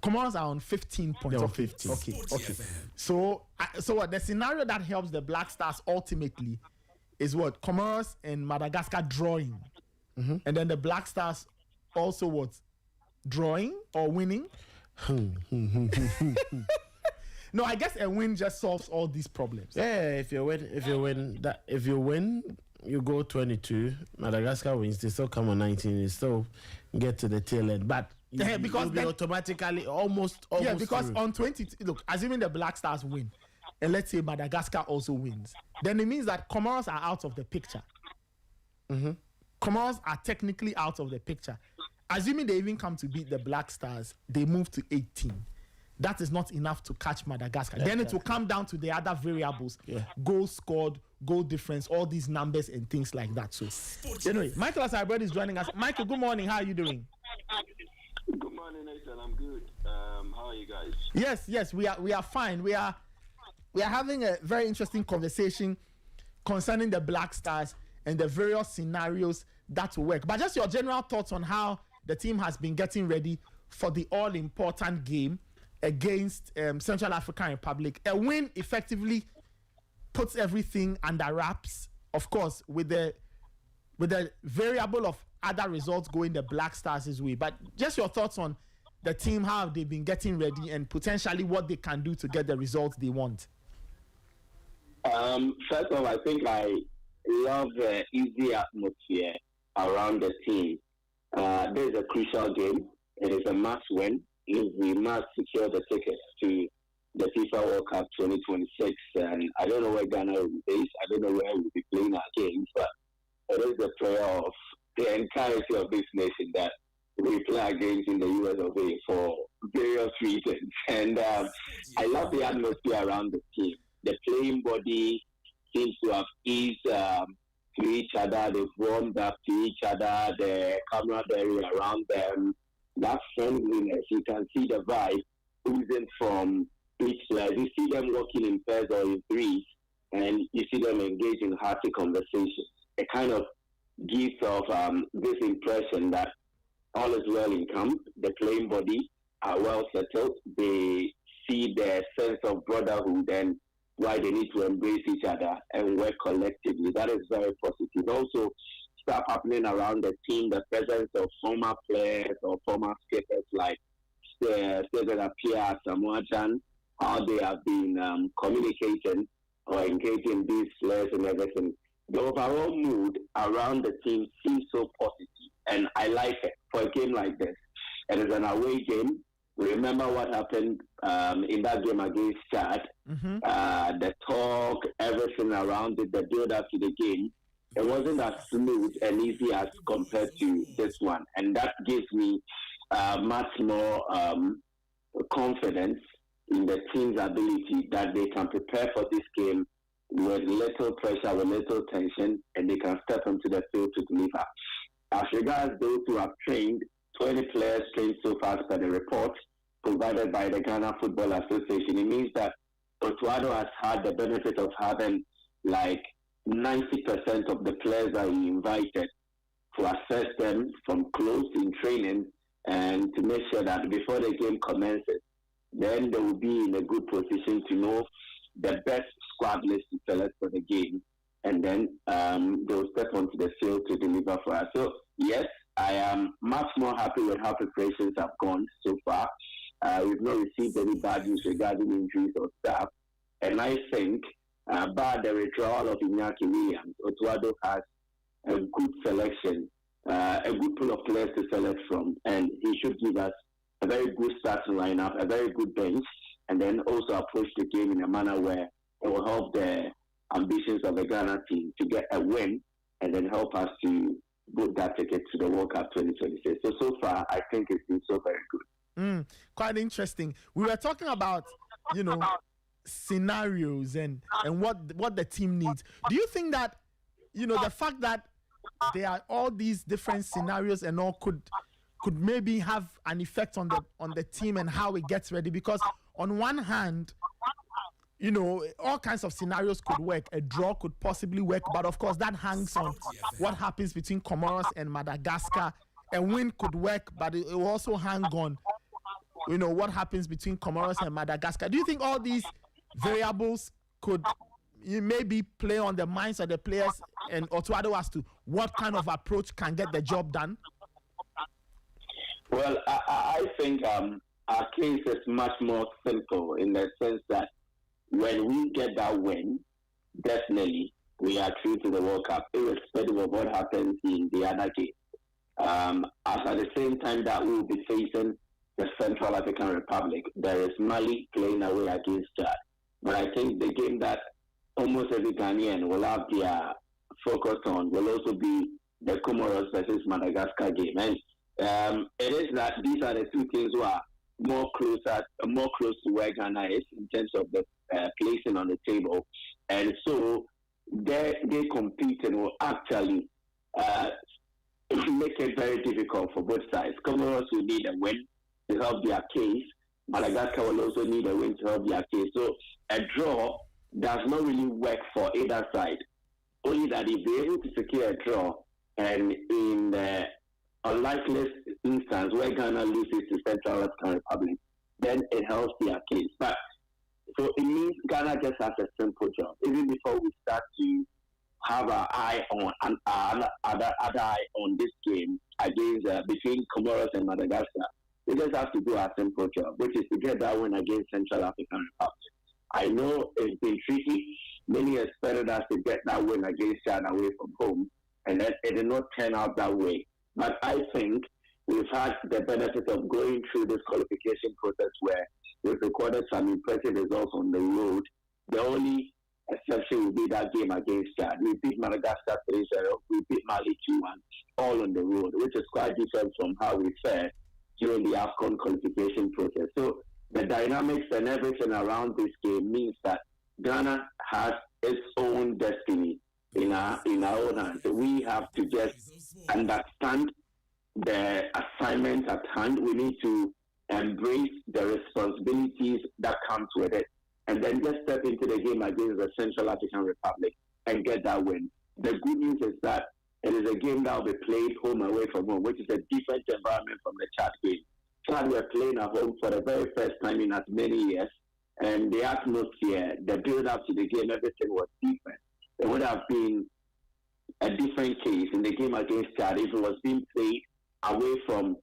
Comoros are on 15 points. Okay. 15. Okay. So what the scenario that helps the Black Stars ultimately is what? Comoros and Madagascar drawing. And then the Black Stars also what? Drawing or winning? No, I guess a win just solves all these problems. Yeah, if you win, you go 22. Madagascar wins, they still come on 19. They still get to the tail end, but because you'll be automatically almost because through. On 20. Look, assuming the Black Stars win, and let's say Madagascar also wins, then it means that Comoros are out of the picture. Comoros are technically out of the picture. Assuming they even come to beat the Black Stars, they move to 18. That is not enough to catch Madagascar. Then it will come down to the other variables. Goals scored, goal difference, all these numbers and things like that. So, anyway, Michael Asabred is joining us. Michael, good morning. How are you doing? Good morning, Nathan. I'm good. How are you guys? Yes, we are fine. We are having a very interesting conversation concerning the Black Stars and the various scenarios that will work. But just your general thoughts on how the team has been getting ready for the all-important game against Central African Republic. A win effectively puts everything under wraps, of course, with the variable of other results going the Black Stars' way. But just your thoughts on the team, how they've been getting ready and potentially what they can do to get the results they want. First of all, I think I love the easy atmosphere around the team. This is a crucial game. It is a must win. We must secure the tickets to the FIFA World Cup 2026. And I don't know where Ghana will be based. I don't know where we'll be playing our games, but it is the prayer of the entirety of this nation that we play against in the US of A for various reasons. And I love the atmosphere around the team. The playing body seems to have eased to each other. They've warmed up to each other. The camaraderie around them, that friendliness, you can see the vibe oozing from each player. You see them walking in pairs or in threes, and you see them engage in hearty conversations. It kind of gives off this impression that all is well in camp. The playing body are well settled. They see the sense of brotherhood and why they need to embrace each other and work collectively. That is very positive. Also, stuff happening around the team, the presence of former players or former skaters like Stephen Apia, Samoa Chan, how they have been communicating or engaging these players and everything. The overall mood around the team seems so positive, and I like it for a game like this. It is an away game. We remember what happened in that game against Chad. The talk, everything around it, the build-up to the game, it wasn't as smooth and easy as compared to this one. And that gives me much more confidence in the team's ability that they can prepare for this game with little pressure, with little tension, and they can step onto the field to deliver. As regards those who have trained, 20 players trained so far per the report provided by the Ghana Football Association. It means that Otuado has had the benefit of having like 90% of the players that he invited to assess them from close in training and to make sure that before the game commences, then they will be in a good position to know the best squad list to select for the game, and then they'll step onto the field to deliver for us. So, yes, I am much more happy with how preparations have gone so far. We've not received any bad news regarding injuries or staff, and I think, bar the withdrawal of Iñaki Williams, Otuado has a good selection, a good pool of players to select from, and he should give us a very good starting lineup, a very good bench, and then also approach the game in a manner where it will help the ambitions of the Ghana team to get a win and then help us to book that ticket to the World Cup 2026. So far, I think it's been so very good. Quite interesting. We were talking about, scenarios and what the team needs. Do you think that, the fact that there are all these different scenarios and all could maybe have an effect on the team and how it gets ready? Because on one hand, all kinds of scenarios could work. A draw could possibly work, but of course that hangs on what happens between Comoros and Madagascar. A win could work, but it will also hang on, what happens between Comoros and Madagascar. Do you think all these variables could maybe play on the minds of the players and Otuado as to what kind of approach can get the job done? Well, I think our case is much more simple in the sense that when we get that win, definitely we are through to the World Cup, irrespective of what happens in the other game. As at the same time that we will be facing the Central African Republic, there is Mali playing away against Chad. But I think the game that almost every Ghanaian will have their focus on will also be the Comoros versus Madagascar game. And it is that these are the two teams who are more close to where Ghana is in terms of the placing on the table. And so they compete and will actually make it very difficult for both sides. Comoros will need a win to help their case. Madagascar will also need a win to help their case. So a draw does not really work for either side. Only that if they're able to secure a draw, and in the unlikely instance where Ghana loses to Central African Republic, then it helps their case. But so it means Ghana just has a simple job. Even before we start to have our eye on other eye on this game against between Comoros and Madagascar, we just have to do our simple job, which is to get that win against Central African Republic. I know it's been tricky. Many expected us to get that win against Chad away from home, and it did not turn out that way. But I think we've had the benefit of going through this qualification process where we've recorded some impressive results on the road. The only exception will be that game against Chad. We beat Madagascar 3-0. We beat Mali 2-1, all on the road, which is quite different from how we fared during the AFCON qualification process. So the dynamics and everything around this game means that Ghana has its own destiny in our own hands. So we have to just understand the assignment at hand. We need to embrace the responsibilities that comes with it, and then just step into the game against the Central African Republic and get that win. The good news is that it is a game that will be played home away from home, which is a different environment from the Chad game. Chad were playing at home for the very first time in as many years, and the atmosphere, the build-up to the game, everything was different. It would have been a different case in the game against Chad if it was being played away from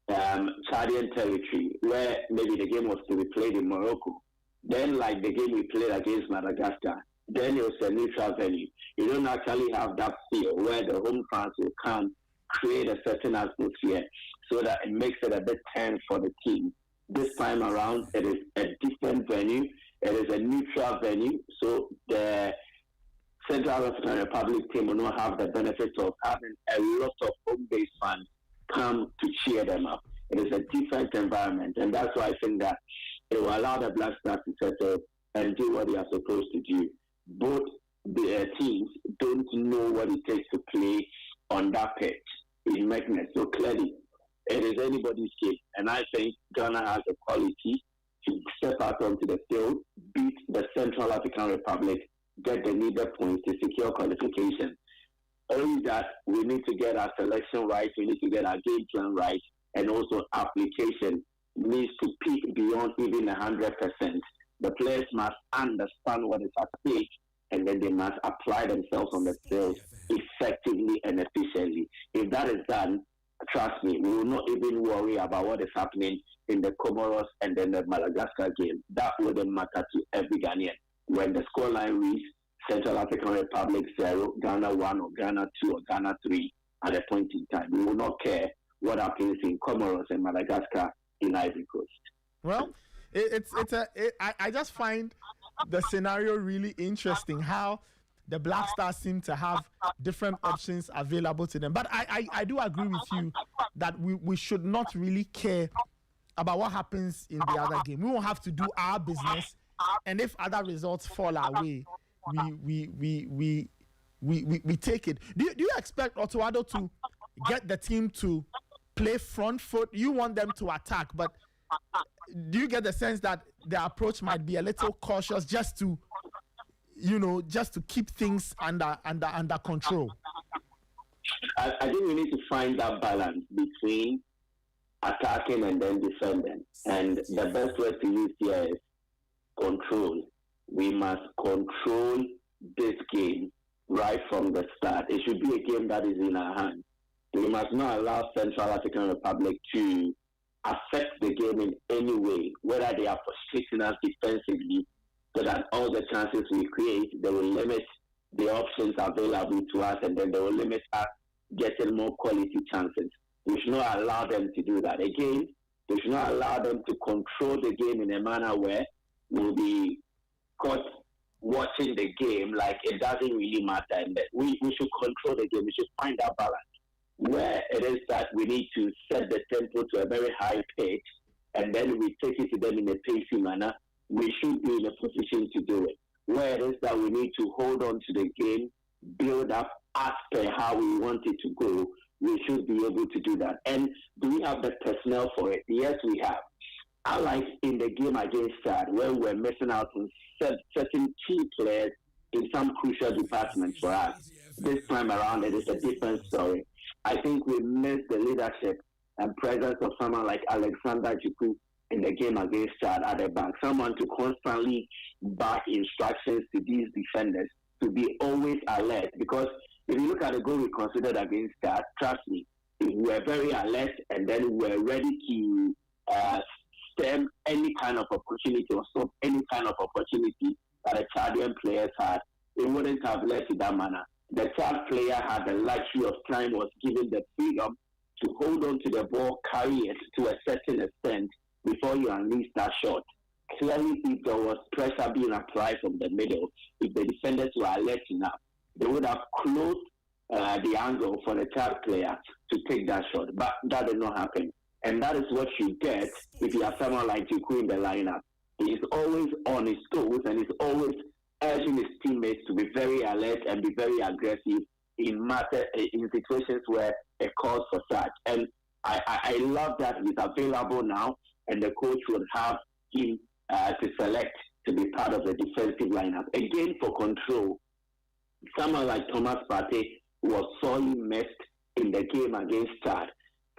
Chadian territory, where maybe the game was to be played in Morocco. Then, like the game we played against Madagascar, then it was a neutral venue. You don't actually have that feel where the home fans will come, create a certain atmosphere so that it makes it a bit tense for the team. This time around, it is a different venue. It is a neutral venue, so the Central African Republic team will not have the benefit of having a lot of home-based fans come to cheer them up. It is a different environment, and that's why I think that it will allow the Black Stars to settle and do what they are supposed to do. Both the teams don't know what it takes to play on that pitch in Meknes. So clearly, it is anybody's game, and I think Ghana has the quality to step out onto the field, beat the Central African Republic, get the needed points to secure qualification. Only that we need to get our selection right, we need to get our game plan right, and also application needs to peak beyond even 100%. The players must understand what is at stake, and then they must apply themselves on the field effectively and efficiently. If that is done, trust me, we will not even worry about what is happening in the Comoros and then the Madagascar game. That wouldn't matter to every Ghanaian. When the scoreline reads Central African Republic 0, Ghana 1, or Ghana 2, or Ghana 3 at a point in time, we will not care what happens in Comoros and Madagascar in Ivory Coast. Well, I just find the scenario really interesting, how the Black Stars seem to have different options available to them. But I do agree with you that we should not really care about what happens in the other game. We won't have to do our business, and if other results fall our way, we take it. Do you expect Otuado to get the team to play front foot? You want them to attack, but do you get the sense that the approach might be a little cautious, just to keep things under control? I think we need to find that balance between attacking and then defending. And the best way to use here is control. We must control this game right from the start. It should be a game that is in our hands. We must not allow Central African Republic to affect the game in any way, whether they are frustrating us defensively, so that all the chances we create, they will limit the options available to us, and then they will limit us getting more quality chances. We should not allow them to do that. Again, we should not allow them to control the game in a manner where we'll be caught watching the game like it doesn't really matter. And we should control the game. We should find that balance where it is that we need to set the tempo to a very high pitch, and then we take it to them in a pacey manner. We should be in a position to do it. Where it is that we need to hold on to the game, build up as per how we want it to go, we should be able to do that. And do we have the personnel for it? Yes, we have. Unlike in the game against Chad, where we're missing out on certain key players in some crucial departments for us, this time around it is a different story. I think we missed the leadership and presence of someone like Alexander Djiku in the game against Chad at the back, someone to constantly back instructions to these defenders to be always alert. Because if you look at the goal we considered against Chad, trust me, if we were very alert and then we were ready to stem any kind of opportunity or stop any kind of opportunity that the Chadian players had, it wouldn't have led to that manner. The Chad player had the luxury of time, was given the freedom to hold on to the ball, carry it to a certain extent before you unleash that shot. clearly, if there was pressure being applied from the middle, if the defenders were alert enough, they would have closed the angle for the third player to take that shot. But that did not happen. And that is what you get if you have someone like Jiku in the lineup. He is always on his toes and he's always urging his teammates to be very alert and be very aggressive in situations where it calls for such. And I love that he's available now, and the coach would have him to select to be part of the defensive lineup. Again, for control, someone like Thomas Partey was sorely missed in the game against Chad.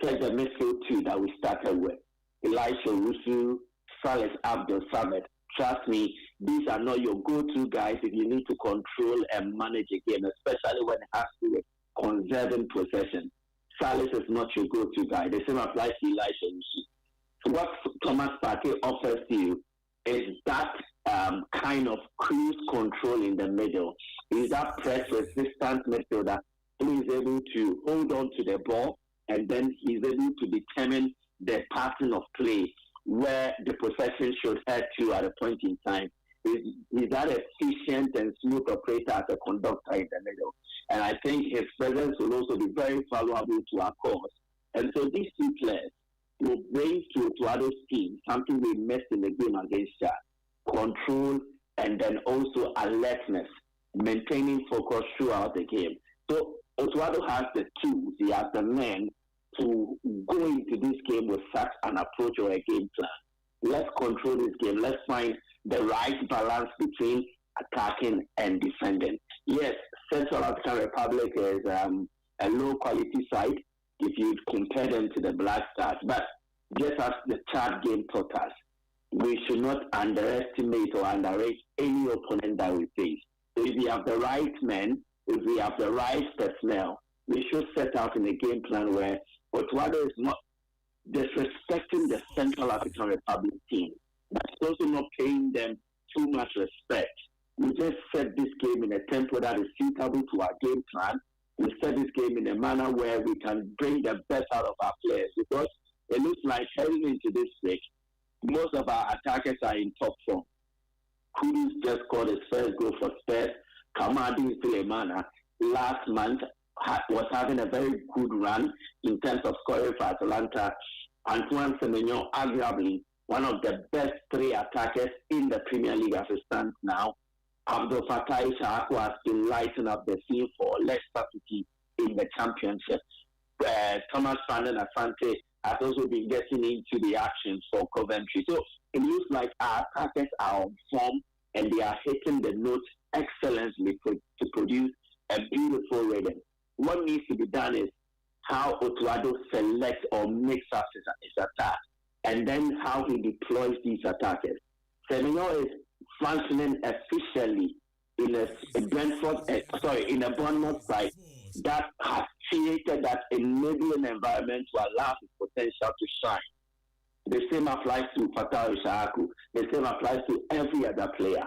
Like the midfield two that we started with, Elisha Rusu, Salis Abdul Samad. Trust me, these are not your go-to guys if you need to control and manage a game, especially when it has to do with conserving possession. Salis is not your go-to guy. The same applies to Elisha Rusu. So what Thomas Partey offers to you is that kind of cruise control in the middle. Is that press-resistant midfielder who is able to hold on to the ball, and then he's able to determine the pattern of play where the possession should head to at a point in time. He's that efficient and smooth operator as a conductor in the middle. And I think his presence will also be very valuable to our cause. And so these two players will bring to Otuado's team something we missed in the game against Chad. Control and then also alertness, maintaining focus throughout the game. So Otuado has the tools, he has the men to go into this game with such an approach or a game plan. Let's control this game. Let's find the right balance between attacking and defending. Yes, Central African Republic is a low-quality side if you compare them to the Black Stars. But just as the Chad game taught us, we should not underestimate or underrate any opponent that we face. So if we have the right men, if we have the right personnel, we should set out in a game plan where Otuado is not disrespecting the Central African Republic team, but it's also not paying them too much respect. We just set this game in a tempo that is suitable to our game plan. We set this game in a manner where we can bring the best out of our players, because it looks like heading into this week, most of our attackers are in top form. Kudus just scored his first goal for Spurs. Kamadi Sulemana last month was having a very good run in terms of scoring for Atalanta. Antoine Semenyo, arguably one of the best three attackers in the Premier League as it stands now. Abdul Fattah Ishaku has been lighting up the scene for Leicester City in the Championship. Thomas Van den Asante has also been getting into the action for Coventry. So it looks like our attackers are on form and they are hitting the notes excellently to produce a beautiful rhythm. What needs to be done is how Otuado selects or makes up his attack, and then how he deploys these attackers. Semenyo is functioning efficiently in a Bournemouth side that has created that enabling environment to allow his potential to shine. The same applies to Fattah Ishaku. The same applies to every other player.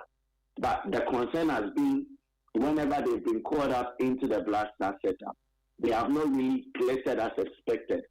But the concern has been whenever they've been called up into the Black Star setup, they have not really glittered as expected.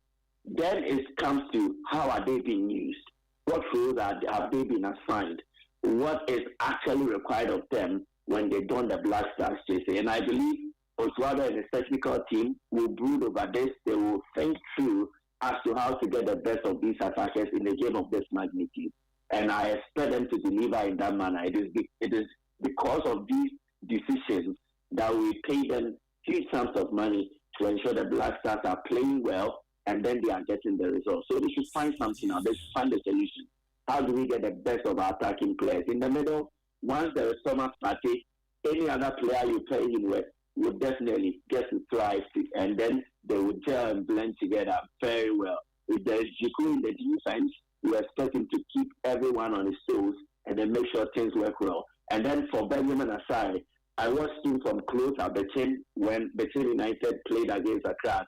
Then it comes to how are they being used? What roles have they been assigned? What is actually required of them when they don the Black Stars jersey? And I believe Otuado and his technical team will brood over this. They will think through as to how to get the best of these attackers in a game of this magnitude. And I expect them to deliver in that manner. It is because of these decisions that we pay them huge sums of money to ensure the Black Stars are playing well and then they are getting the results. So they should find something out. They should find a solution. How do we get the best of our attacking players? In the middle, once there is Thomas Partey, any other player you play in with will definitely get to thrive, and then they will gel and blend together very well. If there is Jiku in the defense, you expect him to keep everyone on his toes and then make sure things work well. And then for Benjamin Asai, I watched him from close at Bechin when Bechin United played against Accra.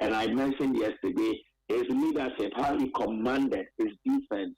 And I mentioned yesterday his leadership, how he commanded his defense,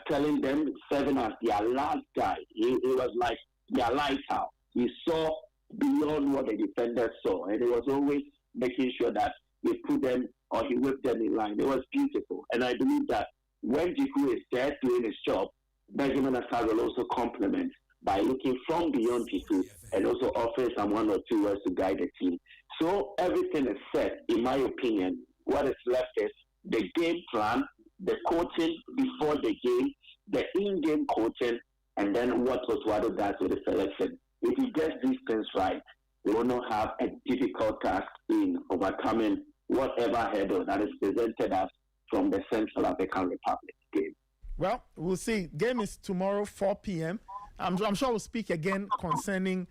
telling them serving as their last guy. He was like their lighthouse. He saw beyond what the defenders saw, and he was always making sure that he put them or he whipped them in line. It was beautiful. And I believe that when Jiku is there doing his job, Benjamin Asad will also complement by looking from beyond people and also offering some 1 or 2 words to guide the team. So everything is set, in my opinion. What is left is the game plan, the coaching before the game, the in-game coaching, and then what Oswaldo does with the selection. If he gets these things right, we will not have a difficult task in overcoming whatever hurdle that is presented us from the Central African Republic game. Well, we'll see. Game is tomorrow, 4 p.m. I'm sure we'll speak again concerning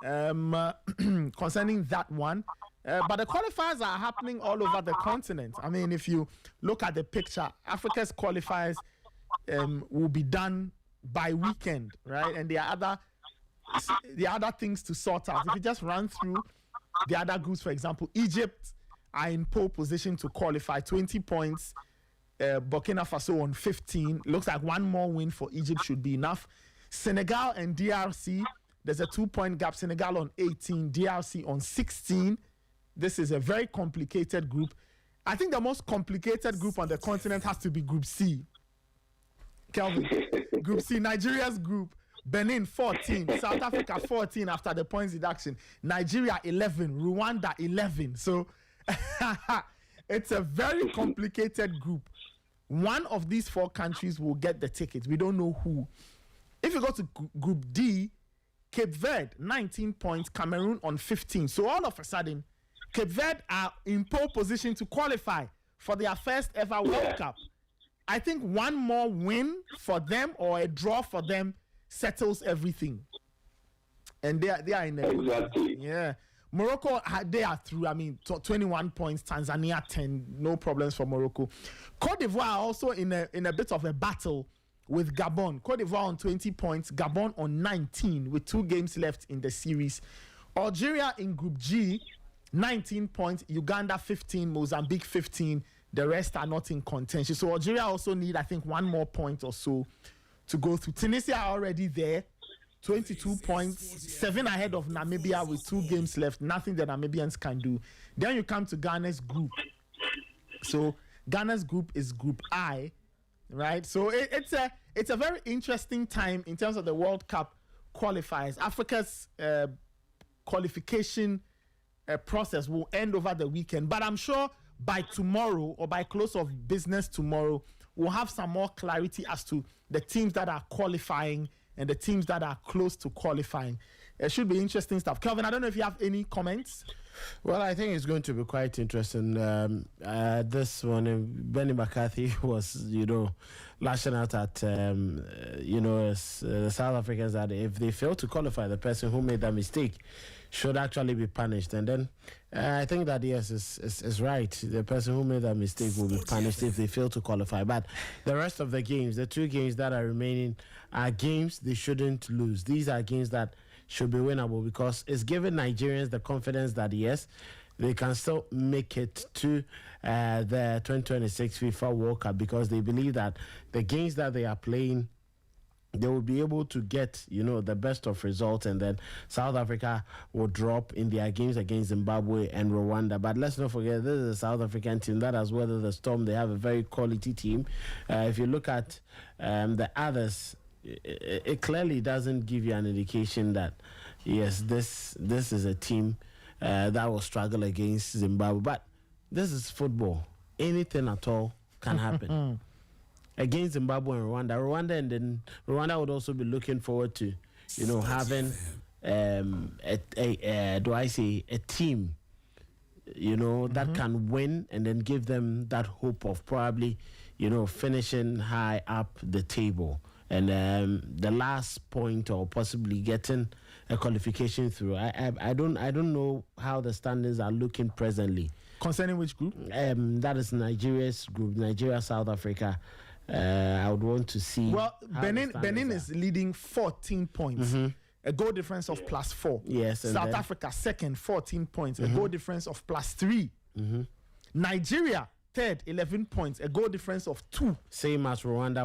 concerning that one. But the qualifiers are happening all over the continent. I mean, if you look at the picture, Africa's qualifiers will be done by weekend, right? And there are other things to sort out. If you just run through the other groups, for example, Egypt are in pole position to qualify, 20 points. Burkina Faso on 15. Looks like one more win for Egypt should be enough. Senegal and DRC, there's a 2-point gap. Senegal on 18, DRC on 16. This is a very complicated group. I think the most complicated group on the continent has to be Group C. Kelvin, Group C, Nigeria's group. Benin 14, South Africa 14 after the points deduction. Nigeria 11, Rwanda 11. So it's a very complicated group. One of these 4 countries will get the tickets. We don't know who. If you go to Group D, Cape Verde 19 points, Cameroon on 15. So all of a sudden, Cape Verde are in pole position to qualify for their first ever World Cup. I think one more win for them or a draw for them settles everything. And they are in the exactly. Yeah. Morocco, they are through. I mean, 21 points. Tanzania 10. No problems for Morocco. Cote d'Ivoire are also in a bit of a battle with Gabon. Cote d'Ivoire on 20 points. Gabon on 19 with 2 games left in the series. Algeria in Group G, 19 points. Uganda 15. Mozambique 15. The rest are not in contention. So Algeria also need, I think, 1 more point or so to go through. Tunisia are already there. 22 points, 7 ahead of Namibia with 2 games left. Nothing the Namibians can do. Then you come to Ghana's group. So Ghana's group is Group I, right? So it's a very interesting time in terms of the World Cup qualifiers. Africa's qualification process will end over the weekend, but I'm sure by tomorrow or by close of business tomorrow, we'll have some more clarity as to the teams that are qualifying and the teams that are close to qualifying. It should be interesting stuff. Kelvin, I don't know if you have any comments. Well, I think it's going to be quite interesting. This one, Benny McCarthy was, lashing out at, South Africans that if they fail to qualify, the person who made that mistake should actually be punished. And then I think that, yes, is right. The person who made that mistake will be punished if they fail to qualify. But the rest of the games, the 2 games that are remaining, are games they shouldn't lose. These are games that should be winnable because it's giving Nigerians the confidence that, yes, they can still make it to the 2026 FIFA World Cup because they believe that the games that they are playing, they will be able to get, the best of results, and then South Africa will drop in their games against Zimbabwe and Rwanda. But let's not forget, this is a South African team that has weathered the storm. They have a very quality team. If you look at the others, it clearly doesn't give you an indication that, yes, this is a team that will struggle against Zimbabwe. But this is football. Anything at all can happen. Against Zimbabwe and Rwanda, and then Rwanda would also be looking forward to, having a team, that can win and then give them that hope of probably, finishing high up the table. And the last point, or possibly getting a qualification through. I don't know how the standings are looking presently. Concerning which group? That is Nigeria's group, Nigeria, South Africa. I would want to see. Well, Benin is leading 14 points. A goal difference of +4. Yes. South Africa second, 14 points. A goal difference of +3. Nigeria third, 11 points, a goal difference of 2. Same as Rwanda.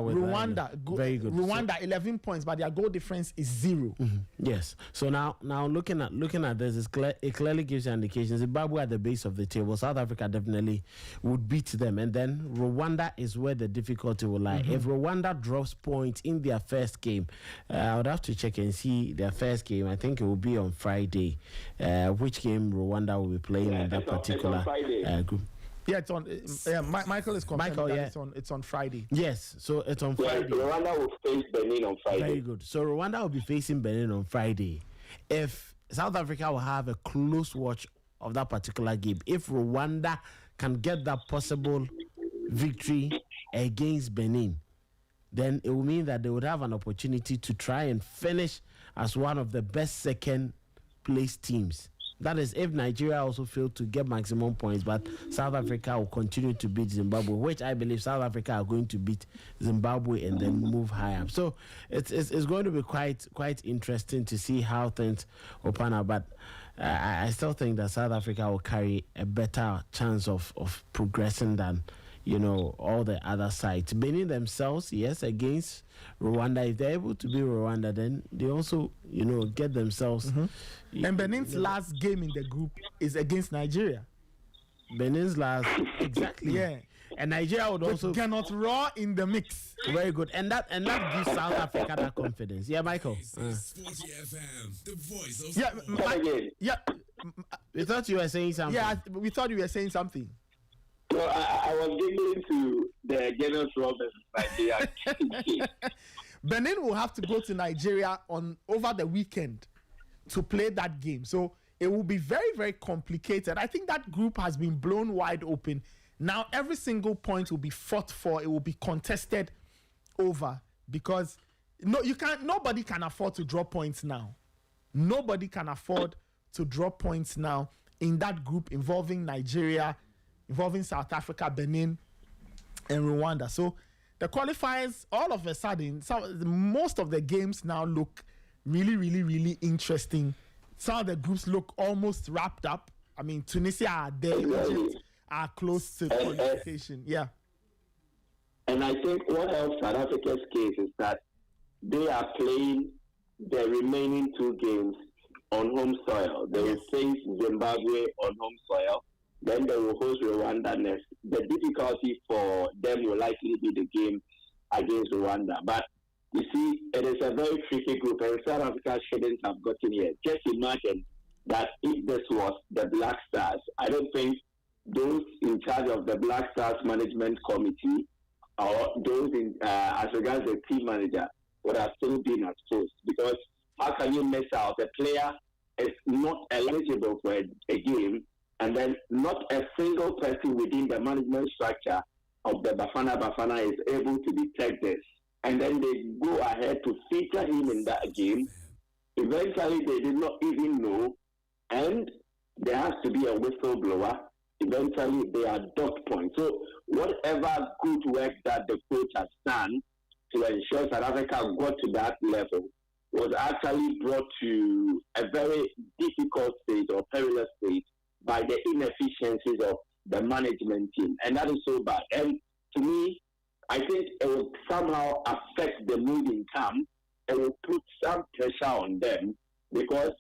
Very good. Rwanda 11 points, but their goal difference is 0. Yes. So now looking at this, it clearly gives you an indication. Zimbabwe at the base of the table. South Africa definitely would beat them, and then Rwanda is where the difficulty will lie. If Rwanda drops points in their first game, I would have to check and see their first game. I think it will be on Friday. Which game Rwanda will be playing in that particular group? Yeah, it's on. Michael is confirming it's on Friday. Yes, so it's on Friday. Rwanda will face Benin on Friday. Very good. So Rwanda will be facing Benin on Friday. If South Africa will have a close watch of that particular game, if Rwanda can get that possible victory against Benin, then it will mean that they would have an opportunity to try and finish as one of the best second place teams. That is, if Nigeria also failed to get maximum points, but South Africa will continue to beat Zimbabwe, which I believe South Africa are going to beat Zimbabwe and then move high up. So it's going to be quite interesting to see how things open up. But I still think that South Africa will carry a better chance of progressing than all the other sides. Benin themselves, yes, against Rwanda. If they're able to beat Rwanda, then they also, get themselves. And Benin's last game in the group is against Nigeria. Benin's last, exactly. Yeah. And Nigeria would also cannot raw in the mix. Very good, and that gives South Africa that confidence. Yeah, Michael. Sporty FM, the voice of We thought you were saying something. Yeah, we thought you were saying something. So I was giggling to the General Roberts Nigeria. Benin will have to go to Nigeria over the weekend to play that game. So it will be very, very complicated. I think that group has been blown wide open. Now every single point will be fought for. It will be contested over because nobody can afford to drop points now. Nobody can afford to drop points now in that group involving Nigeria, involving South Africa, Benin, and Rwanda. So the qualifiers, all of a sudden, most of the games now look really, really, really interesting. Some of the groups look almost wrapped up. I mean, Tunisia are there, Egypt are close to qualification. Yeah. And I think what helps South Africa's case is that they are playing the remaining 2 games on home soil. They will face Zimbabwe on home soil. Then they will host Rwanda next. The difficulty for them will likely be the game against Rwanda. But you see, it is a very tricky group, and South Africa shouldn't have gotten here. Just imagine that if this was the Black Stars, I don't think those in charge of the Black Stars Management Committee or those as regards the team manager would have still been exposed. Because how can you miss out? The player is not eligible for a game, and then not a single person within the management structure of the Bafana is able to detect this. And then they go ahead to feature him in that game. Eventually, they did not even know, and there has to be a whistleblower. Eventually, they are docked points. So whatever good work that the coach has done to ensure South Africa got to that level was actually brought to a very difficult state or perilous state by the inefficiencies of the management team. And that is so bad. And to me, I think it will somehow affect the moving camp. It will put some pressure on them because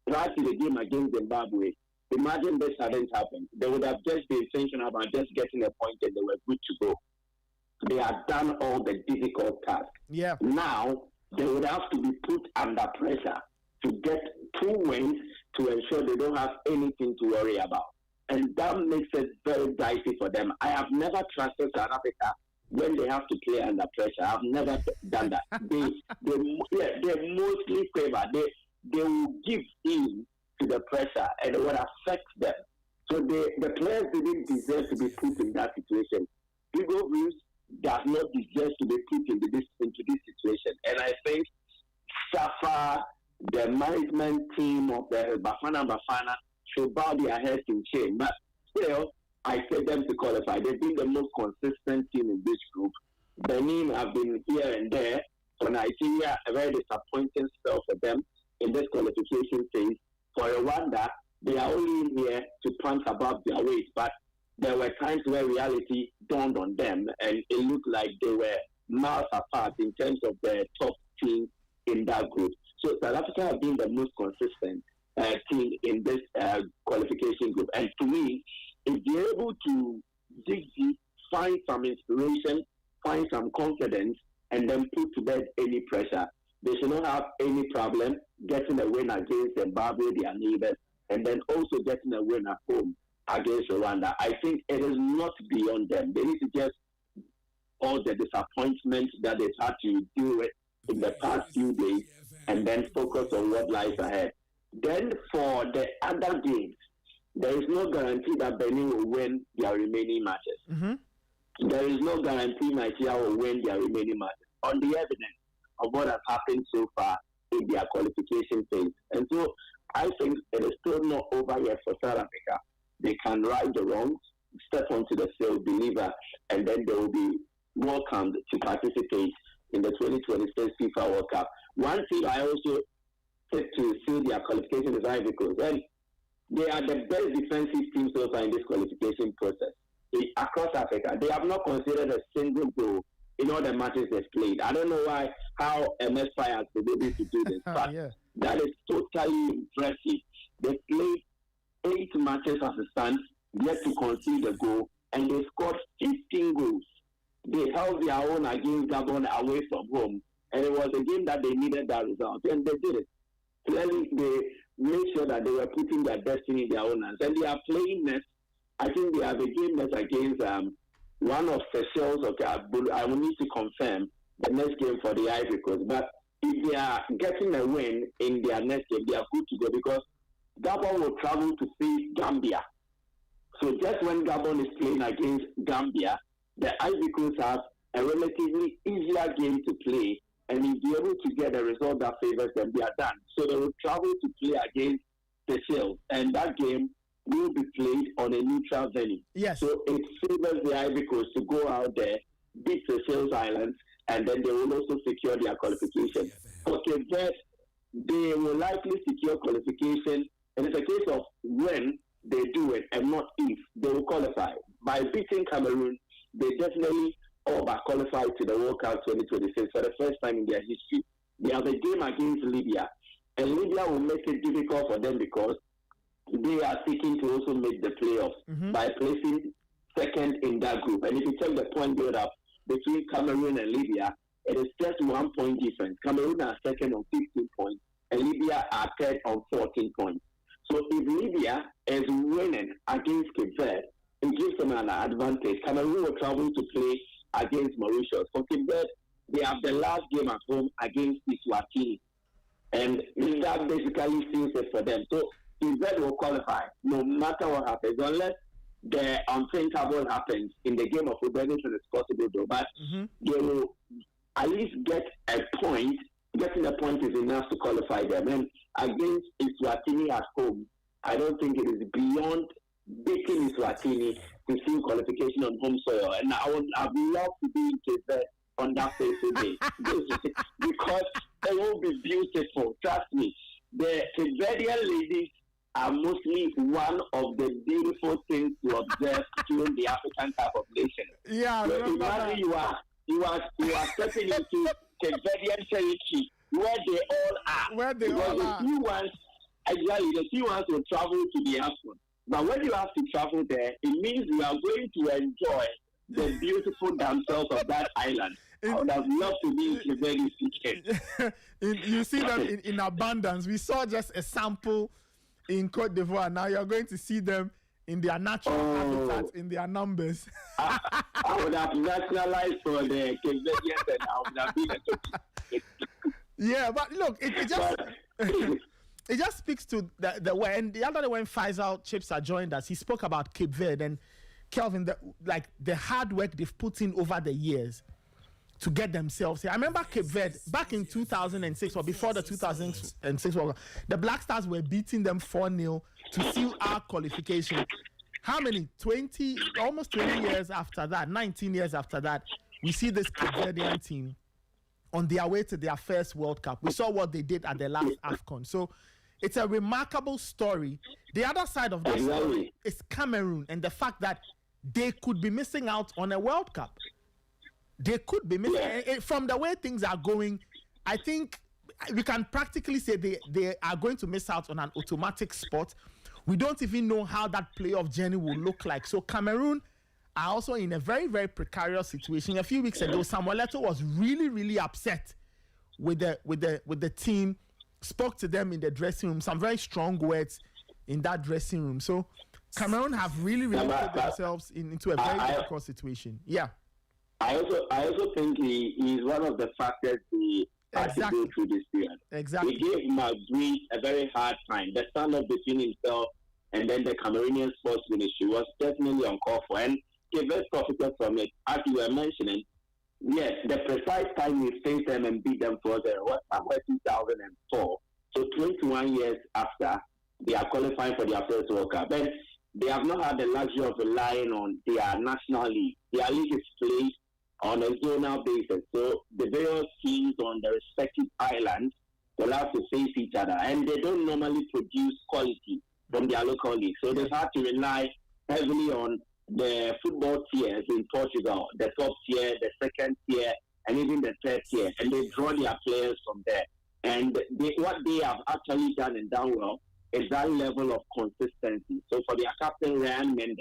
prior to the game against Zimbabwe, imagine this hadn't happened. They would have just been thinking about just getting a point and they were good to go. They had done all the difficult tasks. Yeah. Now, they would have to be put under pressure to get 2 wins to ensure they don't have anything to worry about. And that makes it very dicey for them. I have never trusted South Africa when they have to play under pressure. I've never done that. They mostly favor. They will give in to the pressure and it will affect them. So the players didn't deserve to be put in that situation. Hugo Bruce does not deserve to be put into this situation. And I think Safa, the management team of the Bafana should bow their heads in shame. But still, I expect them to qualify. They've been the most consistent team in this group. Benin have been here and there. For Nigeria, a very disappointing spell for them in this qualification phase. For Rwanda, they are only in here to punch above their weight. But there were times where reality dawned on them, and it looked like they were miles apart in terms of the top team in that group. So South Africa have been the most consistent team in this qualification group. And to me, if they're able to dig deep, find some inspiration, find some confidence, and then put to bed any pressure, they should not have any problem getting a win against Zimbabwe, their neighbors, and then also getting a win at home against Rwanda. I think it is not beyond them. They need to just all the disappointments that they've had to deal with in the past few days and then focus on what lies ahead. Then for the other games, there is no guarantee that Benin will win their remaining matches. Mm-hmm. There is no guarantee Nigeria will win their remaining matches on the evidence of what has happened so far in their qualification phase. And so I think it is still not over yet for South Africa. They can right the wrongs, step onto the field, deliver, and then they will be welcomed to participate in the 2026 FIFA World Cup. One thing I also take to see their qualification is Ivory Coast. And they are the best defensive team so far in this qualification process. Across Africa, they have not considered a single goal in all the matches they've played. I don't know how MS Fire has been able to do this, but that is totally impressive. They played 8 matches as it stands, yet to concede a goal, and they scored 15 goals. They held their own against Gabon away from home, and it was a game that they needed that result, and they did it. Clearly, they made sure that they were putting their destiny in their own hands, and they are playing next. I think they have a game next against one of Seychelles. Okay, I will need to confirm the next game for the Ivory Coast. But if they are getting a win in their next game, they are good to go because Gabon will travel to face Gambia. So just when Gabon is playing against Gambia, the Ivory Coast have a relatively easier game to play, and if they're able to get a result that favors them, they are done. So they will travel to play against Seychelles, and that game will be played on a neutral venue. Yes. So it favors the Ivory Coast to go out there, beat the Seychelles Islands, and then they will also secure their qualification. Okay, but they will likely secure qualification, and it's a case of when they do it and not if they will qualify. By beating Cameroon, they definitely but qualified to the World Cup 2026 for the first time in their history. They have a game against Libya, and Libya will make it difficult for them because they are seeking to also make the playoffs by placing second in that group. And if you check the point build-up between Cameroon and Libya, it is just 1 point difference. Cameroon are second on 15 points, and Libya are third on 14 points. So if Libya is winning against Cape Verde, it gives them an advantage. Cameroon will travel to play against Mauritius. For Cape Verde, they have the last game at home against Eswatini. And that basically seals it for them. So Cape Verde will qualify no matter what happens, unless the unthinkable happens in the game of football. Anything is possible though. But they will at least get a point. Getting a point is enough to qualify them. And against Eswatini at home, I don't think it is beyond beating Eswatini to see qualification on home soil. And I'd love to be in Cape Verde on that fateful day because it will be beautiful. Trust me. The Cape Verdean ladies are mostly one of the beautiful things to observe during the African Cup of Nations. Yeah, so imagine you are stepping into Cape Verdean territory where they all are. Where they all are. The few ones will travel to the AFCON. But when you have to travel there, it means you are going to enjoy the beautiful damsels of that island. I would have loved to be in Cape Verde. You see them in abundance. We saw just a sample in Cote d'Ivoire. Now you're going to see them in their natural habitat, in their numbers. I would have nationalized for the Cape Verdeans and I would have been Yeah, but look, it just... It just speaks to the way. And the other day when Faisal Chipsa joined us, he spoke about Cape Verde and Kelvin, the hard work they've put in over the years to get themselves here. I remember Cape Verde back in 2006 or before the 2006 World Cup, the Black Stars were beating them 4-0 to seal our qualification. How many? Almost 20 years after that, 19 years after that, we see this Cape Verdean team on their way to their first World Cup. We saw what they did at the last AFCON. So it's a remarkable story. The other side of that story is Cameroon and the fact that they could be missing out on a World Cup. They could be missing. From the way things are going, I think we can practically say they are going to miss out on an automatic spot. We don't even know how that playoff journey will look like. So Cameroon are also in a very, very precarious situation. A few weeks ago, Samuel Eto'o was really, really upset with the team, spoke to them in the dressing room, some very strong words in that dressing room. So Cameroon have really, really put themselves into a very difficult situation. Yeah. I also think he is one of the factors he had to go through this period. Exactly. He gave Madrid a very hard time. The standoff between himself and then the Cameroonian sports ministry was definitely uncalled for. And he very profited from it. As you were mentioning, yes, the precise time we faced them and beat them was somewhere 2004. So 21 years after, they are qualifying for their first World Cup. And they have not had the luxury of relying on their national league. Their league is played on a zonal basis. So the various teams on the respective islands will have to face each other. And they don't normally produce quality from their local league. So they've had to rely heavily on the football tiers in Portugal, the top tier, the second tier, and even the third tier. And they draw their players from there. And what they have actually done and done well is that level of consistency. So for their captain, Raymond,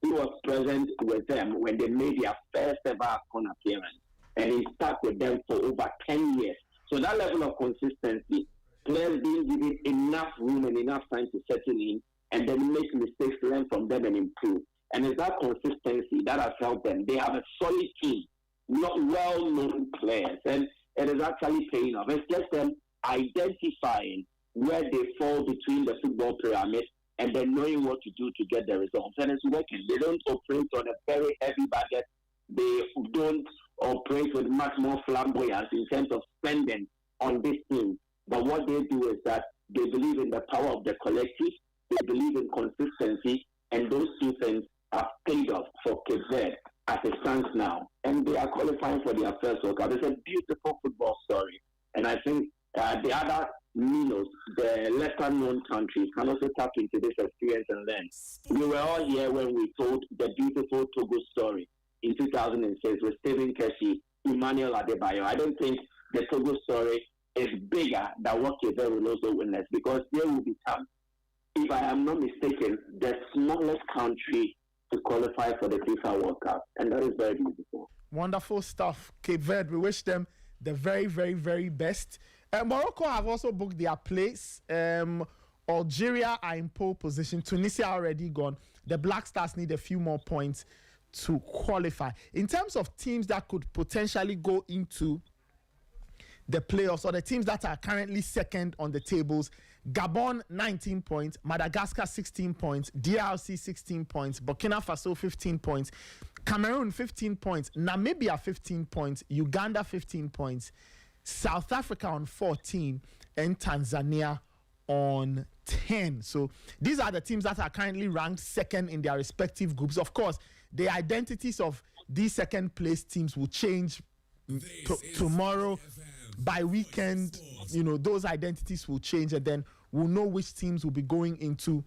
he was present with them when they made their first ever AFCON appearance. And he stuck with them for over 10 years. So that level of consistency, players being given enough room and enough time to settle in and then make mistakes, learn from them and improve. And it's that consistency that has helped them. They have a solid team, not well-known players. And it is actually paying off. It's just them identifying where they fall between the football pyramid and then knowing what to do to get the results. And it's working. They don't operate on a very heavy budget. They don't operate with much more flamboyance in terms of spending on this team. But what they do is that they believe in the power of the collective, they believe in consistency, and those two things have paid off for Cape Verde as it stands now. And they are qualifying for their first World Cup. It's a beautiful football story. And I think the other Minos, the lesser-known countries, can also tap into this experience and learn. We were all here when we told the beautiful Togo story in 2006 with Stephen Keshi, Emmanuel Adebayo. I don't think the Togo story is bigger than what Cape Verde will also witness, because they will become, if I am not mistaken, the smallest country to qualify for the FIFA World Cup. And that is very beautiful. Wonderful stuff. Cape Verde, we wish them the very, very, very best. Morocco have also booked their place. Algeria are in pole position. Tunisia already gone. The Black Stars need a few more points to qualify. In terms of teams that could potentially go into the playoffs, or the teams that are currently second on the tables, Gabon 19 points, Madagascar 16 points, DRC 16 points, Burkina Faso 15 points, Cameroon 15 points, Namibia 15 points, Uganda 15 points, South Africa on 14, and Tanzania on 10. So these are the teams that are currently ranked second in their respective groups. Of course, the identities of these second place teams will change tomorrow. By weekend, those identities will change, and then we'll know which teams will be going into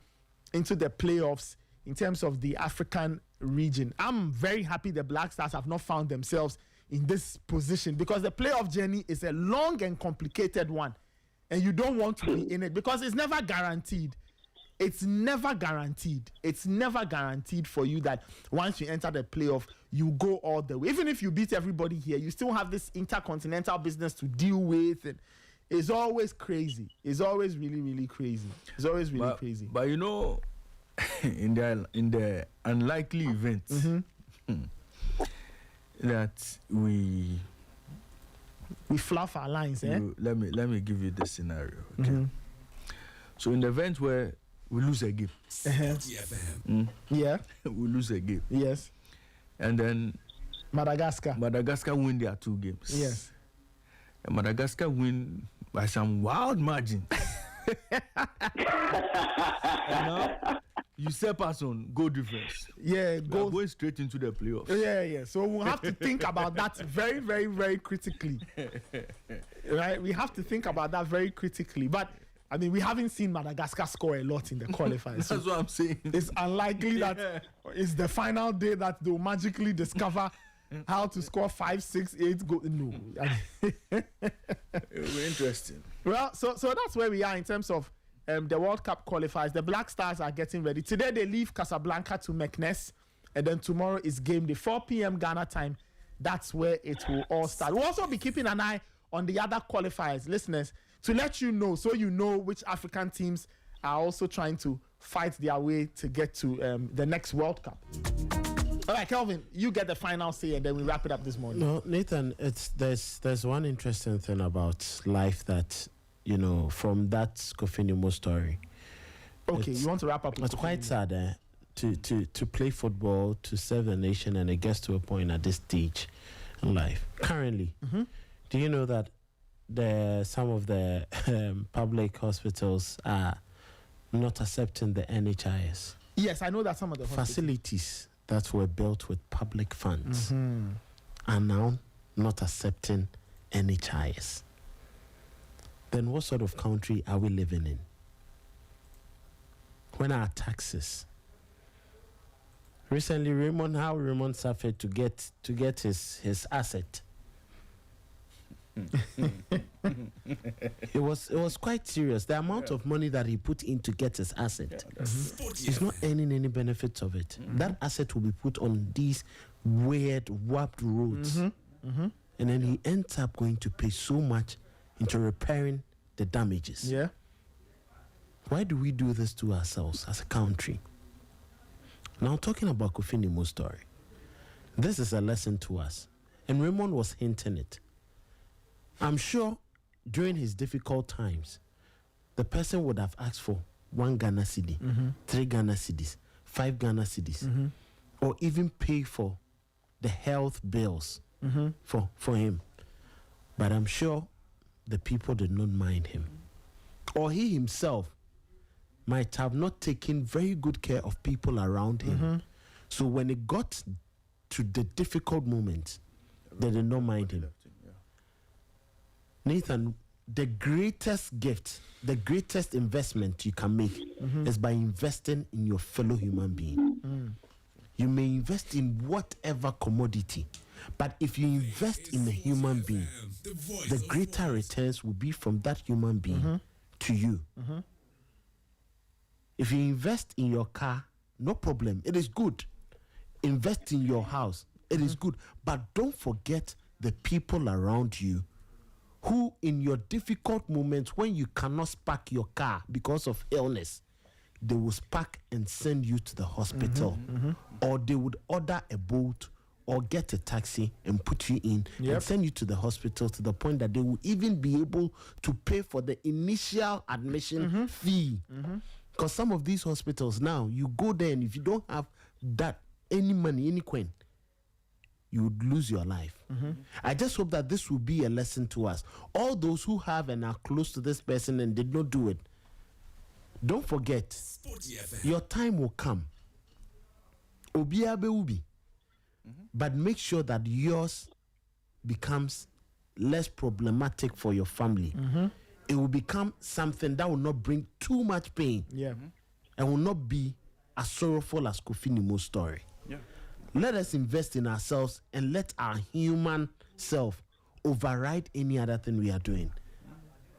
the playoffs in terms of the African region. I'm very happy the Black Stars have not found themselves in this position, because the playoff journey is a long and complicated one, and you don't want to be in it because it's never guaranteed. It's never guaranteed. It's never guaranteed for you that once you enter the playoff, you go all the way. Even if you beat everybody here, you still have this intercontinental business to deal with. And it's always crazy. It's always really, really crazy. It's always really crazy. But in the unlikely event that we fluff our lines, let me give you this scenario. Okay. So in the event where we lose a game. Yeah. We lose a game. Yes. And then Madagascar win their 2 games. Yes. And Madagascar win by some wild margin. You step us on goal difference. Yeah, going straight into the playoffs. Yeah. So we'll have to think about that very, very, very critically. Right? We have to think about that very critically. But I mean, we haven't seen Madagascar score a lot in the qualifiers. That's what I'm saying. It's unlikely that it's the final day that they'll magically discover how to score 5, 6, 8 goals. No. It will be interesting. Well, so that's where we are in terms of the World Cup qualifiers. The Black Stars are getting ready. Today they leave Casablanca to Meknes, and then tomorrow is game day, 4 p.m. Ghana time. That's where it will all start. We'll also be keeping an eye on the other qualifiers, listeners, to let you know, so you know which African teams are also trying to fight their way to get to the next World Cup. All right, Kelvin, you get the final say, and then we wrap it up this morning. No, Nathan, there's one interesting thing about life that, you know, from that Kofi Nimo story. Okay, you want to wrap up? It's quite sad to play football, to serve the nation, and it gets to a point at this stage in life. Currently, do you know that some of the public hospitals are not accepting the NHIS? Yes, I know that some of the facilities that were built with public funds are now not accepting NHIS. Then what sort of country are we living in? When our taxes... Recently, Raymond suffered to get his asset. It was quite serious. The amount of money that he put in to get his asset, he's not earning any benefits of it. That asset will be put on these weird, warped roads, and then he ends up going to pay so much into repairing the damages. Yeah. Why do we do this to ourselves as a country? Now, talking about Kofi Nimo's story, this is a lesson to us. And Raymond was hinting it. I'm sure during his difficult times, the person would have asked for 1 Ghana cedi, 3 Ghana cedis, 5 Ghana cedis, or even pay for the health bills for him. But I'm sure the people did not mind him. Or he himself might have not taken very good care of people around him. So when it got to the difficult moments, they did not mind him. Nathan, the greatest gift, the greatest investment you can make is by investing in your fellow human being. You may invest in whatever commodity, but if you invest in a human being, the greater returns will be from that human being to you. If you invest in your car, no problem. It is good. Invest in your house. It is good. But don't forget the people around you who, in your difficult moments when you cannot spark your car because of illness, they will spark and send you to the hospital. Or they would order a boat or get a taxi and put you in and send you to the hospital to the point that they will even be able to pay for the initial admission fee. Because some of these hospitals now, you go there and if you don't have that, any money, any coin, you would lose your life. I just hope that this will be a lesson to us. All those who have and are close to this person and did not do it, don't forget, your time will come. Obiabe ubi. But make sure that yours becomes less problematic for your family. It will become something that will not bring too much pain. And will not be as sorrowful as Kofi Nimo's story. Let us invest in ourselves and let our human self override any other thing we are doing.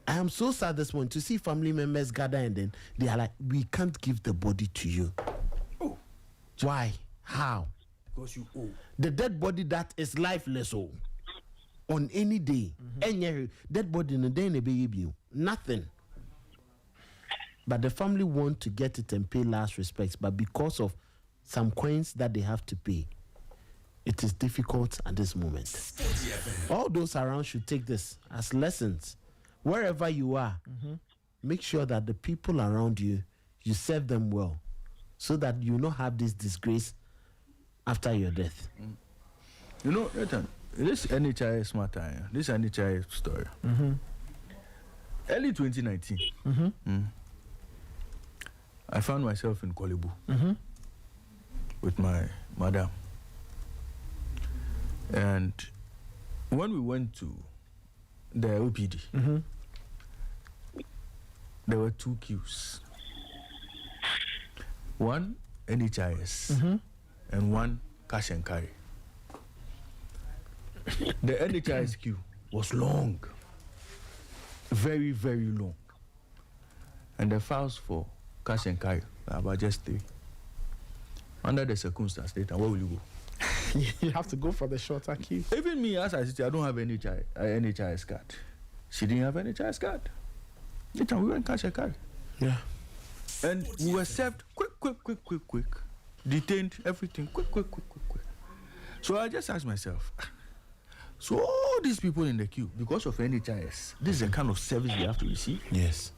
I am so sad this morning to see family members gather and then they are like, we can't give the body to you. Why? How? Because you owe. The dead body that is lifeless, on any day, any dead body in a day in a baby, nothing. But the family want to get it and pay last respects, but because of some coins that they have to pay, it is difficult at this moment. All those around should take this as lessons. Wherever you are, make sure that the people around you, you serve them well, so that you not have this disgrace after your death. You know, Ethan, this NHIS matter, this NHIS story. Early 2019, I found myself in Kolibu with my madam. And when we went to the OPD, there were 2 queues. One NHIS and one cash and carry. The NHIS queue was long, very, very long. And the files for cash and carry are about just 3. Under the circumstance, later, where will you go? You have to go for the shorter queue. Even me, as I say, I don't have NHIS card. She didn't have NHIS card. Later, we went cash and carry. Yeah. And we were served quick. Detained, everything, quick. So I just asked myself, so all these people in the queue, because of NHIS, this is the kind of service they have to receive? Yes.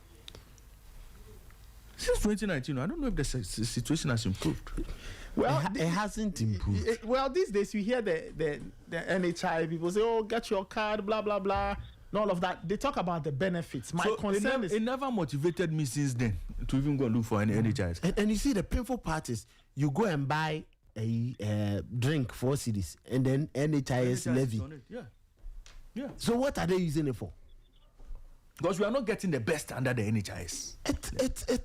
Since 2019, I don't know if the situation has improved. Well, it hasn't improved. Well, these days you hear the NHI people say, "Oh, get your card, blah blah blah," and all of that. They talk about the benefits. My concern is it never motivated me since then to even go and look for any NHIs. And you see, the painful part is you go and buy a drink 4 cedis and then NHIS levy. Yeah. So what are they using it for? Because we are not getting the best under the NHIS.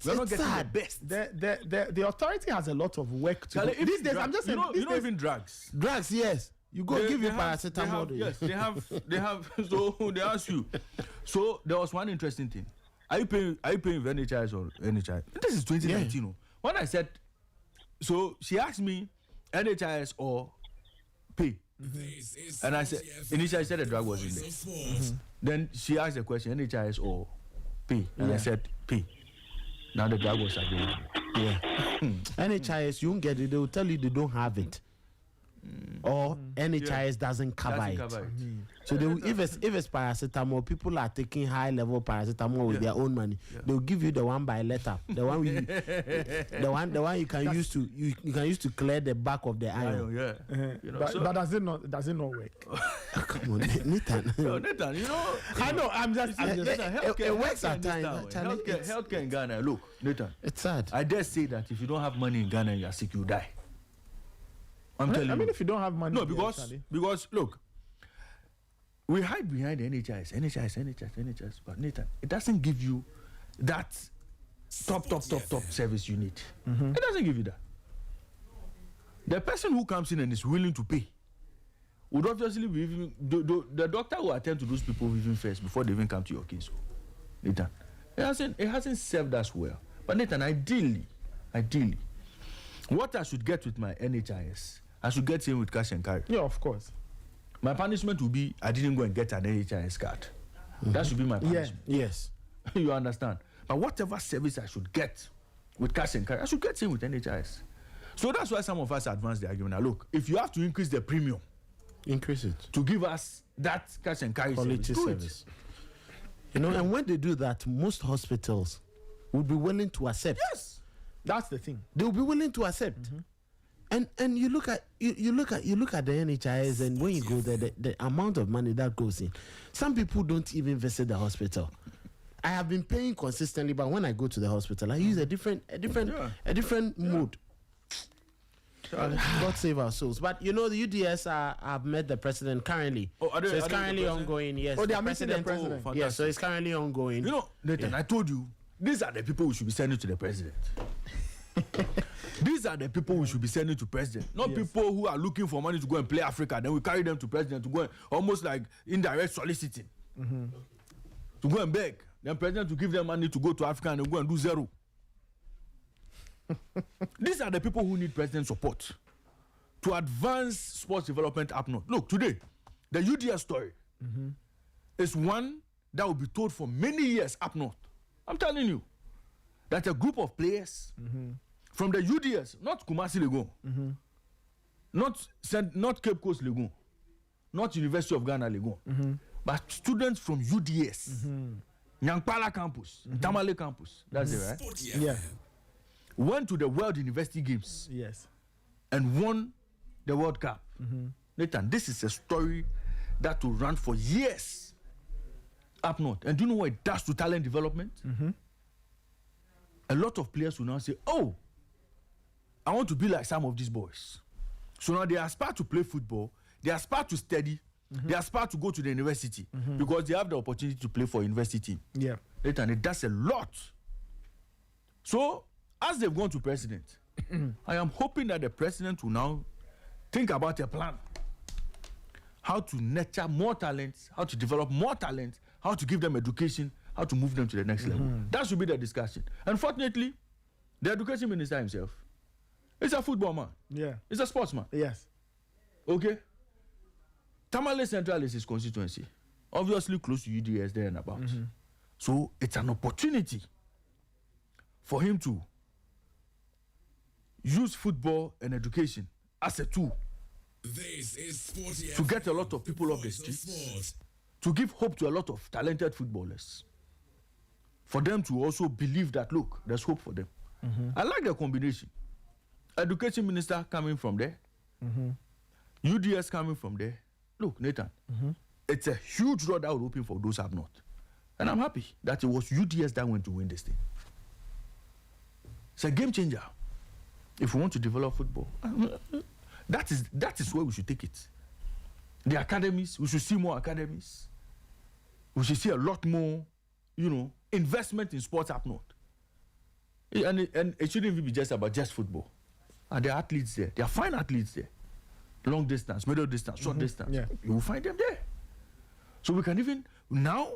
We are not getting sad. the best. The authority has a lot of work to do. These days, I'm just saying, you know even drugs. Drugs, yes. You go give you paracetamol. Yes, they have. So they ask you. So there was one interesting thing. Are you paying with NHIS or NHI? This is 2019. Yeah. When I said, so she asked me, NHIS or pay. And I said, initially I said the drug was in there. Then she asked the question, NHIS or pay? And I said, pay. Now the drug was available. Yeah. NHIS, you won't get it. They will tell you they don't have it. Or NHIS doesn't cover it. So they will, if it's paracetamol, people are taking high level paracetamol with their own money. They'll give you the one by letter, the one the one you can use to clear the back of the iron. But does it not work? Come on, Nathan. Nathan, I know. I'm just. It works at times. Healthcare in Ghana. Look, Nathan. It's sad. I dare say that if you don't have money in Ghana, you are sick, you die. I'm telling you. I mean, if you don't have money, no, because look, we hide behind the NHIS, but Nathan, it doesn't give you that top service you need. It doesn't give you that. The person who comes in and is willing to pay would obviously be even the doctor will attend to those people even first before they even come to your case. Nathan, it hasn't served us well. But Nathan, ideally, what I should get with my NHIS, I should get in with cash and carry. Yeah, of course. My punishment will be I didn't go and get an NHIS card. That should be my punishment. Yes. You understand? But whatever service I should get with cash and carry, I should get in with NHIS. So that's why some of us advance the argument. Now look, if you have to increase the premium, increase it to give us that cash and carry quality service. And when they do that, most hospitals would be willing to accept. Yes. That's the thing. They will be willing to accept. And you look at the NHIS, and when you go there, the amount of money that goes in. Some people don't even visit the hospital. I have been paying consistently, but when I go to the hospital, I use a different mode. God save our souls. But the UDS have met the president currently. So it's currently ongoing. Yes. They are meeting the president. Yes. So it's currently ongoing. Nathan, I told you, these are the people we should be sending to the president. These are the people we should be sending to president, not people who are looking for money to go and play Africa. Then we carry them to president to go and almost like indirect soliciting, to go and beg. Then president to give them money to go to Africa and go and do zero. These are the people who need president support to advance sports development up north. Look, today, the UDS story is one that will be told for many years up north. I'm telling you that a group of players from the UDS, not Kumasi Legon, not Cape Coast Legon, not University of Ghana Legon, but students from UDS, Nyankpala campus, Tamale campus, that's it, right? Sporty, yeah. Went to the World University Games, yes, and won the World Cup. Nathan, this is a story that will run for years up north. And do you know what it does to talent development? A lot of players will now say, oh, I want to be like some of these boys. So now they aspire to play football, they aspire to study, They aspire to go to the university because they have the opportunity to play for university. Yeah. And it does a lot. So, as they've gone to president, I am hoping that the president will now think about a plan. How to nurture more talents, how to develop more talents, how to give them education, how to move them to the next level. That should be the discussion. Unfortunately, the education minister himself is a football man. Yeah. He's a sportsman. Yes. Okay? Tamale Central is his constituency. Obviously close to UDS there and about. So it's an opportunity for him to use football and education as a tool This is Sporty to get a lot of people off the streets, to give hope to a lot of talented footballers, for them to also believe that, look, there's hope for them. I like the combination. Education minister coming from there, UDS coming from there. Look, Nathan, it's a huge road that would open for those up north. And I'm happy that it was UDS that went to win this thing. It's a game changer. If we want to develop football, that is where we should take it. The academies, we should see more academies. We should see a lot more, investment in sports up north. And it shouldn't even be just about just football. And there are athletes there. There are fine athletes there. Long distance, middle distance, short distance. Yeah. You will find them there. So we can even now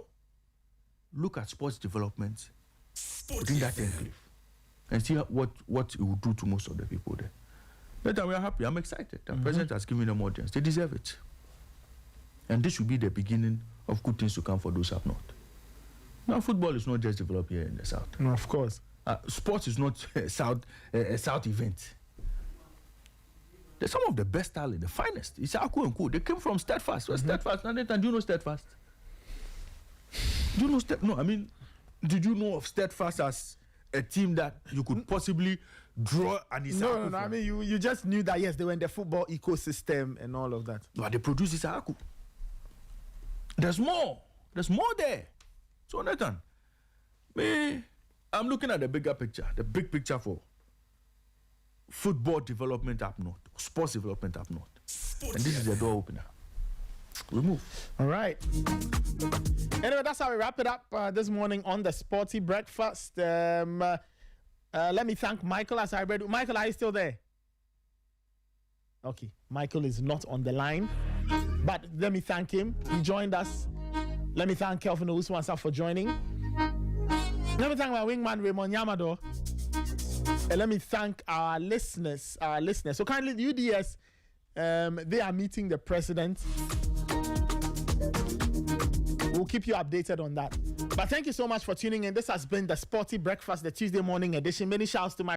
look at sports development within that enclave and see what it will do to most of the people there. But we are happy. I'm excited. The president has given them audience. They deserve it. And this should be the beginning of good things to come for those up north. Now, football is not just developed here in the south. No, of course. Sports is not a south event. They're some of the best talent, the finest. It's Aku and Co. They came from Steadfast. Well, Steadfast. Do you know Steadfast? Do you know No, I mean, did you know of Steadfast as a team that you could possibly draw an Isaac? No. I mean, you just knew that, yes, they were in the football ecosystem and all of that. But they produce Isaac. There's more. There's more there. So, Nathan, I'm looking at the bigger picture, the big picture for football development up north, sports development up north. And this is the door opener. We move. All right. Anyway, that's how we wrap it up this morning on the Sporty Breakfast. Let me thank Michael as I read. Michael, are you still there? Okay, Michael is not on the line, but let me thank him. He joined us. Let me thank Kelvin Owusu for joining. Let me thank my wingman Raymond Yamado. And let me thank our listeners. So kindly, the UDS, they are meeting the president. We'll keep you updated on that. But thank you so much for tuning in. This has been the Sporty Breakfast, the Tuesday morning edition. Many shouts to my